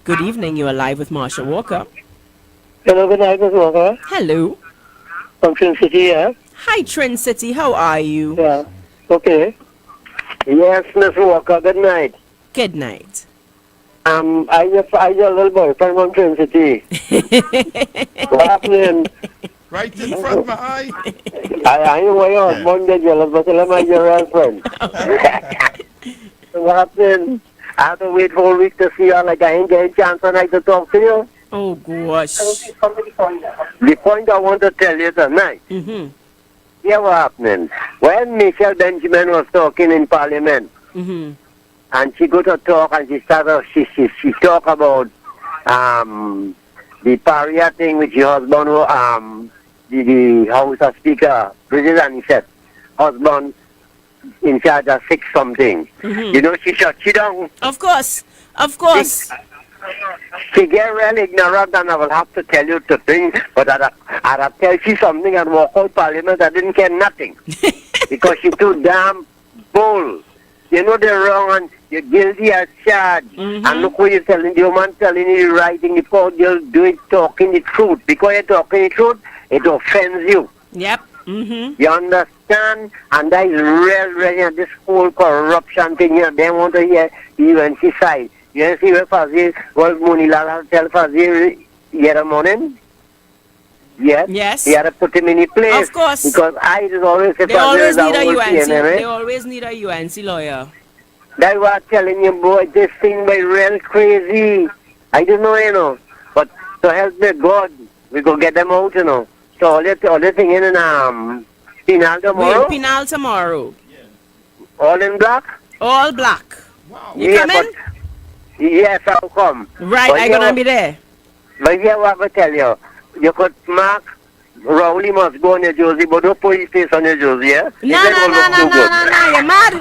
Good evening. You are live with Marsha Walker. Hello, good night, Ms. Walker. Hello. From Trin City, yeah? Hi, Trin City. How are you? Yeah. Okay. Yes, Miss Walker, good night. Good night. I your little boyfriend from Trin City. What happening? Right in front of my eye. I know why your husband get jealous, but tell him I'm your girlfriend. What happening? I have to wait for a week to see you, like I ain't getting a chance tonight to talk to you. Oh, gosh. The point I want to tell you tonight. Yeah, what happening? When Michelle Benjamin was talking in Parliament, and she go to talk and she started, she talk about the Paria thing with your husband, the House Speaker, President, he said, husband in charge of 6 something. You know, she shut you down. Of course. Of course. She get really ignorant, and I will have to tell you the thing, but I'll tell you something and walk out Parliament. I didn't care nothing. Because she too damn bold. You know they're wrong and you're guilty as charged. And look what you're telling the woman, telling you the right thing, you're doing talking the truth. Because you're talking the truth, it offends you. Yep. You understand? And that is real, this whole corruption thing here. They want to hear the UNC side. You see where Fazil, well, Munilal tell Fazil yet morning? Yes. Yes. He had to put him in his place. Of course. Because I just always say They always need a whole UNC. CNM, They always need a UNC lawyer. That's what I'm telling you, boy. This thing was real crazy. I don't know, you know. But to help me God, we go get them out, you know. So all the thing in Pinal tomorrow? Pinal tomorrow. All in black? All black. Wow. You coming? Yes, I'll come. Right, But I'm gonna be there. But yeah, what I tell you, you could mark Rowley must go on your jersey, but don't put his face on your jersey, yeah? No, you're mad.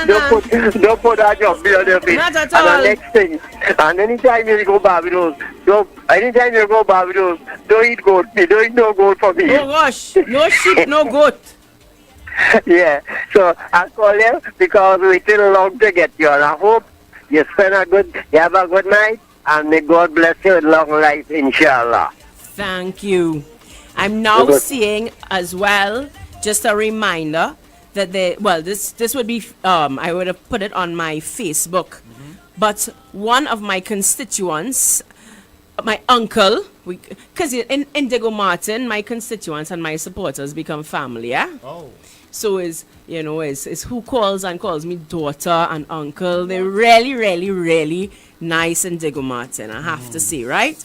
No. Don't put that job on your face. Not at And all. the next thing, and anytime you go Barbados, don't eat goat meat, don't eat no goat for me. Oh gosh, no sheep, no goat. Yeah, so I call you because we still long to get you, and I hope you have a good night, and may God bless you with long life, inshallah. Thank you. I'm now seeing as well, just a reminder that this would be, I would have put it on my Facebook, but one of my constituents, my uncle, because in Indigo Martin, my constituents and my supporters become family, yeah? Oh. So is who calls me daughter and uncle. They're really, really, really nice in Diego Martin, I have to say, right?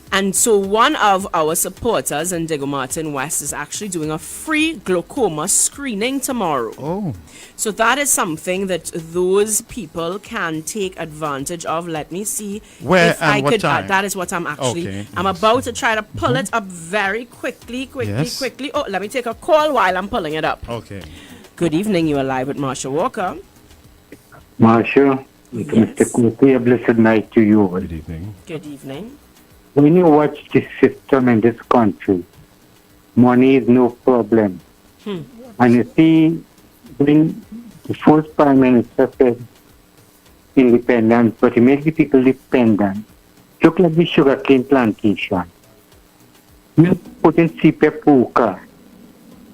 And so one of our supporters in Diego Martin West is actually doing a free glaucoma screening tomorrow. Oh. So that is something that those people can take advantage of. Let me see Where if and I what could. time? That is what I'm actually. Okay. I'm about to try to pull it up very quickly. Yes. Oh, let me take a call while I'm pulling it up. Okay. Good evening. You are live with Marsha Walker. Marsha, Mr. Kuti, a blessed night to you. Good evening. Good evening. When you watch this system in this country, money is no problem. And you see, when the first Prime Minister said independence, but he made the people dependent, look like the sugarcane plantation. You put in CPEP Puka,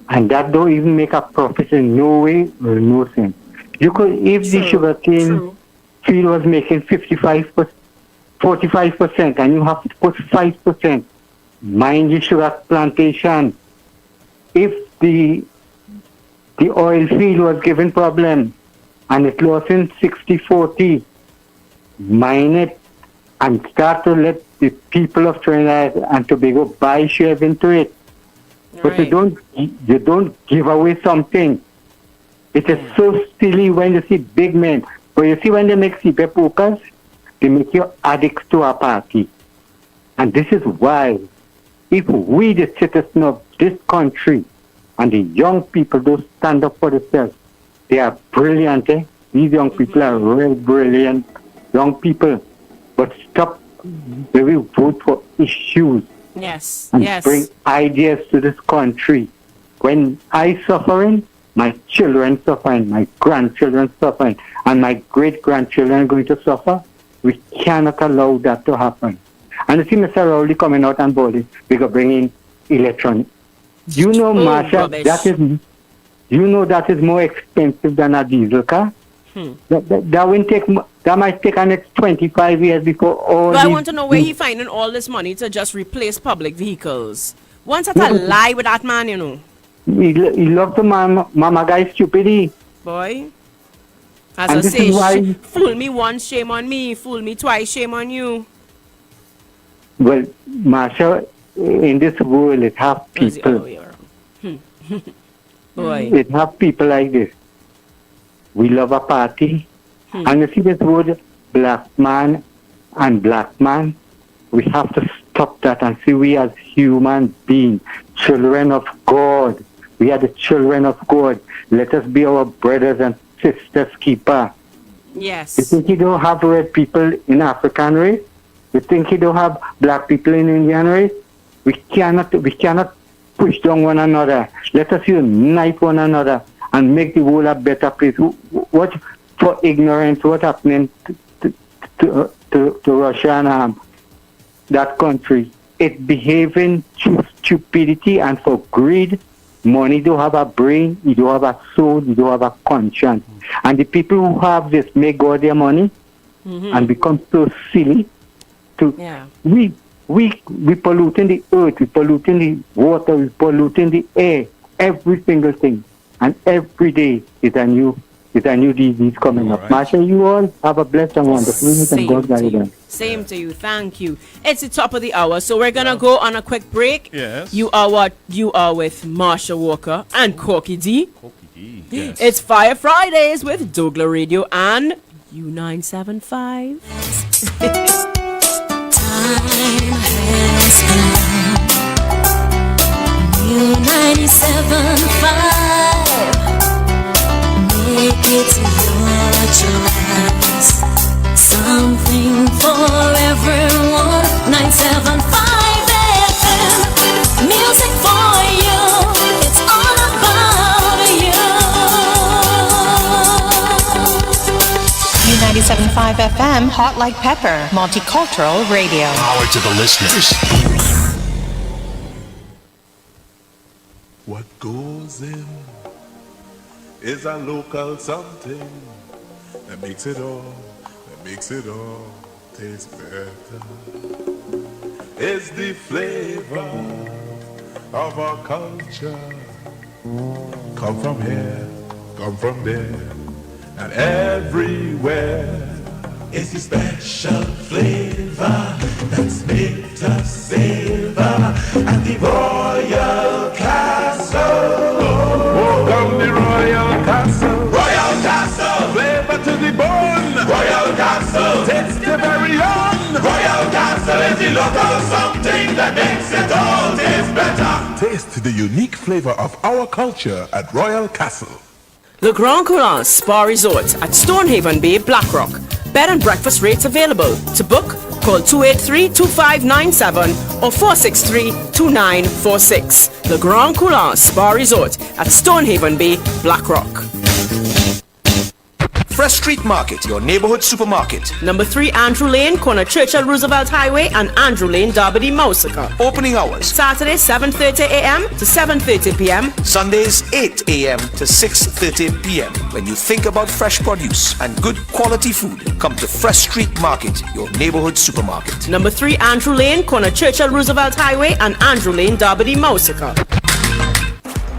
and that don't even make a profit in no way or no sense. You could, if the sugarcane field was making 45%, and you have to put 5%. Mind the sugar plantation. If the oil field was given problem and it lost in 60-40, mine it and start to let the people of Trinidad and Tobago buy shares into it. But you don't give away something It is so silly when you see big men. But you see when they make CP pokers, they make you addicts to a party. And this is why, if we, the citizens of this country, and the young people don't stand up for themselves, they are brilliant. These young people are real brilliant young people. But stop, they will vote for issues. Yes, and yes. bring ideas to this country. When I suffering, my children suffering, my grandchildren suffering, and my great-grandchildren are going to suffer, we cannot allow that to happen. And you see Mr. Rowley coming out and boldly, we go bring in electronic. You know, Marsha, that is more expensive than a diesel car. That might take the next 25 years before all. But I want to know where he finding all this money to just replace public vehicles. Once I lie with that man, you know. He loves the mama guy stupidity. Boy. As I say, fool me once, shame on me. Fool me twice, shame on you. Well, Marsha, in this world, it have people. Boy. It have people like this. We love a party. And you see this word, black man and black man, we have to stop that and see we as human beings, children of God. We are the children of God. Let us be our brothers and sisters keeper. Yes. You think you don't have red people in African race? You think you don't have black people in Indian race? We cannot push down one another. Let us unite one another and make the world a better place. What for ignorance? What happening to Russia and that country? It behaving to stupidity and for greed. Money don't have a brain, you don't have a soul, you don't have a conscience. And the people who have this make all their money and become so silly. We polluting the earth, we polluting the water, we polluting the air, every single thing. And every day is a new disease coming up. Marsha, you all have a blessed and wonderful week and God guide them. Same to you. Thank you. It's the top of the hour, so we're gonna go on a quick break. Yes. You are with Marsha Walker and Corky D. Yes. It's Fire Fridays with douglARradio and U975. Time has come. U975. Make it your choice. Something for everyone. 975 FM. Music for you. It's all about you. U975 FM, hot like pepper, multicultural radio. Power to the listeners. What goes in is a local something that makes it all taste better. It's the flavor of our culture. Come from here, come from there, and everywhere. It's the special flavor that's made us savor at the Royal Castle. Oh, come the Royal Castle. Royal Castle. Flavor to the bone. Royal Castle. Taste the very own. Royal Castle is the local something that makes it all taste better. Taste the unique flavor of our culture at Royal Castle. The Grand Coulon Spa Resort at Stonehaven Bay, Blackrock. Bed and breakfast rates available. To book, call 283-2597 or 463-2946. The Grand Coulon Spa Resort at Stonehaven Bay, Blackrock. Fresh Street Market, your neighborhood supermarket. Number 3 Andrew Lane, corner Churchill Roosevelt Highway and Andrew Lane, Derby, Mousica. Opening hours. Saturday 7:30 a.m. to 7:30 p.m. Sundays 8 a.m. to 6:30 p.m. When you think about fresh produce and good quality food, come to Fresh Street Market, your neighborhood supermarket. Number 3 Andrew Lane, corner Churchill Roosevelt Highway and Andrew Lane, Derby, Mousica.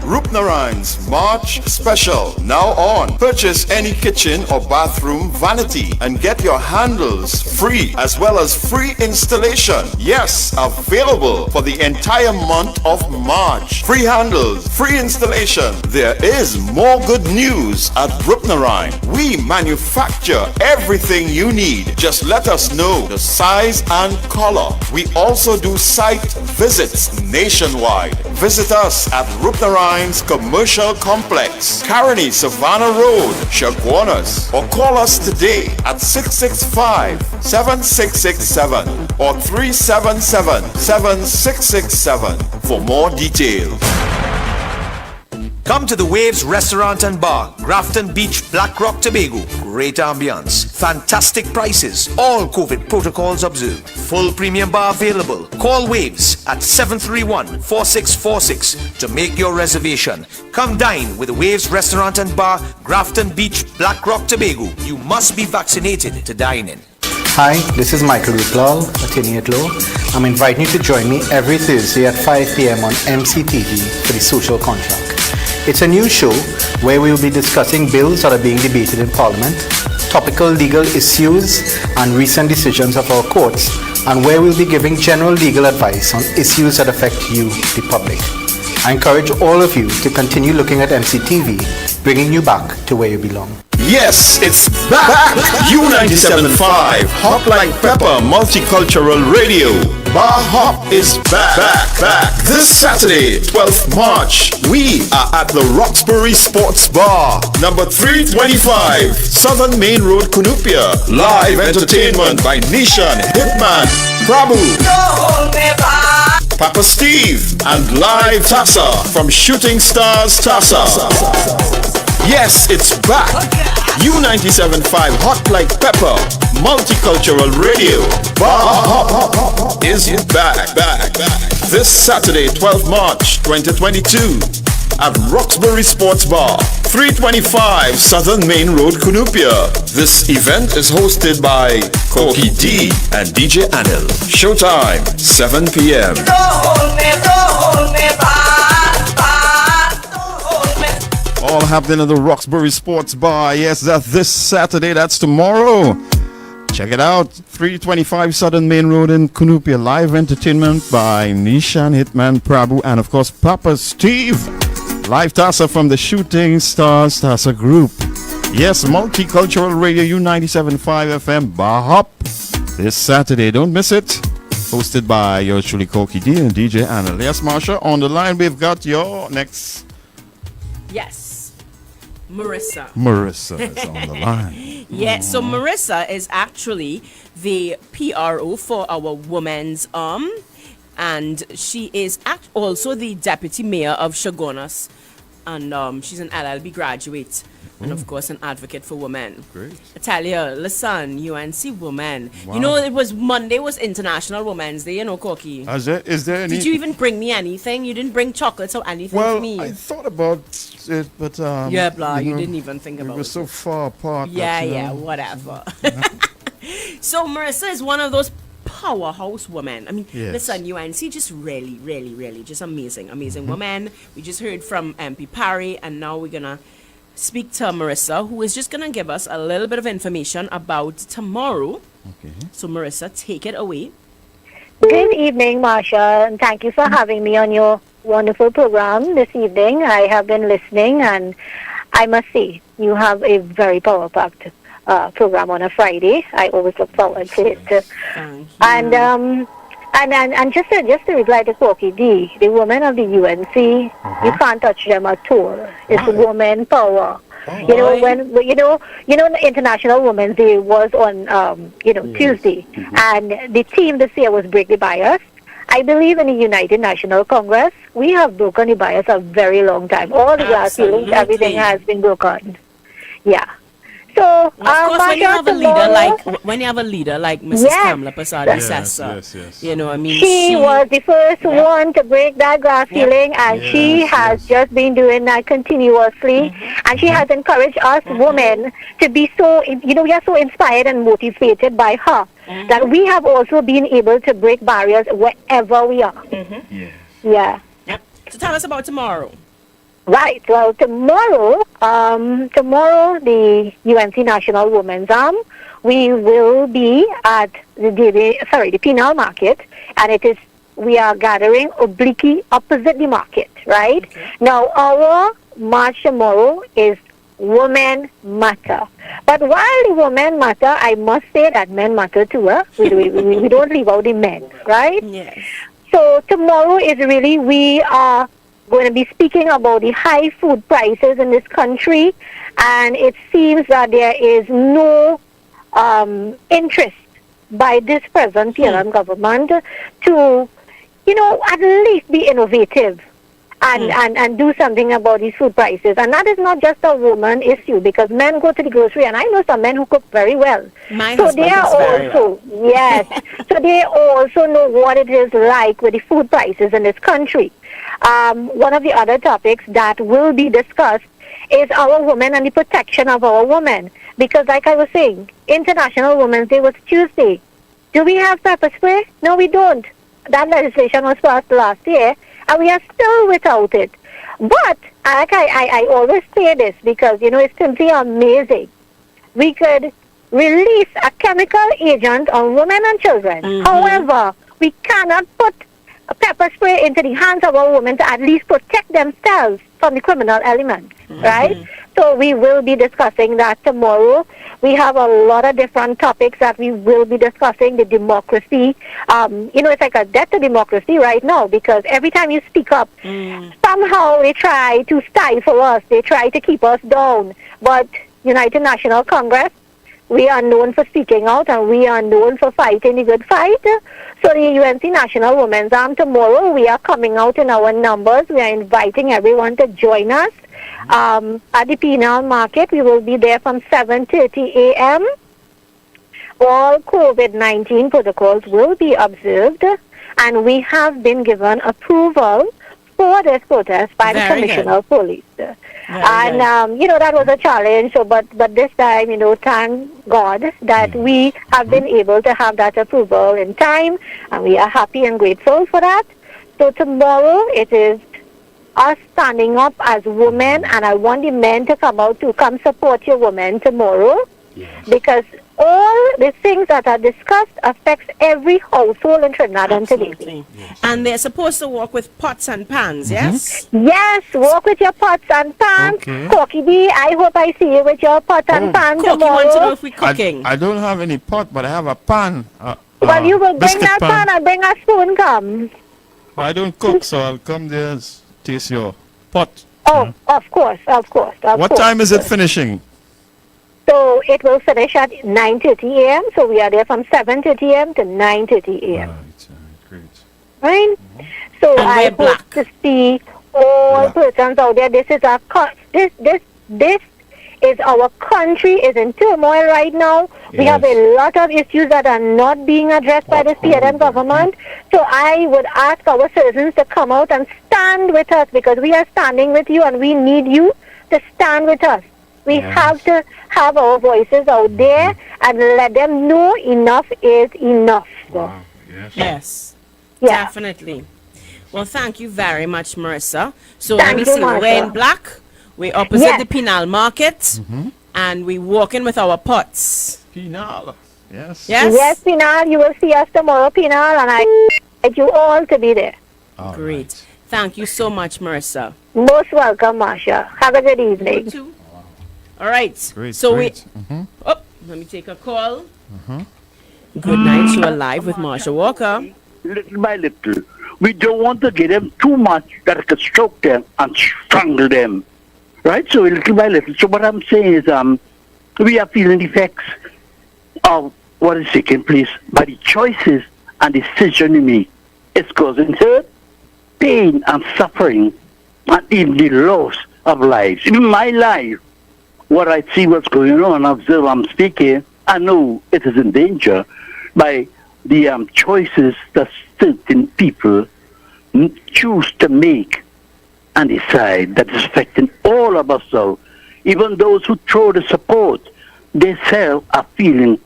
Rupnarines March Special now on. Purchase any kitchen or bathroom vanity and get your handles free as well as free installation. Yes, available for the entire month of March. Free handles, free installation. There is more good news at Rupnarine. We manufacture everything you need. Just let us know the size and color. We also do site visits nationwide. Visit us at Rupnarine's Commercial Complex, Caroni Savannah Road, Chaguanas, or call us today at 665-7667 or 377-7667 for more details. Come to the Waves Restaurant and Bar, Grafton Beach, Black Rock, Tobago. Great ambience, fantastic prices, all COVID protocols observed. Full premium bar available. Call Waves at 731-4646 to make your reservation. Come dine with the Waves Restaurant and Bar, Grafton Beach, Black Rock, Tobago. You must be vaccinated to dine in. Hi, this is Michael Rutlal, attorney at law. I'm inviting you to join me every Thursday at 5 p.m. on MCTV for the Social Contract. It's a new show where we will be discussing bills that are being debated in Parliament, topical legal issues and recent decisions of our courts, and where we'll be giving general legal advice on issues that affect you, the public. I encourage all of you to continue looking at MCTV, bringing you back to where you belong. Yes, it's back! U97.5 Hot Like Pepper Multicultural Radio. Bar Hop is back. This Saturday, 12th March, we are at the Roxbury Sports Bar, number 325, Southern Main Road, Cunupia. Live entertainment by Nishan, Hitman, Prabhu, Papa Steve, and live Tassa from Shooting Stars Tassa. Yes, it's back. U97.5 Hot Like Pepper Multicultural Radio. Bar is back. This Saturday, 12 March 2022 at Roxbury Sports Bar, 325 Southern Main Road, Cunupia. This event is hosted by Koki D and DJ Anil. Showtime, 7 p.m. All happening at the Roxbury Sports Bar. Yes, that's this Saturday. That's tomorrow. Check it out. 325 Southern Main Road in Cunupia. Live entertainment by Nishan, Hitman, Prabhu, and of course Papa Steve. Live Tassa from the Shooting Stars Tassa Group. Yes, Multicultural Radio U97.5 FM Bar Hop. This Saturday. Don't miss it. Hosted by yours truly Koki D and DJ Anil. Yes, Marsha, on the line we've got your next... Yes. Marissa is on the line. Yeah, so Marissa is actually the PRO for our Women's Arm, and she is also the Deputy Mayor of Chaguanas, and she's an LLB graduate, and of course an advocate for women. Great. I tell you, listen, UNC women. Wow. You know, Monday was International Women's Day, you know, Corky. Is there any... Did you even bring me anything? You didn't bring chocolates or anything for me? I thought about it, but... yeah, blah, you didn't even think about it. We were so far apart. Yeah, whatever. So Marissa is one of those powerhouse women. I mean, Yes. listen, UNC just really just amazing woman. We just heard from MP Parry, and now we're gonna speak to Marissa, who is just gonna give us a little bit of information about tomorrow. Okay. So Marissa, take it away. Good evening, Marsha, and thank you for having me on your wonderful program this evening. I have been listening, and I must say, you have a very power-packed program on a Friday. I always look forward to it. And just to reply to Corky D, the women of the UNC, you can't touch them at all. It's women power. You know, International Women's Day was on Tuesday, and the theme this year was Break the Bias. I believe in the United National Congress, we have broken the bias a very long time. All the glass ceilings, everything has been broken. Yeah. So, of course, when you have a leader like Mrs. Kamala Prasad Sessa, you know, I mean, she was the first one to break that glass ceiling, and she has just been doing that continuously, and she has encouraged us women to be so, we are so inspired and motivated by her that we have also been able to break barriers wherever we are. Yeah. Yep. So tell us about tomorrow. Right. Well, tomorrow, the UNC National Women's Arm, we will be at the Penal Market, and we are gathering obliquely opposite the market, right? Okay. Now, our march tomorrow is Women Matter. But while the women matter, I must say that men matter too. We don't leave out the men, right? Yes. So tomorrow is really, we are going to be speaking about the high food prices in this country, and it seems that there is no interest by this present PLM government to, at least be innovative and do something about these food prices. And that is not just a woman issue, because men go to the grocery, and I know some men who cook very well. So they are also, yes, so they also know what it is like with the food prices in this country. One of the other topics that will be discussed is our women and the protection of our women. Because like I was saying, International Women's Day was Tuesday. Do we have pepper spray? No, we don't. That legislation was passed last year, and we are still without it. But I always say this because, it's simply amazing. We could release a chemical agent on women and children. Mm-hmm. However, we cannot put a pepper spray into the hands of our women to at least protect themselves from the criminal elements, right? So we will be discussing that tomorrow. We have a lot of different topics that we will be discussing. The democracy, it's like a death to democracy right now, because every time you speak up, somehow they try to stifle us. They try to keep us down. But United National Congress, we are known for speaking out, and we are known for fighting the good fight. So the UNC National Women's Arm tomorrow, we are coming out in our numbers. We are inviting everyone to join us. At the Penal Market, we will be there from 7:30 a.m. All COVID-19 protocols will be observed, and we have been given approval for this protest by the Commissioner of Police. That was a challenge. So, but this time, thank God that we have been able to have that approval in time, and we are happy and grateful for that. So tomorrow it is us standing up as women, and I want the men to come out to come support your women tomorrow, because all the things that are discussed affects every household in Trinidad and Tobago. Yes. And they're supposed to walk with pots and pans, yes? Yes, walk with your pots and pans. Okay. Corky B, I hope I see you with your pot and pan tomorrow. Corky wants to know if we're cooking. I don't have any pot, but I have a pan. Well, you will bring that pan and bring a spoon, come. I don't cook, so I'll come there and taste your pot. Oh, of course. What time is it finishing? So it will finish at 9:30 a.m. So we are there from 7:30 a.m. to 9:30 a.m. Great. Right? So I hope to see all persons out there. This is this is our country is in turmoil right now. Yes. We have a lot of issues that are not being addressed by the PLM government. So I would ask our citizens to come out and stand with us, because we are standing with you, and we need you to stand with us. We have to have our voices out there and let them know enough is enough. Wow. Yes. Definitely. Well, thank you very much, Marissa. So let me see. We're in black. We're opposite the Penal Market, and we're walking with our pots. Penal. Yes. Yes, Penal. You will see us tomorrow, Penal, and I invite you all to be there. Great. Thank you so much, Marissa. Most welcome, Marsha. Have a good evening. You too. All right. Great. Let me take a call. Good night. You are live with Marsha Walker. Little by little. We don't want to give them too much that it could stroke them and strangle them. Right? So little by little. So what I'm saying is we are feeling the effects of what is taking place by the choices and decision we make. It's causing hurt, pain and suffering, and even the loss of lives. Even my life. What I see what's going on, observe, I'm speaking, I know it is in danger by the choices that certain people choose to make and decide that is affecting all of us. So even those who throw the support, they self are feeling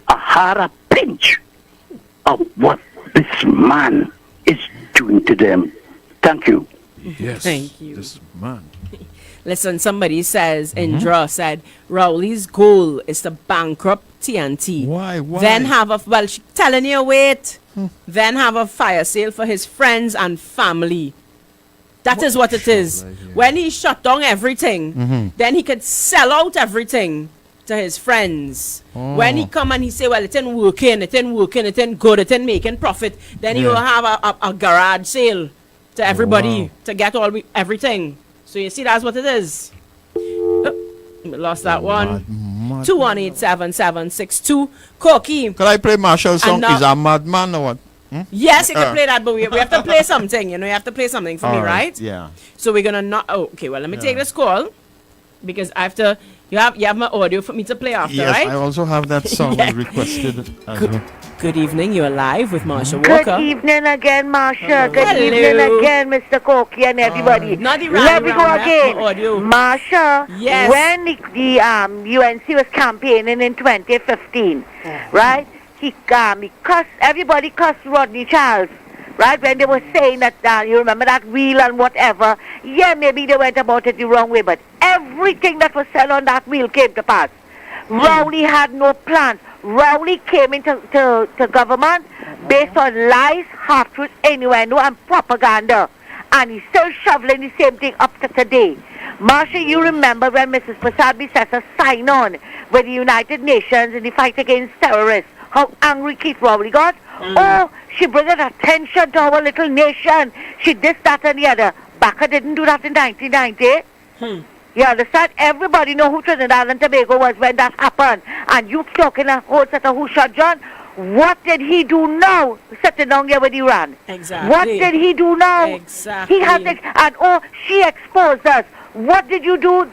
a harder pinch of what this man is doing to them. Thank you. Yes. Thank you. This man. Listen, somebody says, Mm-hmm. Indra said, Rowley's goal is to bankrupt TNT. Why? Then have she's telling you, wait. Then have a fire sale for his friends and family. That is what it is. When he shut down everything, then he could sell out everything to his friends. Oh. When he come and he say, well, it ain't working, it ain't good, it ain't making profit, then he will have a garage sale to everybody to get everything. So you see, that's what it is. We lost that one. 2187762. Corky. Could I play Marshall's song? now- Is a madman or what? Yes, you can play that, but we have to play something. You have to play something for me, All right? Yeah. So we're gonna not. Oh, okay. Well, let me take this call because I have to. You have my audio for me to play after, Yes, right? I also have that song Yeah. requested as well. Good evening. You're live with Marsha Good Walker. evening again, Marsha. Good Hello. evening again, Mr. Corky and everybody. Not the Let me go round, again. my audio. Marsha, Yes. when the UNC was campaigning in 2015, right? He cussed, everybody cussed Rodney Charles, right? When they were saying that, you remember that wheel and whatever. Yeah, maybe they went about it the wrong way, but everything that was said on that wheel came to pass. Rowley had no plans. Rowley came into to government based on lies, half-truth, innuendo, and propaganda. And he's still shoveling the same thing up to today. Marsha, you remember when Mrs. Prasad Bissessa signed on with the United Nations in the fight against terrorists, how angry Keith Rowley got? Oh, she brought attention to our little nation. She this, that, and the other. Baca didn't do that in 1990. You understand? Everybody know who Trinidad and Tobago was when that happened. And you talking a whole set of who shot John. What did he do now sitting down there with Iran? Exactly. What did he do now? Exactly. He has she exposed us. What did you do,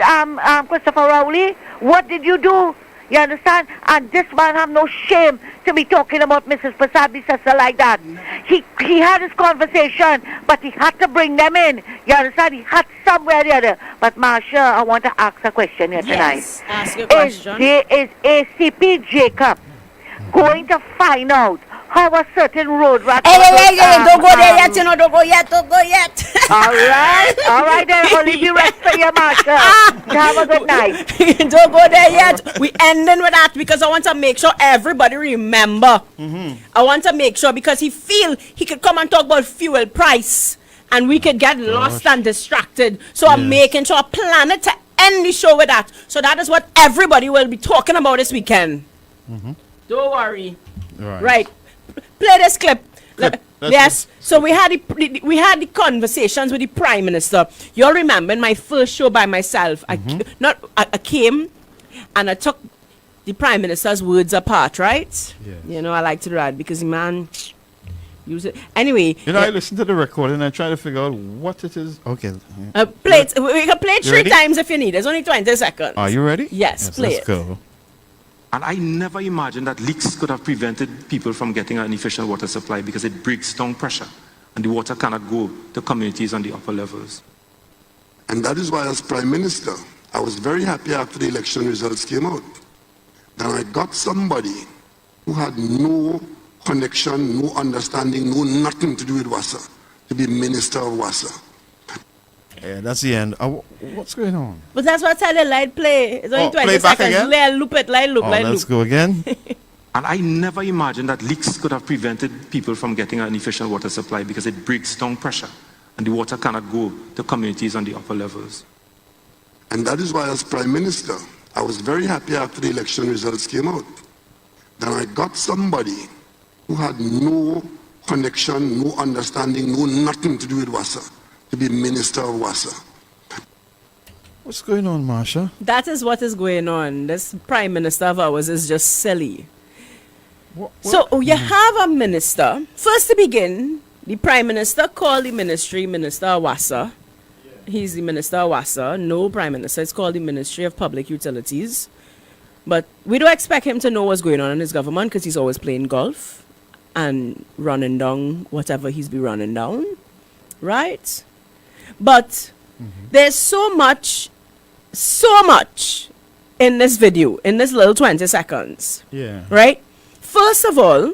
Christopher Rowley? What did you do? You understand? And this man have no shame to be talking about Mrs. Prasad Bissessa like that. He had his conversation, but he had to bring them in. You understand? He had somewhere or the other. But Marsha, I want to ask a question here tonight. Yes, ask your question. Is ACP Jacob going to find out how a certain road rat... Hey, don't go there yet, don't go yet. All right then, I'll leave you rest for your Marsha. Have a good night. Don't go there yet. We ending with that because I want to make sure everybody remember. I want to make sure because he feel he could come and talk about fuel price and we could get lost and distracted. So I'm making sure I plan it to end the show with that. So that is what everybody will be talking about this weekend. Don't worry. Right. Play this clip. Yes. So we had the conversations with the Prime Minister. You all remember in my first show by myself, I came and I took the Prime Minister's words apart, right? Yes. You know, I like to do that because the man use it. Anyway. I listened to the recording and I try to figure out what it is. Okay. Play it. We can play it You 3 ready? times if you need. It's only 20 seconds. Are you ready? Yes, play let's it. go. And I never imagined that leaks could have prevented people from getting an efficient water supply because it breaks down pressure and the water cannot go to communities on the upper levels. And that is why as Prime Minister, I was very happy after the election results came out. Then I got somebody who had no connection, no understanding, no nothing to do with WASA, to be Minister of WASA. Yeah, that's the end. What's going on? But that's what I tell you, light play. It's only 20 play back seconds. again? Let loop it, light loop, light Let's loop. go again. And I never imagined that leaks could have prevented people from getting an efficient water supply because it breaks down pressure and the water cannot go to communities on the upper levels. And that is why as Prime Minister, I was very happy after the election results came out. Then I got somebody who had no connection, no understanding, no nothing to do with WASA, to be Minister of WASA. What's going on, Marsha? That is what is going on. This Prime Minister of ours is just silly. So you have a minister. First to begin, the Prime Minister called the ministry Minister of WASA. He's the Minister of WASA. No Prime Minister. It's called the Ministry of Public Utilities. But we don't expect him to know what's going on in his government because he's always playing golf and running down whatever he's be running down. Right? But there's so much in this video, in this little 20 seconds. Yeah. Right? First of all,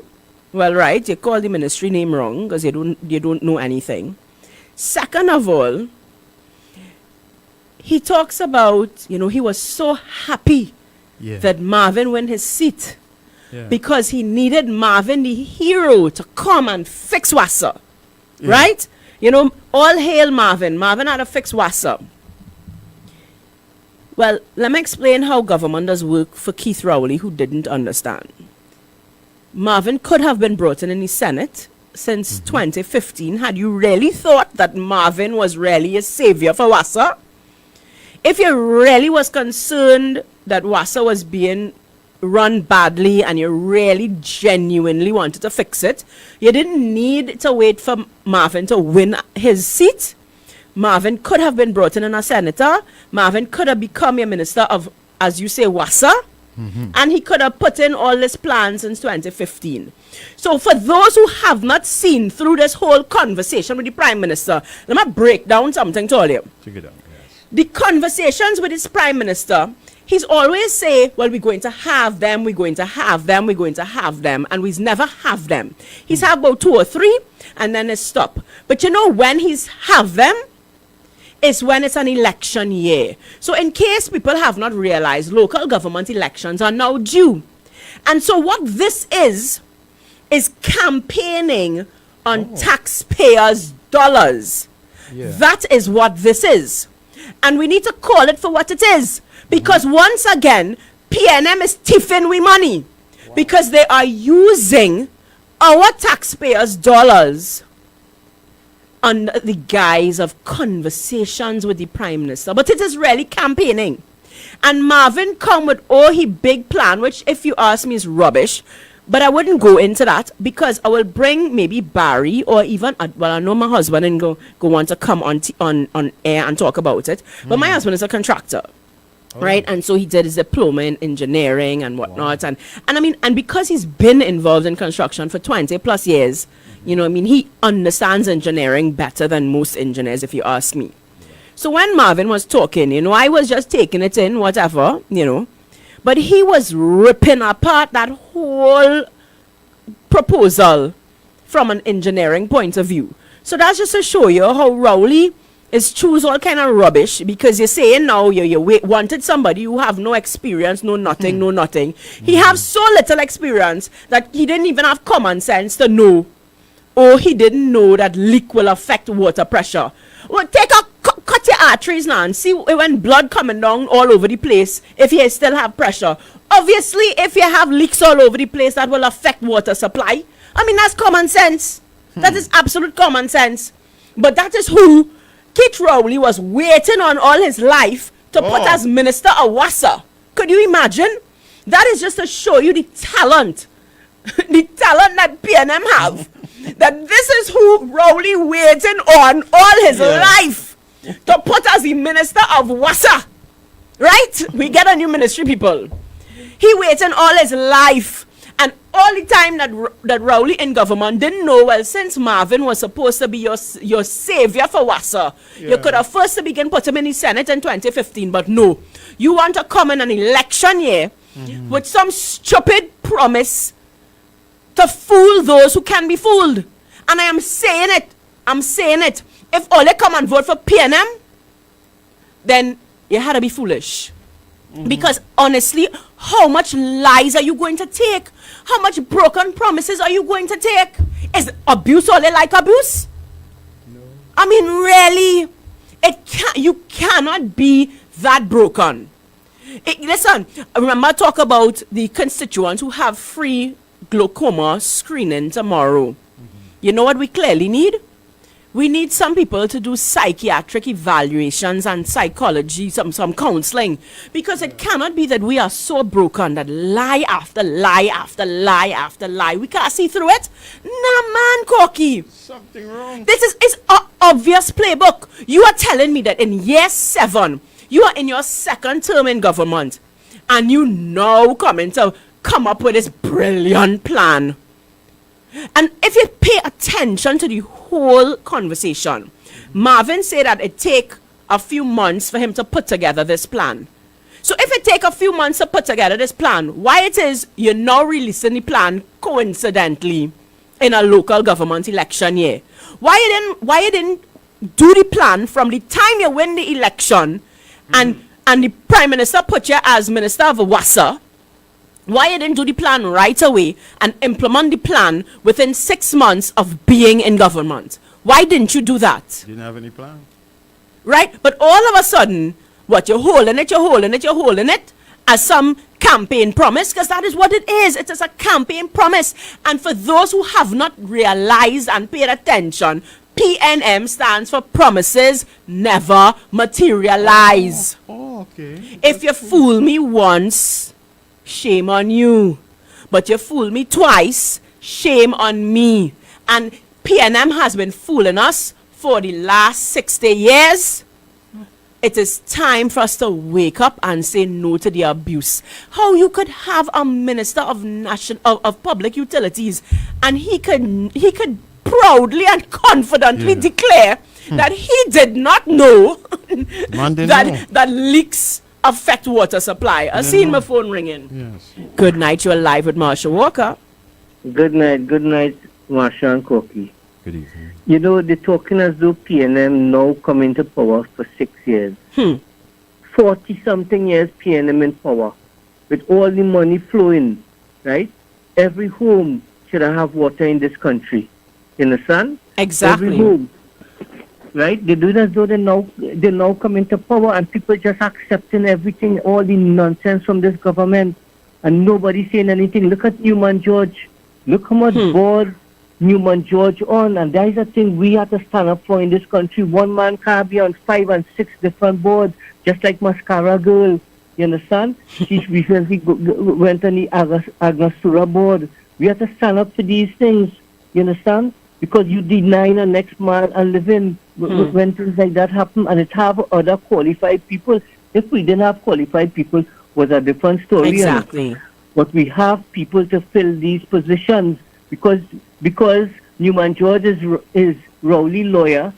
well, right, you call the ministry name wrong because you don't know anything. Second of all, he talks about, he was so happy that Marvin won his seat because he needed Marvin, the hero, to come and fix Wassa. Right? All hail Marvin. Marvin had to fix Wassa. Well, let me explain how government does work for Keith Rowley, who didn't understand. Marvin could have been brought in the Senate since 2015. Had you really thought that Marvin was really a savior for Wassa? If you really was concerned that Wassa was being run badly and you really genuinely wanted to fix it, you didn't need to wait for Marvin to win his seat. Marvin could have been brought in as a senator. Marvin could have become a minister of, as you say, Wassa. And he could have put in all this plan since 2015. So for those who have not seen through this whole conversation with the Prime Minister, let me break down something to all you. Check it out. The conversations with his Prime Minister, he's always say, well, we're going to have them, we're going to have them, we're going to have them, and we's never have them. He's have about 2 or 3, and then it's stop. But when he's have them, is when it's an election year. So in case people have not realized, local government elections are now due. And so what this is campaigning on taxpayers' dollars. That is what this is. And we need to call it for what it is. Because once again, PNM is thieving we money. Because they are using our taxpayers' dollars under the guise of conversations with the Prime Minister. But it is really campaigning. And Marvin come with he big plan, which if you ask me is rubbish. But I wouldn't go into that because I will bring maybe Barry or even, I know my husband and go want to come on air and talk about it. But my husband is a contractor. Right, and so he did his diploma in engineering and whatnot, and I mean, and because he's been involved in construction for 20 plus years, he understands engineering better than most engineers, if you ask me. So when Marvin was talking, I was just taking it in, whatever, but he was ripping apart that whole proposal from an engineering point of view. So that's just to show you how Rowley is choose all kind of rubbish, because you're saying now you wanted somebody who have no experience, no nothing. He have so little experience that he didn't even have common sense to know, or he didn't know that leak will affect water pressure. Well, cut your arteries now and see when blood coming down all over the place if you still have pressure. Obviously, if you have leaks all over the place, that will affect water supply. I mean, that's common sense. That is absolute common sense. But that is who Keith Rowley was waiting on all his life to put as Minister of Wassa. Could you imagine? That is just to show you the talent that PNM have. That this is who Rowley waiting on all his life to put as the Minister of Wassa. Right? We get a new ministry, people. He waiting all his life. And all the time that Rowley in government didn't know, well, since Marvin was supposed to be your savior for Wassa, you could have first to begin put him in the Senate in 2015, but no. You want to come in an election year with some stupid promise to fool those who can be fooled. And I am saying it. If all they come and vote for PNM, then you had to be foolish. Because honestly, how much lies are you going to take? How much broken promises are you going to take? Is abuse all they like abuse? No. I mean, really, you cannot be that broken. Listen, remember, talk about the constituents who have free glaucoma screening tomorrow. You know what we clearly need? We need some people to do psychiatric evaluations and psychology, some counseling. Because it cannot be that we are so broken that lie after lie after lie after lie. We can't see through it. Nah, man, Corky. Something wrong. This is an obvious playbook. You are telling me that in year 7, you are in your 2nd term in government, and you now come up with this brilliant plan. And if you pay attention to the whole conversation, Marvin said that it take a few months for him to put together this plan. So if it take a few months to put together this plan, why it is you're now releasing the plan coincidentally in a local government election year? Why you didn't do the plan from the time you win the election and the Prime Minister put you as Minister of WASA, why you didn't do the plan right away and implement the plan within 6 months of being in government? Why didn't you do that? Didn't have any plan. Right? But all of a sudden, what, you're holding it as some campaign promise, because that is what it is. It is a campaign promise. And for those who have not realized and paid attention, PNM stands for Promises Never Materialize. Okay. If you fool me once, shame on you. But you fool me twice, shame on me. And PNM has been fooling us for the last 60 years. It is time for us to wake up and say no to the abuse. How you could have a minister of public utilities and he could proudly and confidently declare that he did not know that leaks affect water supply. I seen my phone ringing. Yes. Good night, you're live with Marsha Walker. Good night, Marsha and Corky. Good evening. You know, they're talking as though PNM now come into power for 6 years. 40-something years PNM in power. With all the money flowing, right? Every home should have water in this country. You understand? Exactly. Every home. Right? They do it as though they now come into power and people just accepting everything, all the nonsense from this government. And nobody saying anything. Look at Newman George. Look how much board Newman George on, and that is a thing we have to stand up for in this country. One man can't be on 5 and 6 different boards, just like Mascara Girl. You understand? She recently went on the Agnosura board. We have to stand up for these things. You understand? Because you deny the next man a living when things like that happen, and it have other qualified people. If we didn't have qualified people, was a different story. Exactly. But we have people to fill these positions because Newman George is Rowley lawyer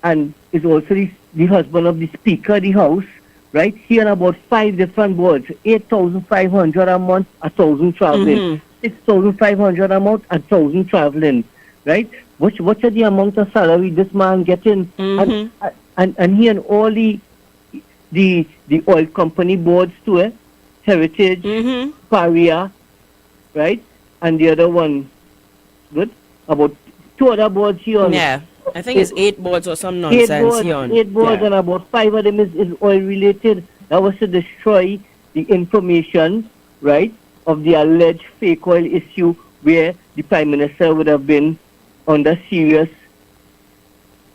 and is also the husband of the Speaker of the House, right? He on about 5 different boards, 8,500 a month, 1,000 traveling, 6,500 a month, 1,000 traveling, right? What are the amount of salary this man getting? And he and all the oil company boards too, Heritage, Paria, right? And the other one, good? About 2 other boards here on. Yeah, I think it's 8 boards or some nonsense here on. 8 boards, and about 5 of them is oil related. That was to destroy the information, right, of the alleged fake oil issue where the Prime Minister would have been under serious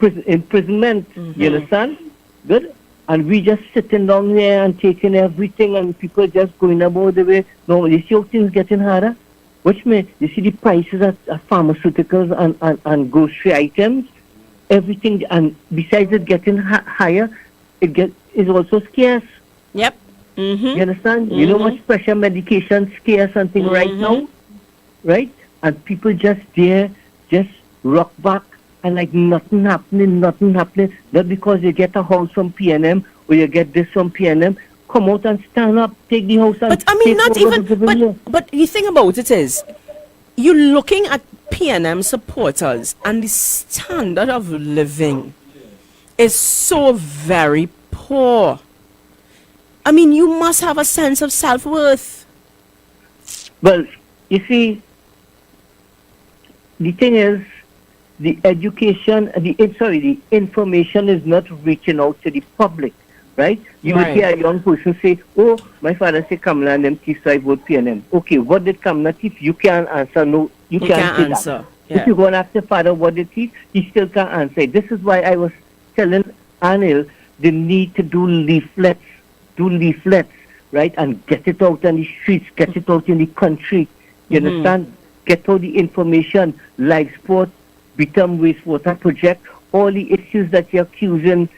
imprisonment. You understand? Good? And we just sitting down there and taking everything and people just going about the way. No, you see how things getting harder? Which means, you see the prices of pharmaceuticals and grocery items, everything, and besides it getting higher, is also scarce. Yep. You understand? You know much pressure medication scarce and thing right now? Right? And people just rock back and like nothing happening. Not because you get a house from PNM or you get this from PNM. Come out and stand up, take the house and but I mean, not even, but the thing about it is, you're looking at PNM supporters and the standard of living is so very poor. I mean, you must have a sense of self-worth. Well, you see, the thing is, the information is not reaching out to the public. Right? You would hear a young person say, oh, my father said Kamala and them teeth, so I vote PNM. Okay, what did Kamala teeth? You can't answer. No, you can't say answer. That. Yeah. If you go and ask your father what did teeth, he still can't answer. This is why I was telling Anil the need to do leaflets, right? And get it out on the streets, get it out in the country. You understand? Get all the information, live sport, Bitam wastewater project, all the issues that you're accusing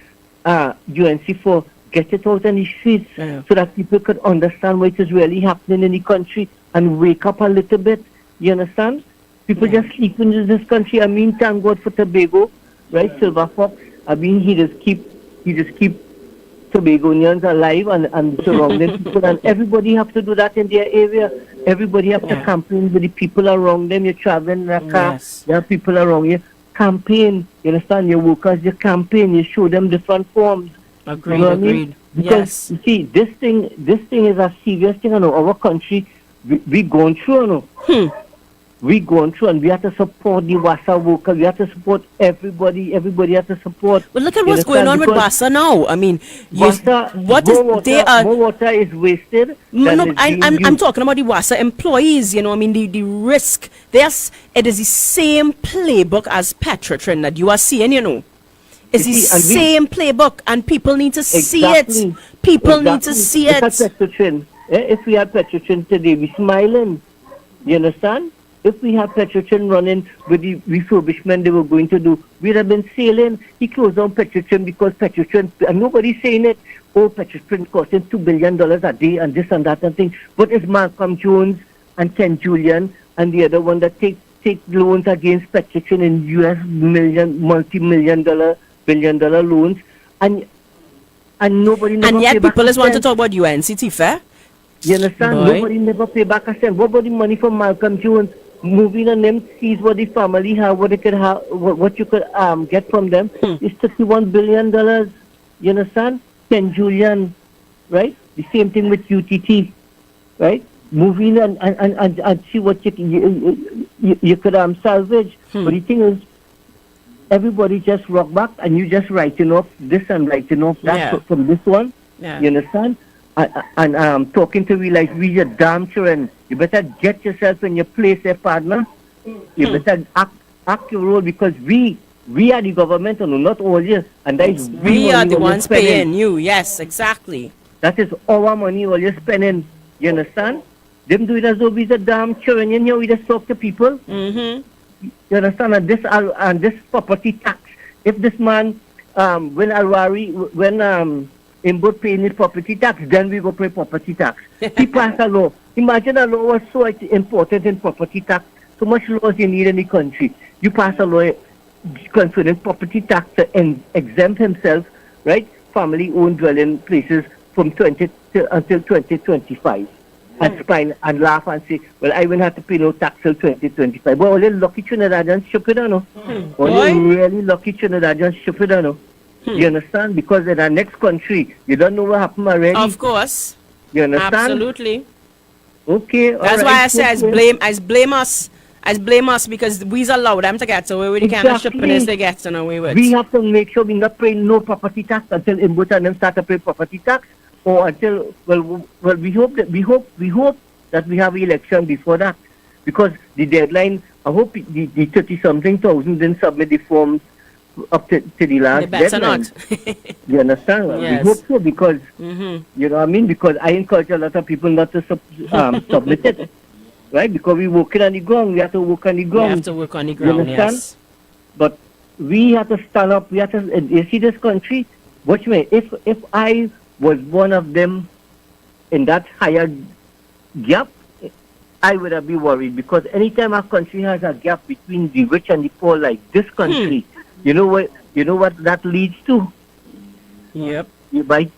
UNC for, get it out on the streets so that people could understand what is really happening in the country and wake up a little bit. You understand? People just sleeping in this country. I mean, thank God for Tobago, right? Silver Fox. I mean, he just keep Tobagonians alive and surrounding people, and everybody have to do that in their area. Everybody have to campaign with the people around them. You're traveling in a car, there are people around you. campaign. You understand? Your workers, you campaign. You show them different forms. Agreed, You know what I agreed. mean? Because you see, this thing is a serious thing. You know, our country, we going through. You know, we going through, and we have to support the WASA workers. We have to support everybody. Everybody has to support. But look at what's going on with WASA now. I mean, more water is wasted. No, I'm talking about the WASA employees. You know, I mean the risk. It is the same playbook as Petrotrin that you are seeing. You know, it's the same playbook, and people need to see it. People need to see it. Petrotrin. If we had Petrotrin today, we smiling. You understand? If we had Petrotrin running with the refurbishment they were going to do, we'd have been sailing. He closed down Petrotrin because Petrotrin, and nobody's saying it, Petrotrin costing $2 billion a day and this and that and thing. But it's Malcolm Jones and Ken Julian and the other one that take loans against Petrotrin in US multi-million dollar, billion-dollar loans. And nobody never and yet pay back people a just want to cent. talk about UNCT fair. You understand? Boy. Nobody never pay back a cent. What about the money from Malcolm Jones? Moving on them, sees what the family have, what they could have, what you could get from them. It's $31 billion. You understand? Ken Julian, right? The same thing with UTT, right? Moving and see what you could salvage. But the thing is, everybody just rock back and you just writing off this and writing off that from this one. Yeah. You understand? And talking to me like we are damn children. You better get yourself in your place, partner. You better act your role because we are the government and not all you. And that is We are the ones paying you. Yes, exactly. That is our money all you're spending. You understand? Them do it as though we're a damn children. You know, we just talk to people. Mm-hmm. You understand? And this property tax. If this man, when Inboard paying his property tax, then we go pay property tax. He passed a law. Imagine a law was so important in property tax. So much laws you need in the country. You pass a law concerning property tax to exempt himself, right? Family-owned dwelling places from until 2025. And spine and laugh and say, well, I won't have to pay no tax till 2025. But only lucky Trinidadians ship it, no? Only really lucky Trinidadians ship it, no? You understand? Because in our next country, you don't know what happened already. Of course. You understand? Absolutely. Okay. That's why I say I blame us because we allow them to get away with the kind of shippiness they get away with. We have to make sure we not pay no property tax until Inboot and them start to pay property tax, or until we hope that we have election before that, because the deadline. I hope the 30-something thousand didn't submit the forms up to the last deadline. You understand? Yes. We hope so because you know what I mean. Because I encourage a lot of people not to submit it, right? Because we working on the ground. We have to work on the ground. We have to work on the ground. You understand? Yes. But we have to stand up. We have to. You see this country. Watch me. If I was one of them in that higher gap, I would have been worried because anytime our country has a gap between the rich and the poor, like this country. You know what that leads to? Yep. I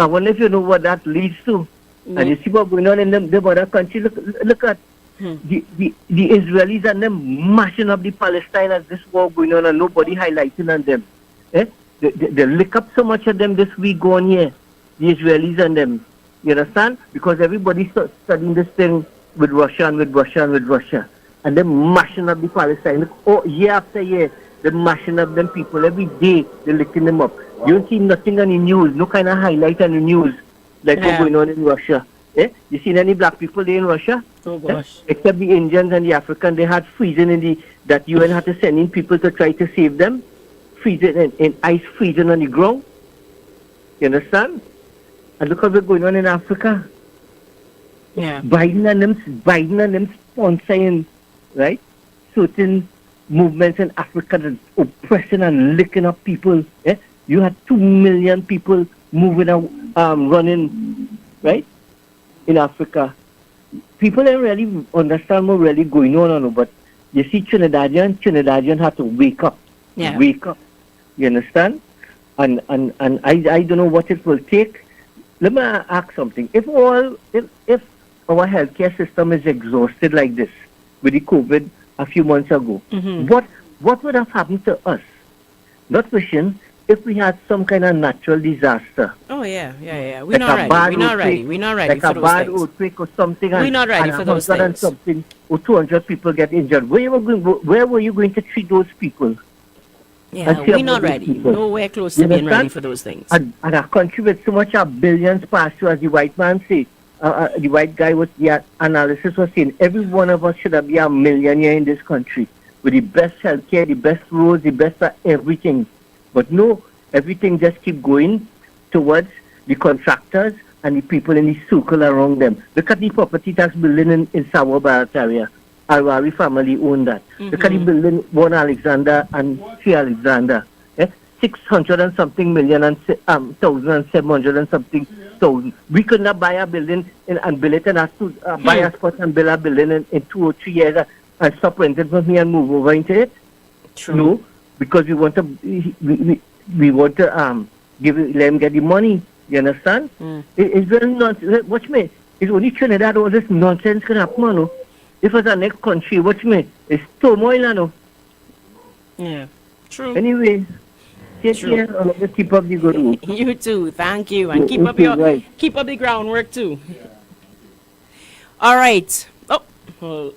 wonder if you know what that leads to. And you see what's going on in the other country. Look at the Israelis and them mashing up the Palestine as this war going on and nobody highlighting on them. They lick up so much of them this week going here. The Israelis and them. You understand? Because everybody's studying this thing with Russia and with Russia and with Russia. And they're mashing up the Palestine. Year after year. They're mashing up them people every day. They're licking them up. You don't see nothing on the news, no kind of highlight on the news like what's going on in Russia. You seen any black people there in Russia? Oh gosh. Except the Indians and the Africans, they had freezing that UN had to send in people to try to save them. Freezing in ice freezing on the ground. You understand? And look what's going on in Africa. Yeah. Biden and them sponsoring, right? Certain movements in Africa that's oppressing and licking up people. You had 2 million people moving out, running, right, in Africa. People don't really understand what's really going on, but you see Trinidadian have to wake up. Yeah. Wake up. You understand? And I don't know what it will take. Let me ask something. If our healthcare system is exhausted like this with the COVID a few months ago, what would have happened to us? Not wishing if we had some kind of natural disaster. Oh, yeah. We're Like not a ready. bad We're not ready. earthquake, We're not ready like for a those bad things. earthquake or something. We're not ready and for those 100 and things. something or 200 people get injured. Where were you going to treat those people? Yeah, we're not ready. Nowhere close to being ready for those things. And a country with so much billions passed through, as the white man said, the white guy was, the analysis was saying, every one of us should be a millionaire in this country with the best healthcare, the best roads, the best everything. But no, everything just keep going towards the contractors and the people in the circle around them. Look at the property tax building in Sawa Barat area. Arwari family owned that. Look at the building, one Alexander and three Alexander. 600 and something million and 1,700 and something thousand. We could not buy a building and build it and have to buy a spot and build a building in 2 or 3 years and stop renting from me and move over into it. True. No, because we want to we want to let them get the money. You understand? It's very nonsense. Watch me. It's only Trinidad all this nonsense can happen, no? If it's a next country, watch me. It's turmoil, no? Yeah. True. Anyway, take care and keep up the good work. You too. Thank you. And keep up keep up the groundwork too. All right. Oh, well,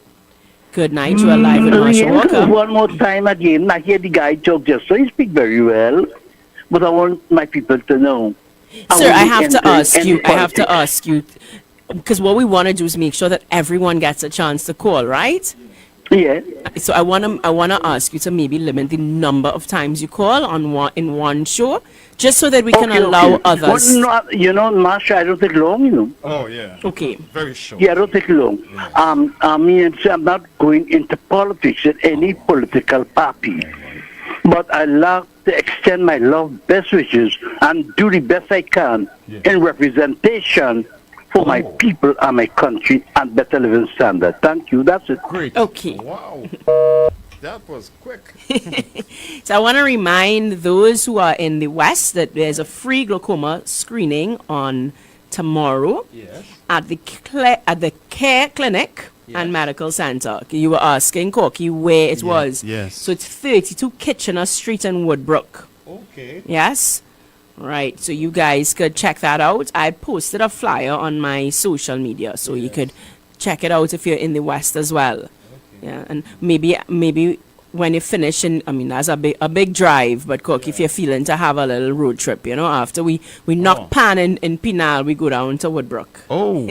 good night. You are live with Marsha Walker. One more time again. I hear the guy talk just so he speak very well, but I want my people to know. Sir, I have to ask you, because what we want to do is make sure that everyone gets a chance to call, right? Yeah. So I want to ask you to maybe limit the number of times you call in one show, just so that we can allow others. Well, no, Marsha, I don't take long, Oh, yeah. Okay. Very short. Yeah, I don't take long. I mean, I'm not going into politics in any political party, but I love to extend my best wishes, and do the best I can in representation for my people and my country and better living standard. Thank you. That's it. Great. Okay. Wow. That was quick. So I want to remind those who are in the West that there's a free glaucoma screening on tomorrow at the Care Clinic and Medical Center. You were asking, Corky, where it was. Yes. So it's 32 Kitchener Street in Woodbrook. Okay. Yes? Right. So you guys could check that out. I posted a flyer on my social media, so you could check it out if you're in the West as well. Okay. Yeah, and maybe when you finish, that's a big drive, but Corky, if you're feeling to have a little road trip, after we knock Pan in Pinal, we go down to Woodbrook. Oh.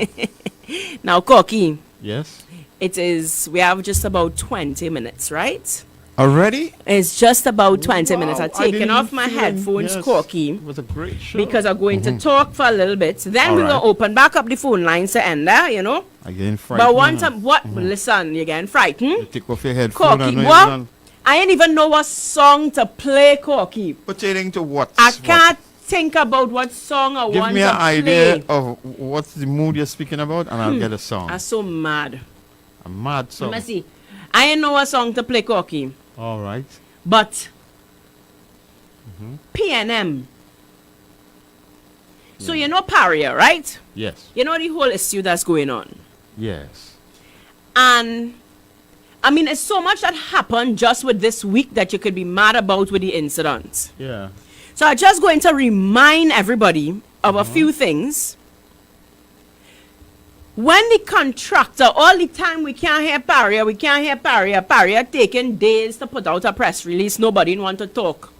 Now, Corky. Yes. We have just about 20 minutes, right? Already? It's just about 20 minutes. I've taken off my headphones, Corky. It was a great show. Because I'm going to talk for a little bit. Then we're going to open back up the phone lines to end there, I'm getting frightened. But one time, listen, you're getting frightened? You take off your headphones. Corky, what? I ain't even know what song to play, Corky. Pertaining to what? I can't think about what song I want to play. Give me an idea of what's the mood you're speaking about, and I'll get a song. I'm so mad. A mad song. Let me see. I ain't know what song to play, Corky. All right. But PNM. So you know Paria, right? Yes. You know the whole issue that's going on. Yes. And it's so much that happened just with this week that you could be mad about with the incident. Yeah. So I'm just going to remind everybody of a few things. When the contractor, all the time we can't hear Paria taking days to put out a press release, nobody want to talk.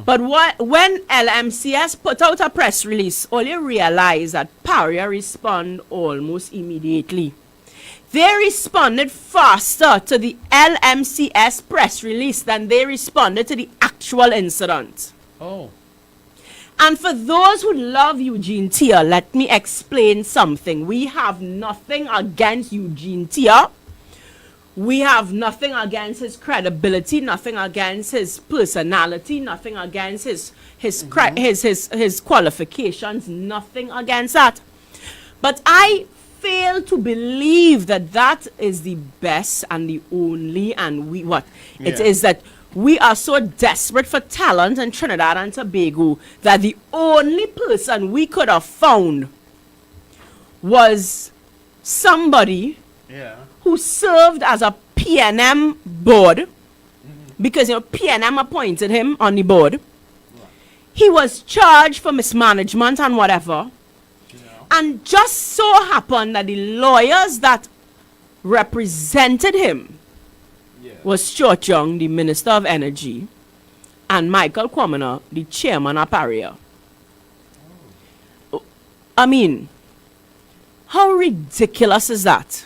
But when LMCS put out a press release, all you realize that Paria respond almost immediately. They responded faster to the LMCS press release than they responded to the actual incident. Oh. And for those who love Eugene Tia, let me explain something. We have nothing against Eugene Tia. We have nothing against his credibility, nothing against his personality, nothing against his qualifications, nothing against that. But I fail to believe that is the best and the only, and it is that we are so desperate for talent in Trinidad and Tobago that the only person we could have found was somebody who served as a PNM board because PNM appointed him on the board. He was charged for mismanagement and whatever. And just so happened that the lawyers that represented him was Stuart Young, the Minister of Energy, and Michael Kwamina, the Chairman of ARIA. I mean, how ridiculous is that?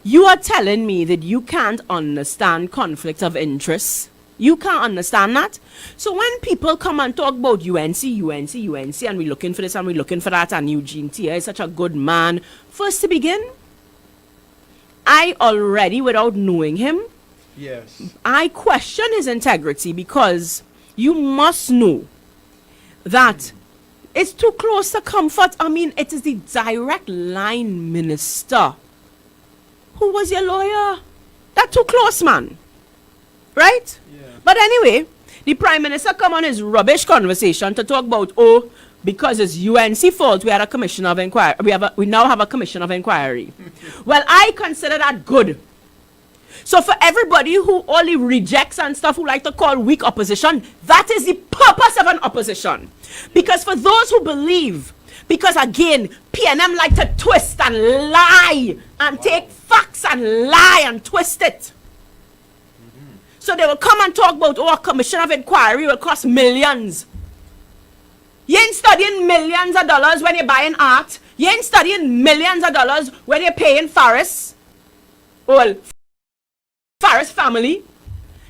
You are telling me that you can't understand conflict of interest? You can't understand that? So when people come and talk about UNC, and we're looking for this and we're looking for that, and Eugene Tia is such a good man, first to begin, I already, without knowing him, I question his integrity, because you must know that it's too close to comfort. I mean, it is the direct line minister. Who was your lawyer? That's too close, man. Right? But anyway, the Prime Minister come on his rubbish conversation to talk about, because it's UNC fault, we had a commission of inquiry. We now have a commission of inquiry. Well, I consider that good. So for everybody who only rejects and stuff, who like to call weak opposition, that is the purpose of an opposition. Because for those who believe, because again, PNM like to twist and lie and take facts and lie and twist it. So they will come and talk about, a commission of inquiry will cost millions. You ain't studying millions of dollars when you're buying art. You ain't studying millions of dollars when you're paying Faris. Well, Faris family.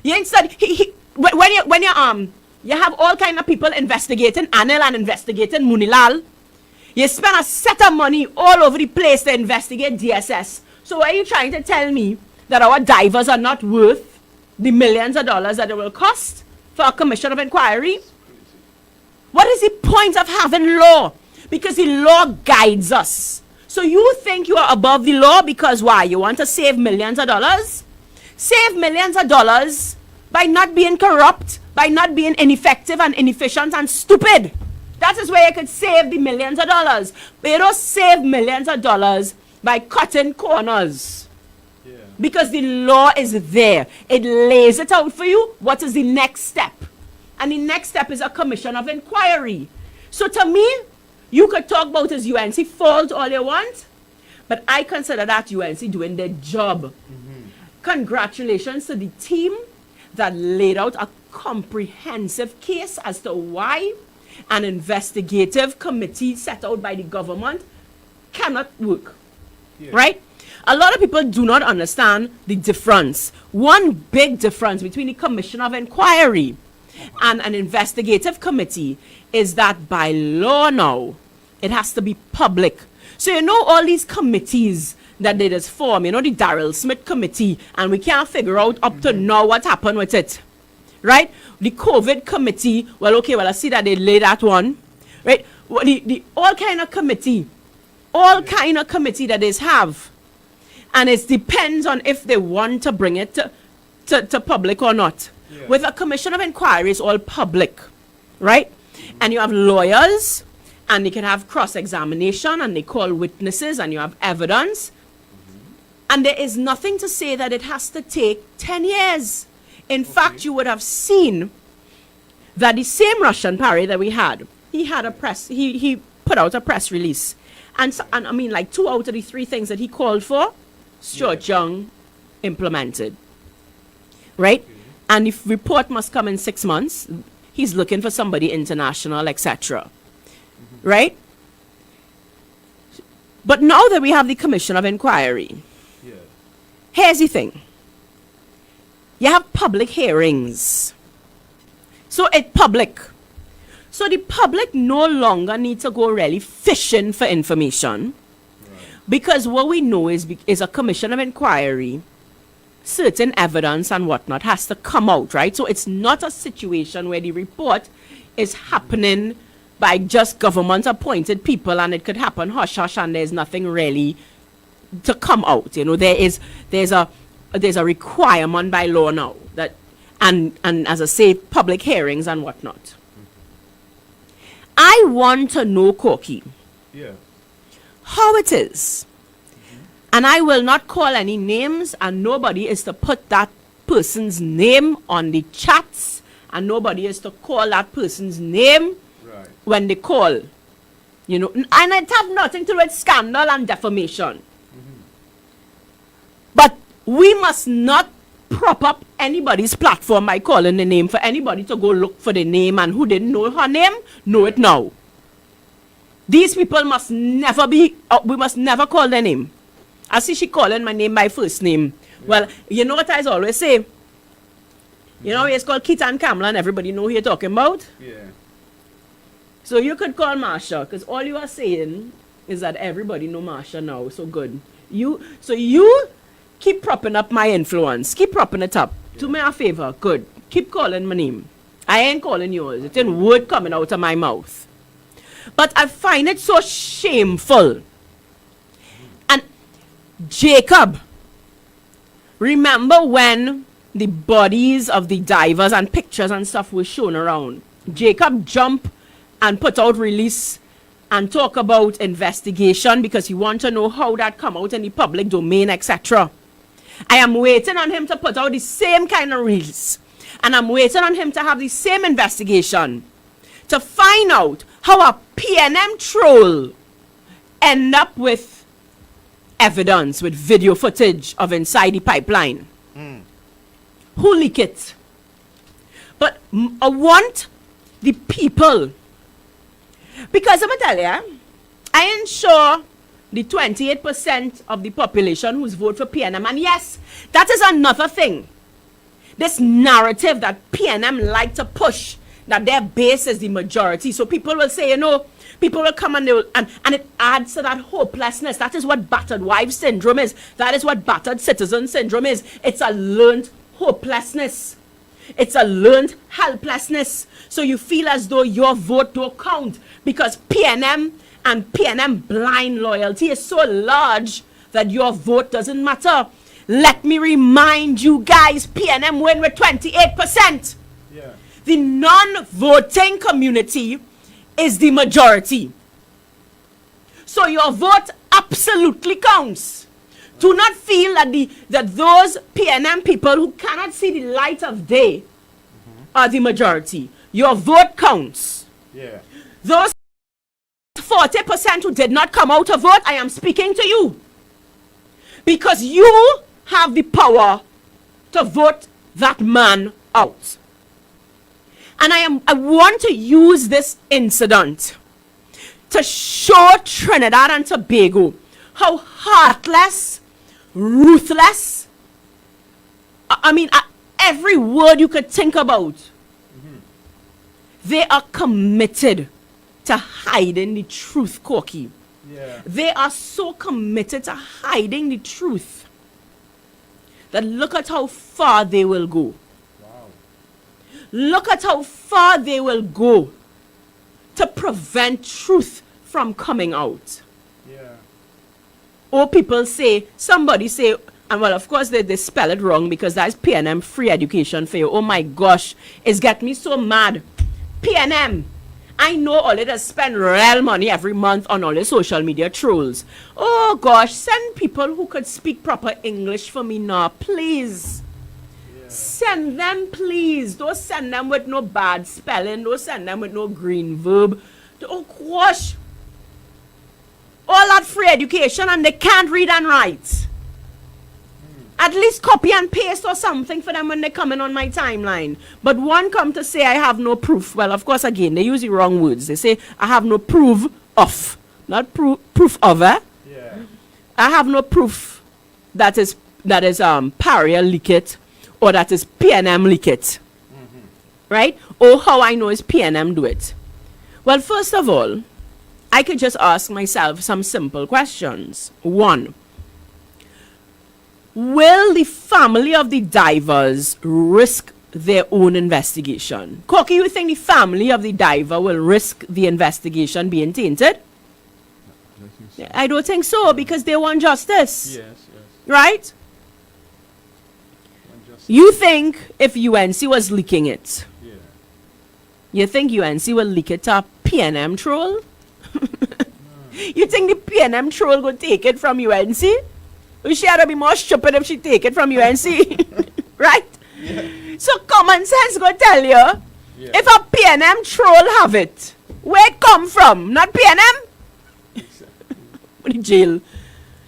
You ain't studying. When you have all kind of people investigating Anil and investigating Munilal. You spend a set of money all over the place to investigate DSS. So are you trying to tell me that our divers are not worth the millions of dollars that it will cost for a commission of inquiry? What is the point of having law? Because the law guides us. So you think you are above the law because why? You want to save millions of dollars? Save millions of dollars by not being corrupt, by not being ineffective and inefficient and stupid. That is where you could save the millions of dollars. But you don't save millions of dollars by cutting corners. Because the law is there. It lays it out for you. What is the next step? And the next step is a commission of inquiry. So to me, you could talk about his UNC fault all you want, but I consider that UNC doing their job. Congratulations to the team that laid out a comprehensive case as to why an investigative committee set out by the government cannot work. Right? A lot of people do not understand the difference. One big difference between the commission of inquiry and an investigative committee is that by law now, it has to be public. So all these committees that they just form, the Darrell Smith committee, and we can't figure out up to now what happened with it. Right? The COVID committee, I see that they laid that one. Right? The all kind of committee that they have. And it depends on if they want to bring it to public or not. With a commission of inquiry, it's all public, right? And you have lawyers, and they can have cross-examination, and they call witnesses, and you have evidence. And there is nothing to say that it has to take 10 years. In fact, you would have seen that the same Russian party that we had, he put out a press release. And I mean, like 2 out of the 3 things that he called for, Stuart Young implemented. Right? And if report must come in 6 months, he's looking for somebody international, etc. Right? But now that we have the commission of inquiry, here's the thing. You have public hearings. So it's public. So the public no longer need to go really fishing for information. Because what we know is a commission of inquiry, certain evidence and whatnot has to come out, right? So it's not a situation where the report is happening by just government-appointed people, and it could happen hush-hush, and there's nothing really to come out. There's a requirement by law now that, and as I say, public hearings and whatnot. I want to know, Corky, how it is, and I will not call any names, and nobody is to put person's name on the chats, and nobody is to call that person's name when they call. You know, and it have nothing to do with scandal and defamation. But we must not prop up anybody's platform by calling the name for anybody to go look for the name, and who didn't know her name, know it now. These people must never be, we must never call their name. I see she calling my name by first name. Well, you know what I always say? You know, it's called Keith and Kamala, and everybody know who you're talking about? Yeah. So you could call Marsha, because all you are saying is that everybody know Marsha now, so good. You keep propping up my influence. Keep propping it up. Do me a favor. Good. Keep calling my name. I ain't calling yours. It's in word coming out of my mouth. But I find it so shameful. And Jacob, remember when the bodies of the divers and pictures and stuff were shown around? Jacob jumped and put out release and talk about investigation because he want to know how that come out in the public domain, etc. I am waiting on him to put out the same kind of release. And I'm waiting on him to have the same investigation to find out how a PNM troll end up with evidence, with video footage of inside the pipeline. Who leak it? But I want the people, because I'm going to tell you, I ain't sure the 28% of the population who's vote for PNM. And yes, that is another thing. This narrative that PNM like to push, that their base is the majority. So people will say, you know, people will come and they will, and it adds to that hopelessness. That is what battered wife syndrome is. That is what battered citizen syndrome is. It's a learned hopelessness. It's a learned helplessness. So you feel as though your vote don't count because PNM and PNM blind loyalty is so large that your vote doesn't matter. Let me remind you guys, PNM win with 28%. Yeah. The non-voting community is the majority. So your vote absolutely counts. Do not feel that those PNM people who cannot see the light of day are the majority. Your vote counts. Yeah. Those 40% who did not come out to vote, I am speaking to you. Because you have the power to vote that man out. And I want to use this incident to show Trinidad and Tobago how heartless, ruthless, every word you could think about. They are committed to hiding the truth, Corky. Yeah. They are so committed to hiding the truth that look at how far they will go. Wow. Look at how far they will go to prevent truth from coming out. Yeah. Or people say, somebody say, and well, of course, they spell it wrong because that's PNM free education for you. Oh my gosh, it's got me so mad. PNM, I know all it is spend real money every month on all the social media trolls. Oh gosh, send people who could speak proper English for me now, please. Yeah. Send them, please. Don't send them with no bad spelling. Don't send them with no green verb. Oh gosh. All that free education and they can't read and write. At least copy and paste or something for them when they come in on my timeline. But one come to say I have no proof. Well, of course, again, they use the wrong words. They say I have no proof of. Not proof of, eh? Yeah. I have no proof that is Paria leak it or that is PNM leak it. Right? Or how I know is PNM do it. Well, first of all, I could just ask myself some simple questions. One, will the family of the divers risk their own investigation? Corky, you think the family of the diver will risk the investigation being tainted? I don't think so because they want justice. Yes. Right? You think if UNC was leaking it, you think UNC will leak it to a PNM troll? You think the PNM troll will take it from UNC? She had to be more stupid if she take it from UNC. Right? So common sense go tell you, if a PNM troll have it, where it come from? Not PNM? The jail.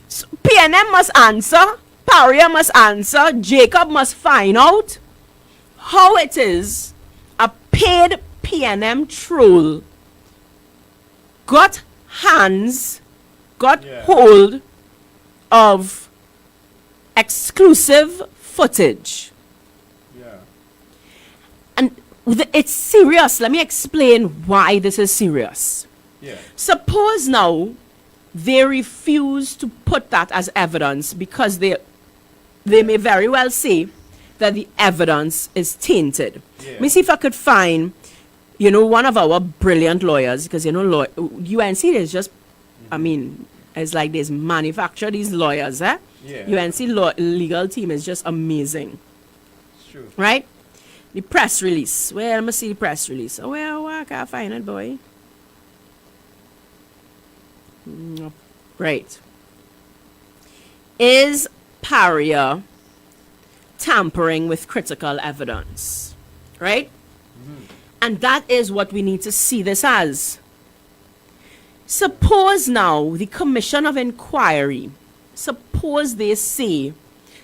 So PNM must answer, Paria must answer, Jacob must find out how it is a paid PNM troll got hold of exclusive footage. And it's serious. Let me explain why this is serious. Suppose now they refuse to put that as evidence because they may very well say that the evidence is tainted. Let me see if I could find, one of our brilliant lawyers, because, UNC is just, it's like there's manufacture these lawyers, eh? UNC legal team is just amazing. It's true. Right? The press release. Well, let me see the press release. Oh, well, I can't find it, boy. Right. Is Paria tampering with critical evidence? Right? And that is what we need to see this as. Suppose now the Commission of Inquiry, suppose they say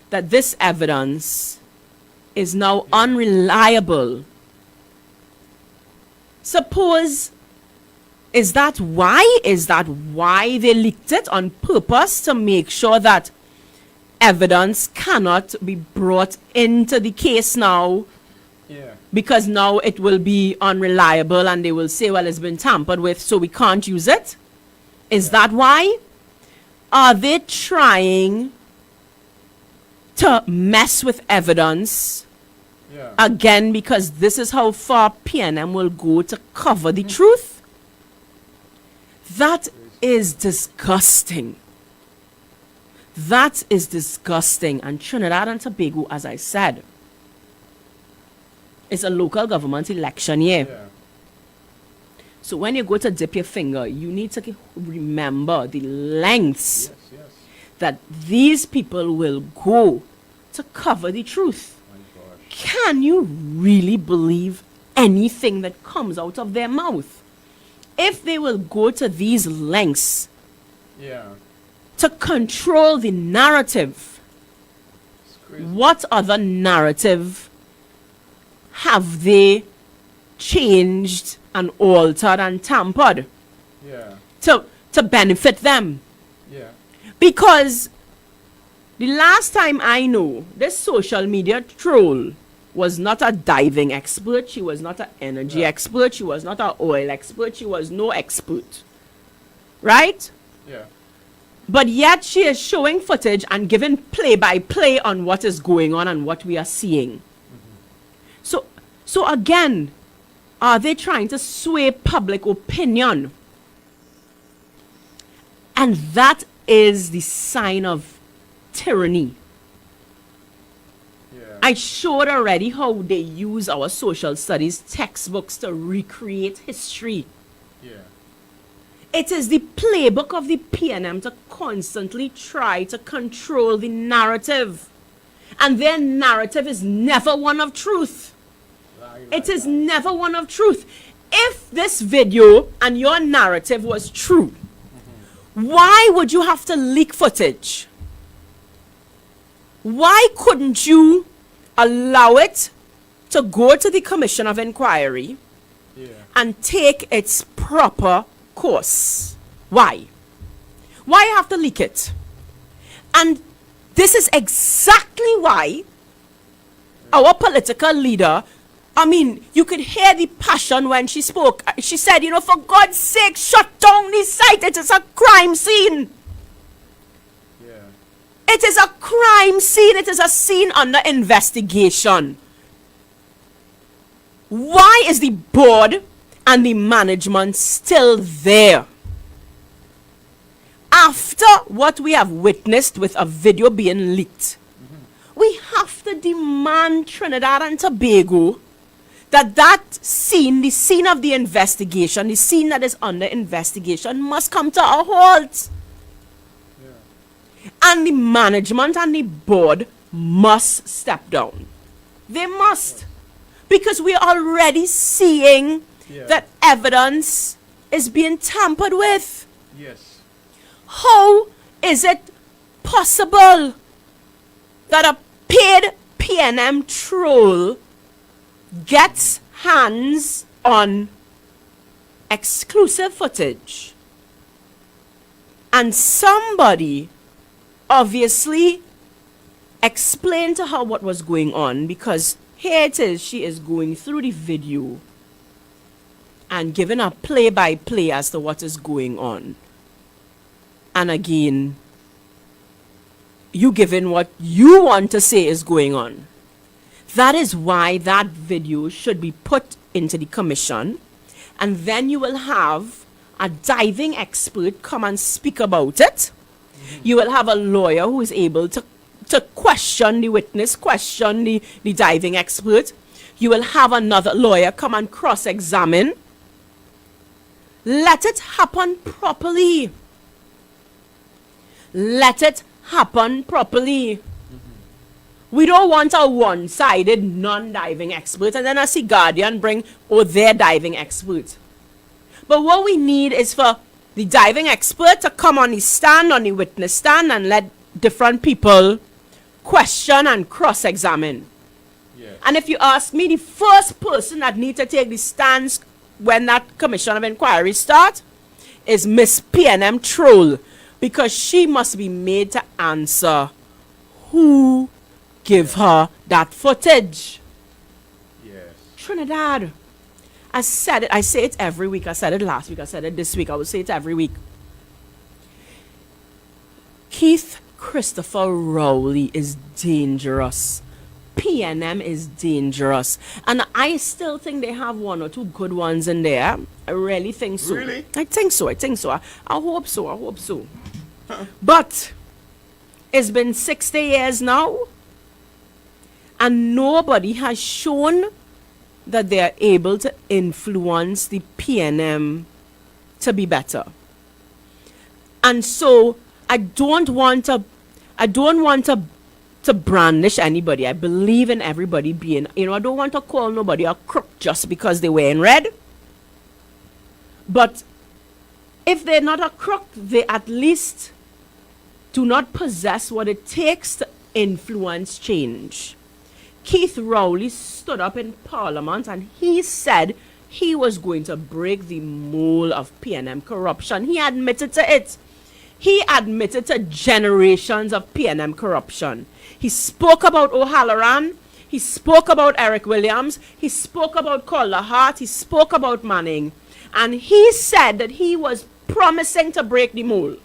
that this evidence is now unreliable. Suppose, is that why? Is that why they leaked it on purpose to make sure that evidence cannot be brought into the case now? Because now it will be unreliable and they will say, well, it's been tampered with, so we can't use it? Is that why? Are they trying to mess with evidence? Again, because this is how far PNM will go to cover the truth? That is disgusting. That is disgusting. And Trinidad and Tobago, as I said, it's a local government election year. So when you go to dip your finger, you need to remember the lengths that these people will go to cover the truth. Can you really believe anything that comes out of their mouth? If they will go to these lengths to control the narrative, what other narrative have they changed and altered and tampered to benefit them? Because the last time I know, this social media troll was not a diving expert, she was not an energy expert, she was not an oil expert, she was no expert. Right? But yet she is showing footage and giving play-by-play on what is going on and what we are seeing. So again, are they trying to sway public opinion? And that is the sign of tyranny. I showed already how they use our social studies textbooks to recreate history. It is the playbook of the PNM to constantly try to control the narrative. And their narrative is never one of truth. It is never one of truth. If this video and your narrative was true, why would you have to leak footage? Why couldn't you allow it to go to the Commission of Inquiry and take its proper course? Why? Why have to leak it? And this is exactly why our political leader, you could hear the passion when she spoke. She said, for God's sake, shut down this site. It is a crime scene. It is a crime scene. It is a scene under investigation. Why is the board and the management still there? After what we have witnessed with a video being leaked, we have to demand Trinidad and Tobago that scene, the scene of the investigation, the scene that is under investigation, must come to a halt. And the management and the board must step down. They must. Because we're already seeing that evidence is being tampered with. Yes. How is it possible that a paid PNM troll gets hands on exclusive footage and somebody obviously explained to her what was going on? Because here it is, she is going through the video and giving a play-by-play as to what is going on. And again, you giving what you want to say is going on. That is why that video should be put into the commission, and then you will have a diving expert come and speak about it. You will have a lawyer who is able to question the witness, question the diving expert. You will have another lawyer come and cross-examine. Let it happen properly. Let it happen properly. We don't want a one-sided non-diving expert and then a Sea Guardian bring their diving expert. But what we need is for the diving expert to come on the stand, on the witness stand, and let different people question and cross-examine. Yes. And if you ask me, the first person that needs to take the stance when that commission of inquiry starts is Miss PNM Troll, because she must be made to answer who give her that footage. Yes. Trinidad. I said it. I say it every week. I said it last week. I said it this week. I will say it every week. Keith Christopher Rowley is dangerous. PNM is dangerous. And I still think they have one or two good ones in there. I really think so. Really? I think so. I hope so. But it's been 60 years now, and nobody has shown that they are able to influence the PNM to be better. And so I don't want to brandish anybody. I believe in everybody being, I don't want to call nobody a crook just because they wear in red. But if they're not a crook, they at least do not possess what it takes to influence change. Keith Rowley stood up in Parliament and he said he was going to break the mold of PNM corruption. He admitted to it. He admitted to generations of PNM corruption. He spoke about O'Halloran. He spoke about Eric Williams. He spoke about Calder Hart. He spoke about Manning. And he said that he was promising to break the mold.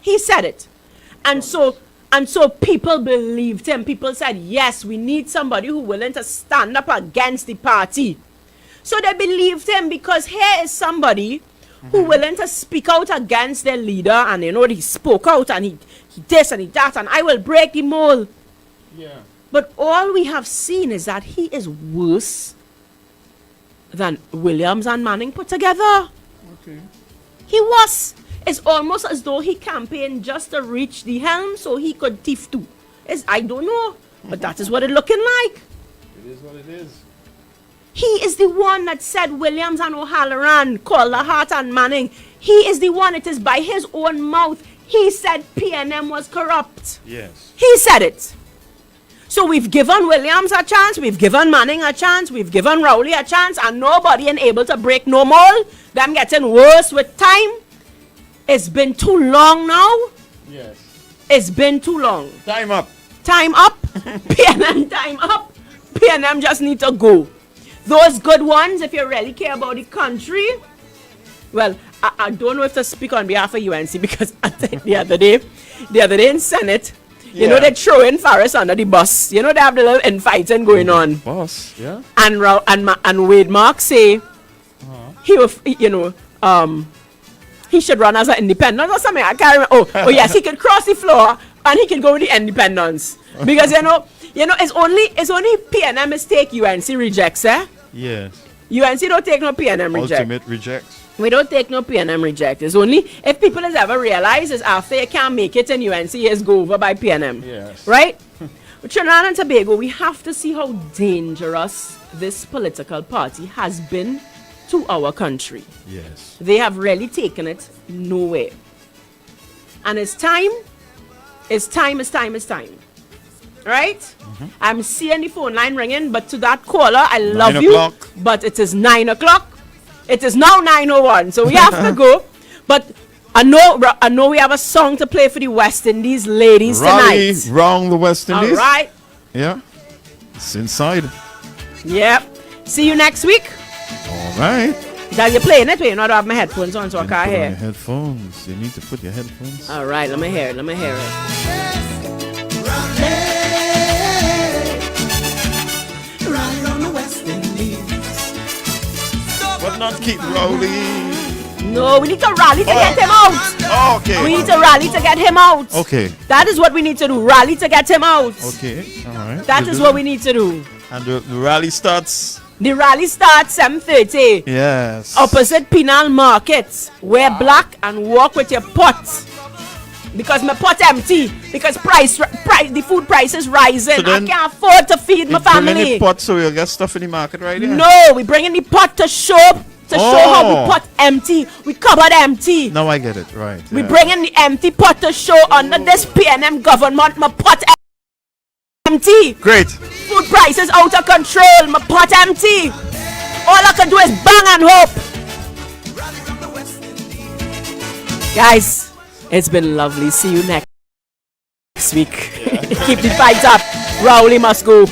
He said it. And so people believed him. People said, yes, we need somebody who's willing to stand up against the party. So they believed him because here is somebody who willing to speak out against their leader, and he spoke out and he this and he that, and I will break the mold. Yeah. But all we have seen is that he is worse than Williams and Manning put together. Okay. He was. It's almost as though he campaigned just to reach the helm so he could thief too. I don't know, but that is what it's looking like. It is what it is. He is the one that said Williams and O'Halloran, Calder Hart and Manning. He is the one. It is by his own mouth. He said PNM was corrupt. Yes. He said it. So we've given Williams a chance, we've given Manning a chance, we've given Rowley a chance, and nobody ain't able to break no mold. Them getting worse with time. It's been too long now. Yes. It's been too long. Time up. Time up. PNM time up. PNM just need to go. Those good ones, if you really care about the country. Well, I don't know if to speak on behalf of UNC, because the other day in Senate, they throw in Farris under the bus. They have the little infighting going on. Boss, yeah. And Wade Mark say he should run as an independent or something. I can't remember. Oh yes, he could cross the floor and he could go with the independents. Because it's only PNM mistake UNC rejects, eh? Yes. UNC don't take no PNM reject. Ultimate rejects. We don't take no PNM reject. It's only if people has ever realized is after you can't make it in UNC, is go over by PNM. Yes. Right? With Trinidad and Tobago, we have to see how dangerous this political party has been to our country. Yes. They have really taken it nowhere. And it's time. Right? I'm seeing the phone line ringing, but to that caller, I love 9 you. o'clock. But it is 9 o'clock. It is now 9:01, so we have to go. But I know we have a song to play for the West Indies ladies Rally tonight. round the West Indies. All right. Yeah. It's inside. Yep. See you next week. All right. That you're playing it, but you know I don't have my headphones on, so I can't Put on hear. your headphones. You need to put your headphones. All right, let me hear it. Let me hear it. Rally on the West Indies. But not keep rolling. No, we need to rally to get him out. Okay. We need to rally to get him out. Okay. That is what we need to do. Rally to get him out. Okay. All right. That is what we need to do. And the rally starts. The rally starts 7:30. Yes. Opposite Penal Market. Wear black and walk with your pot. Because my pot empty. Because the food price is rising. So then I can't afford to feed my Bring family. any pot so you'll get stuff in the market right here. No, we bring in the pot to show how we pot empty. We cupboard empty. Now I get it. Right. We yeah. bring in the empty pot to show under this PNM government my pot empty. Great. Food prices out of control. My pot empty. All I can do is bang and hope. Guys, it's been lovely. See you next week. Keep the fight up. Rowley must go.